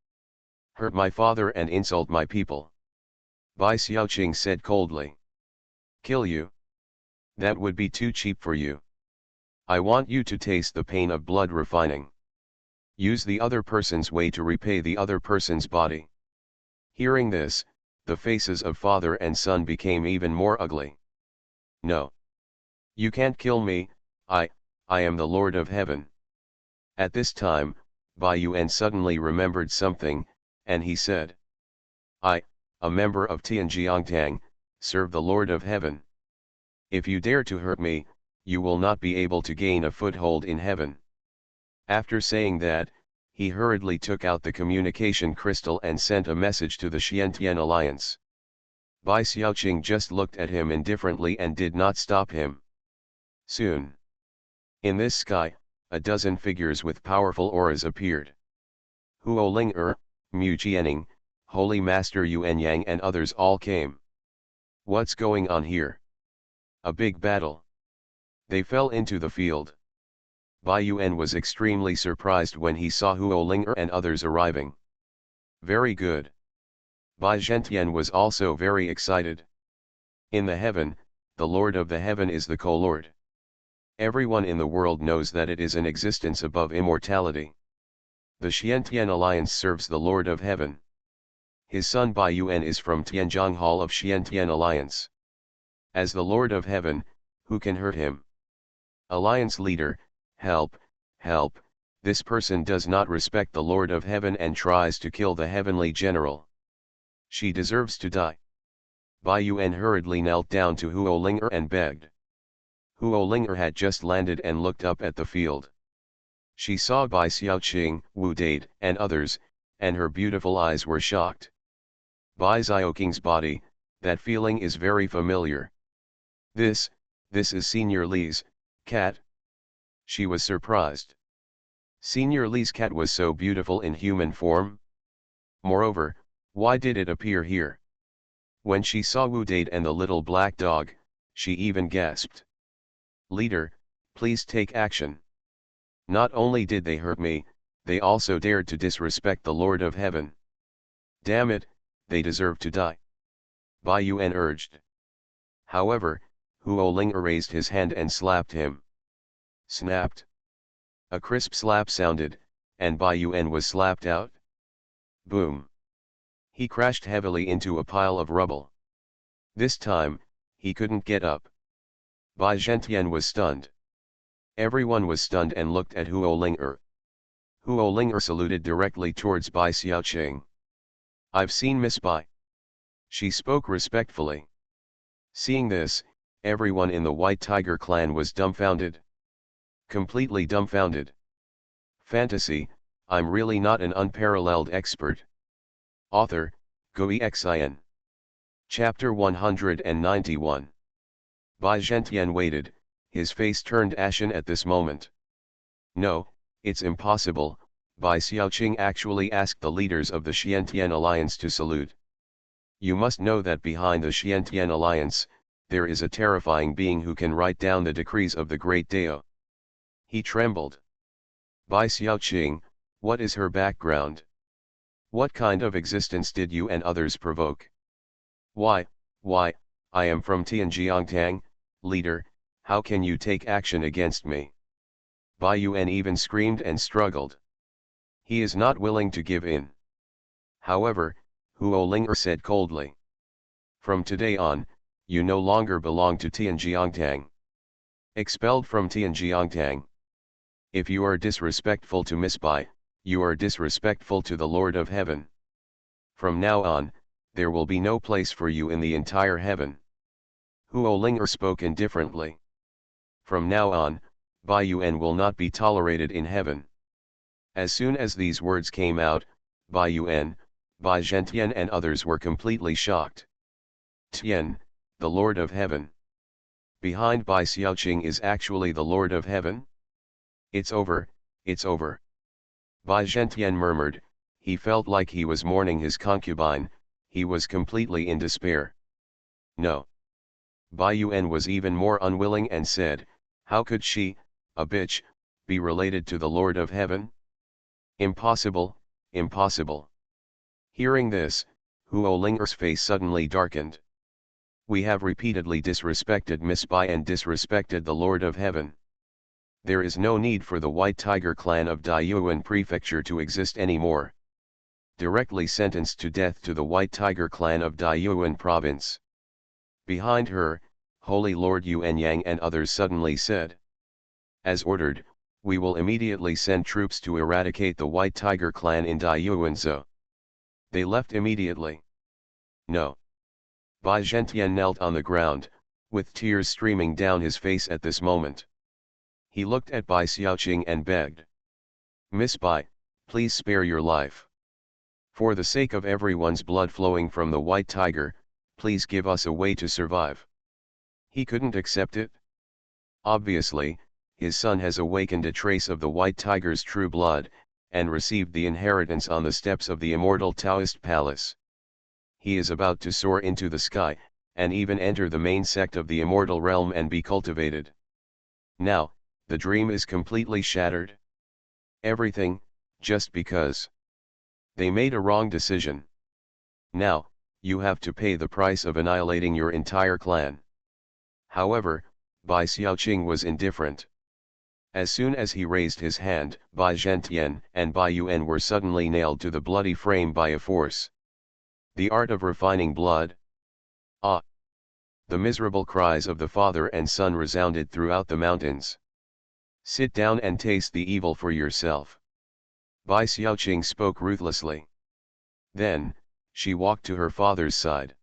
"Hurt my father and insult my people," Bai Xiaoqing said coldly. "Kill you? That would be too cheap for you. I want you to taste the pain of blood refining. Use the other person's way to repay the other person's body." Hearing this, the faces of father and son became even more ugly. "No. You can't kill me, I am the Lord of Heaven." At this time, Bai Yuan suddenly remembered something, and he said, "I, a member of Tianjiangtang, serve the Lord of Heaven. If you dare to hurt me, you will not be able to gain a foothold in heaven." After saying that, he hurriedly took out the communication crystal and sent a message to the Xiantian alliance. Bai Xiaoqing just looked at him indifferently and did not stop him. Soon, in this sky, a dozen figures with powerful auras appeared. Huo Ling Mu Jianing, Holy Master Yuan Yang and others all came. "What's going on here? A big battle." They fell into the field. Bai Yuan was extremely surprised when he saw Huo Ling and others arriving. "Very good." Bai Zhentian was also very excited. In the heaven, the Lord of the Heaven is the co-lord. Everyone in the world knows that it is an existence above immortality. The Xiantian alliance serves the Lord of Heaven. His son Bai Yuan is from Tianjiang Hall of Xiantian alliance. As the Lord of Heaven, who can hurt him? Alliance leader, help, help, this person does not respect the Lord of Heaven and tries to kill the heavenly general. She deserves to die. Bai Yuan hurriedly knelt down to Huo Ling and begged. Huo Ling had just landed and looked up at the field. She saw Bai Xiaoqing, Wu Date, and others, and her beautiful eyes were shocked. Bai Xiaoqing's body, that feeling is very familiar. This is Senior Li's cat. She was surprised. Senior Li's cat was so beautiful in human form. Moreover, why did it appear here? When she saw Wu Date and the little black dog, she even gasped. "Leader, please take action. Not only did they hurt me, they also dared to disrespect the Lord of Heaven. Damn it, they deserve to die," Bai Yuan urged. However, Huo Ling raised his hand and slapped him. Snapped. A crisp slap sounded, and Bai Yuan was slapped out. Boom. He crashed heavily into a pile of rubble. This time, he couldn't get up. Bai Zhentian was stunned. Everyone was stunned and looked at Huo Ling. Huo Ling saluted directly towards Bai Xiaoqing. "I've seen Miss Bai." She spoke respectfully. Seeing this, everyone in the White Tiger clan was dumbfounded. Completely dumbfounded. Fantasy, I'm really not an unparalleled expert. Author, Xuanhuan. Chapter 191. Bai Zhentian waited, his face turned ashen at this moment. "No, it's impossible," Bai Xiaoqing actually asked the leaders of the Xiantian alliance to salute. "You must know that behind the Xiantian alliance, there is a terrifying being who can write down the decrees of the great Dao." He trembled. "Bai Xiaoqing, what is her background? What kind of existence did you and others provoke?" Why, I am from Tianjiangtang, leader, how can you take action against me?" Bai Yuan even screamed and struggled. He is not willing to give in. However, Huo Ling said coldly. "From today on, you no longer belong to Tianjiangtang. Expelled from Tianjiangtang. If you are disrespectful to Miss Bai, you are disrespectful to the Lord of Heaven. From now on, there will be no place for you in the entire heaven." Huo Ling spoke indifferently. From now on, Bai Yuan will not be tolerated in heaven. As soon as these words came out, Bai Yuan, Bai Zhentian and others were completely shocked. Tian, the Lord of Heaven. Behind Bai Xiaoqing is actually the Lord of Heaven? It's over, it's over. Bai Zhentian murmured, he felt like he was mourning his concubine, he was completely in despair. No. Bai Yuan was even more unwilling and said, how could she, a bitch, be related to the Lord of Heaven? Impossible, impossible. Hearing this, Huo Linger's face suddenly darkened. We have repeatedly disrespected Miss Bai and disrespected the Lord of Heaven. There is no need for the White Tiger clan of Daiyuan Prefecture to exist anymore. Directly sentenced to death to the White Tiger clan of Daiyuan Province. Behind her, Holy Lord Yuan Yang and others suddenly said. As ordered, we will immediately send troops to eradicate the White Tiger clan in Daiyuanzhou. They left immediately. No. Bai Zhentian knelt on the ground, with tears streaming down his face at this moment. He looked at Bai Xiaoqing and begged. Miss Bai, please spare your life. For the sake of everyone's blood flowing from the White Tiger, please give us a way to survive. He couldn't accept it. Obviously, his son has awakened a trace of the White Tiger's true blood, and received the inheritance on the steps of the immortal Taoist palace. He is about to soar into the sky, and even enter the main sect of the immortal realm and be cultivated. Now, the dream is completely shattered. Everything, just because they made a wrong decision. Now, you have to pay the price of annihilating your entire clan. However, Bai Xiaoqing was indifferent. As soon as he raised his hand, Bai Zhentian and Bai Yuan were suddenly nailed to the bloody frame by a force. The art of refining blood? Ah! The miserable cries of the father and son resounded throughout the mountains. Sit down and taste the evil for yourself. Bai Xiaoqing spoke ruthlessly. Then, she walked to her father's side.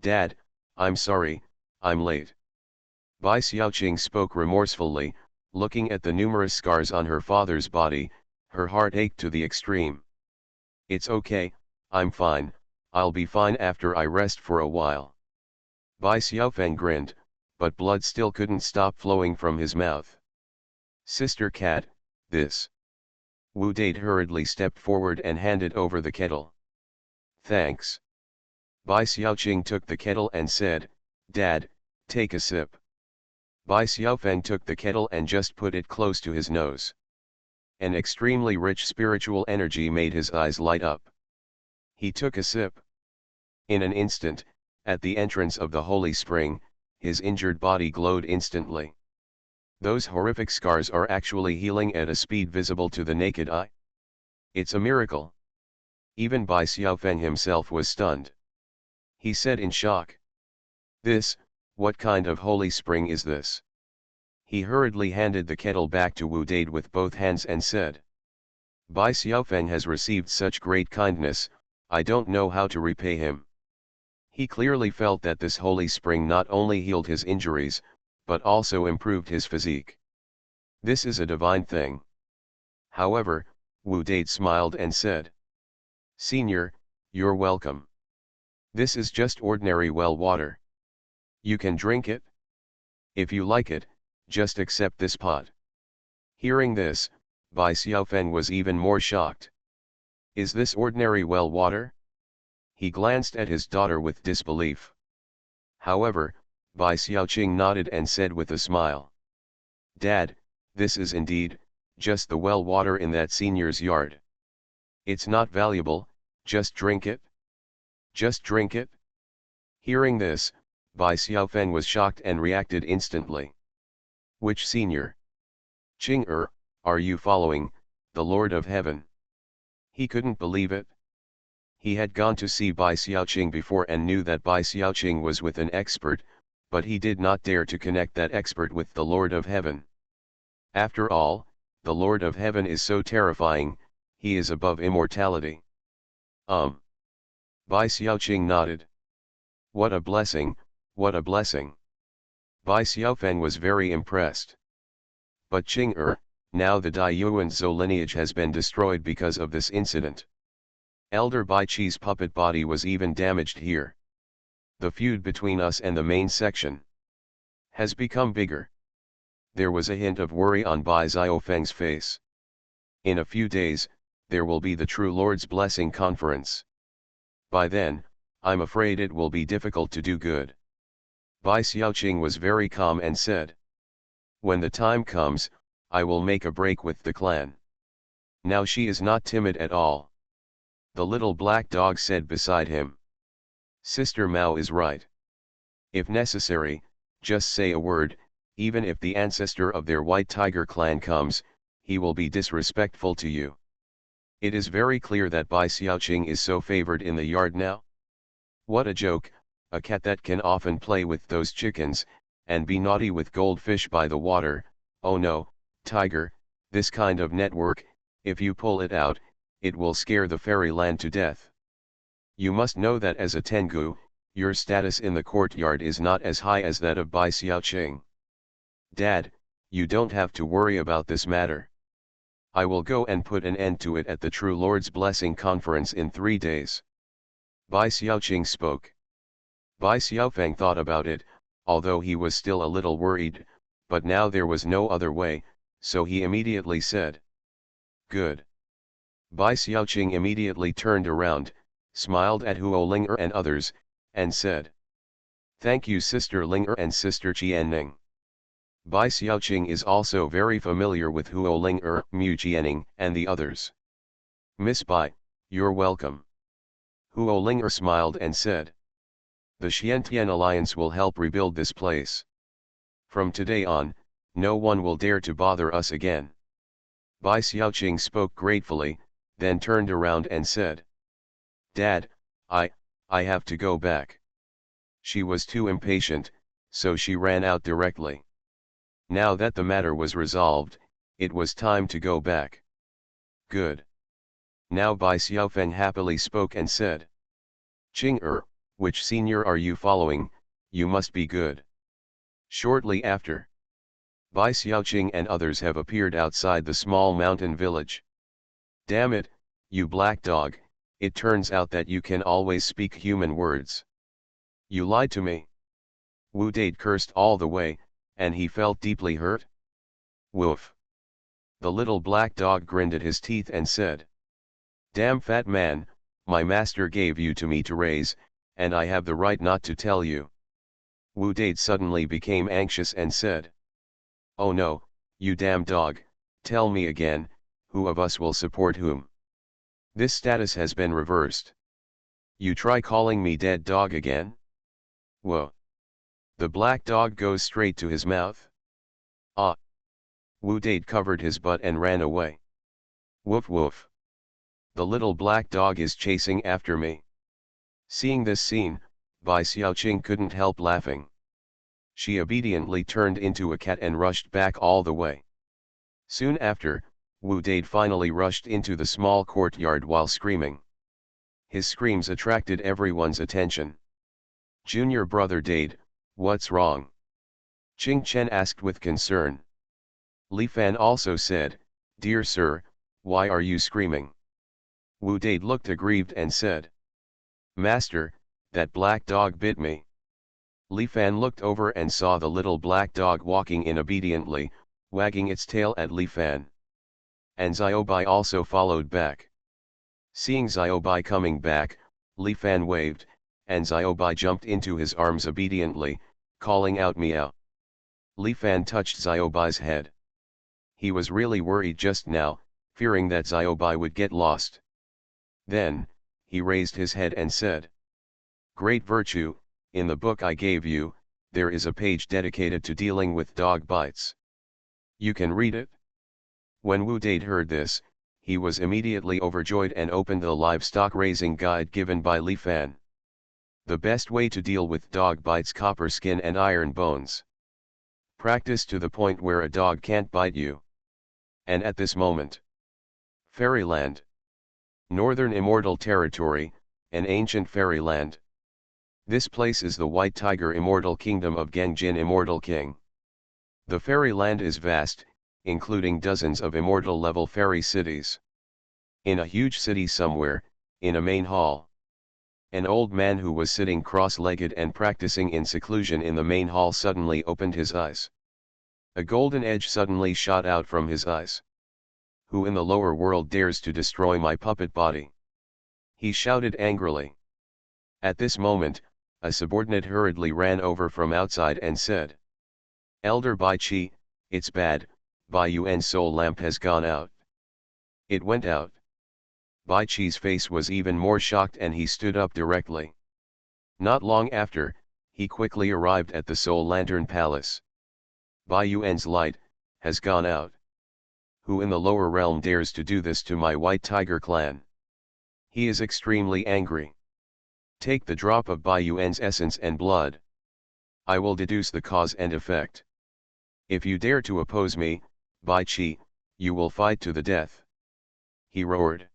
Dad, I'm sorry, I'm late. Bai Xiaoqing spoke remorsefully, looking at the numerous scars on her father's body, her heart ached to the extreme. It's okay, I'm fine, I'll be fine after I rest for a while. Bai Xiaofeng grinned, but blood still couldn't stop flowing from his mouth. Sister Cat, this. Wu Date hurriedly stepped forward and handed over the kettle. Thanks. Bai Xiaoqing took the kettle and said, Dad, take a sip. Bai Xiaofeng took the kettle and just put it close to his nose. An extremely rich spiritual energy made his eyes light up. He took a sip. In an instant, at the entrance of the holy spring, his injured body glowed instantly. Those horrific scars are actually healing at a speed visible to the naked eye. It's a miracle. Even Bai Xiaofeng himself was stunned. He said in shock. What kind of holy spring is this? He hurriedly handed the kettle back to Wu Dade with both hands and said. Bai Xiaofeng has received such great kindness, I don't know how to repay him. He clearly felt that this holy spring not only healed his injuries, but also improved his physique. This is a divine thing. However, Wu Dade smiled and said. Senior, you're welcome. This is just ordinary well water. You can drink it. If you like it, just accept this pot. Hearing this, Bai Xiaofeng was even more shocked. Is this ordinary well water? He glanced at his daughter with disbelief. However, Bai Xiaoqing nodded and said with a smile. Dad, this is indeed, just the well water in that senior's yard. It's not valuable, just drink it. Just drink it. Hearing this, Bai Xiaofeng was shocked and reacted instantly. Which senior? Qing are you following, the Lord of Heaven? He couldn't believe it. He had gone to see Bai Xiaoqing before and knew that Bai Xiaoqing was with an expert, but he did not dare to connect that expert with the Lord of Heaven. After all, the Lord of Heaven is so terrifying, he is above immortality. Bai Xiaoqing nodded. What a blessing, what a blessing. Bai Xiaofeng was very impressed. But Qing now the Daiyuan Zhou lineage has been destroyed because of this incident. Elder Bai Qi's puppet body was even damaged here. The feud between us and the main section has become bigger. There was a hint of worry on Bai Xiaofeng's face. In a few days, there will be the True Lord's Blessing Conference. By then, I'm afraid it will be difficult to do good. Bai Xiaoqing was very calm and said, when the time comes, I will make a break with the clan. Now she is not timid at all. The little black dog said beside him. Sister Mao is right. If necessary, just say a word, even if the ancestor of their White Tiger clan comes, he will be disrespectful to you. It is very clear that Bai Xiaoqing is so favored in the yard now. What a joke, a cat that can often play with those chickens, and be naughty with goldfish by the water. Oh no, tiger, this kind of network, if you pull it out, it will scare the fairyland to death. You must know that as a Tengu, your status in the courtyard is not as high as that of Bai Xiaoqing. Dad, you don't have to worry about this matter. I will go and put an end to it at the True Lord's Blessing Conference in 3 days. Bai Xiaoqing spoke. Bai Xiaofeng thought about it, although he was still a little worried, but now there was no other way, so he immediately said. Good. Bai Xiaoqing immediately turned around, smiled at Huo Ling'er and others, and said. Thank you Sister Ling'er and Sister Qianning. Bai Xiaoqing is also very familiar with Huo Ling'er, Mu Qianning, and the others. Miss Bai, you're welcome. Huo Ling'er smiled and said. The Xiantian Alliance will help rebuild this place. From today on, no one will dare to bother us again. Bai Xiaoqing spoke gratefully, then turned around and said. Dad, I have to go back. She was too impatient, so she ran out directly. Now that the matter was resolved, it was time to go back. Good. Now Bai Xiaofeng happily spoke and said. Qing which senior are you following? You must be good. Shortly after, Bai Xiaoqing and others have appeared outside the small mountain village. Damn it, you black dog, it turns out that you can always speak human words. You lied to me. Wu Dade cursed all the way, and he felt deeply hurt. Woof. The little black dog grinned at his teeth and said. Damn fat man, my master gave you to me to raise, and I have the right not to tell you. Wu Dade suddenly became anxious and said. Oh no, you damn dog, tell me again, who of us will support whom? This status has been reversed. You try calling me dead dog again? Whoa. The black dog goes straight to his mouth. Ah. Wu Dade covered his butt and ran away. Woof woof. The little black dog is chasing after me. Seeing this scene, Bai Xiaoqing couldn't help laughing. She obediently turned into a cat and rushed back all the way. Soon after, Wu Dade finally rushed into the small courtyard while screaming. His screams attracted everyone's attention. Junior brother Dade, what's wrong? Qing Chen asked with concern. Li Fan also said, Dear sir, why are you screaming? Wu Dade looked aggrieved and said. Master, that black dog bit me. Li Fan looked over and saw the little black dog walking in obediently, wagging its tail at Li Fan. And Xiaobai also followed back. Seeing Xiaobai coming back, Li Fan waved, and Xiaobai jumped into his arms obediently, calling out meow. Li Fan touched Xiaobai's head. He was really worried just now, fearing that Xiaobai would get lost. Then, he raised his head and said. Great virtue, in the book I gave you, there is a page dedicated to dealing with dog bites. You can read it? When Wu Dade heard this, he was immediately overjoyed and opened the livestock raising guide given by Li Fan. The best way to deal with dog bites: copper skin and iron bones. Practice to the point where a dog can't bite you. And at this moment, Fairyland. Northern Immortal Territory, an ancient fairyland. This place is the White Tiger Immortal Kingdom of Gengjin Immortal King. The fairy land is vast, including dozens of immortal level fairy cities. In a huge city somewhere, in a main hall, an old man who was sitting cross-legged and practicing in seclusion in the main hall suddenly opened his eyes. A golden edge suddenly shot out from his eyes. Who in the lower world dares to destroy my puppet body? He shouted angrily. At this moment, a subordinate hurriedly ran over from outside and said, "Elder Bai Chi, it's bad, Bai Yuan's soul lamp has gone out." It went out. Bai Chi's face was even more shocked and he stood up directly. Not long after, he quickly arrived at the Soul Lantern Palace. Bai Yuan's light has gone out. Who in the lower realm dares to do this to my White Tiger clan? He is extremely angry. Take the drop of Bai Yuan's essence and blood. I will deduce the cause and effect. If you dare to oppose me, Bai Chi, you will fight to the death. He roared.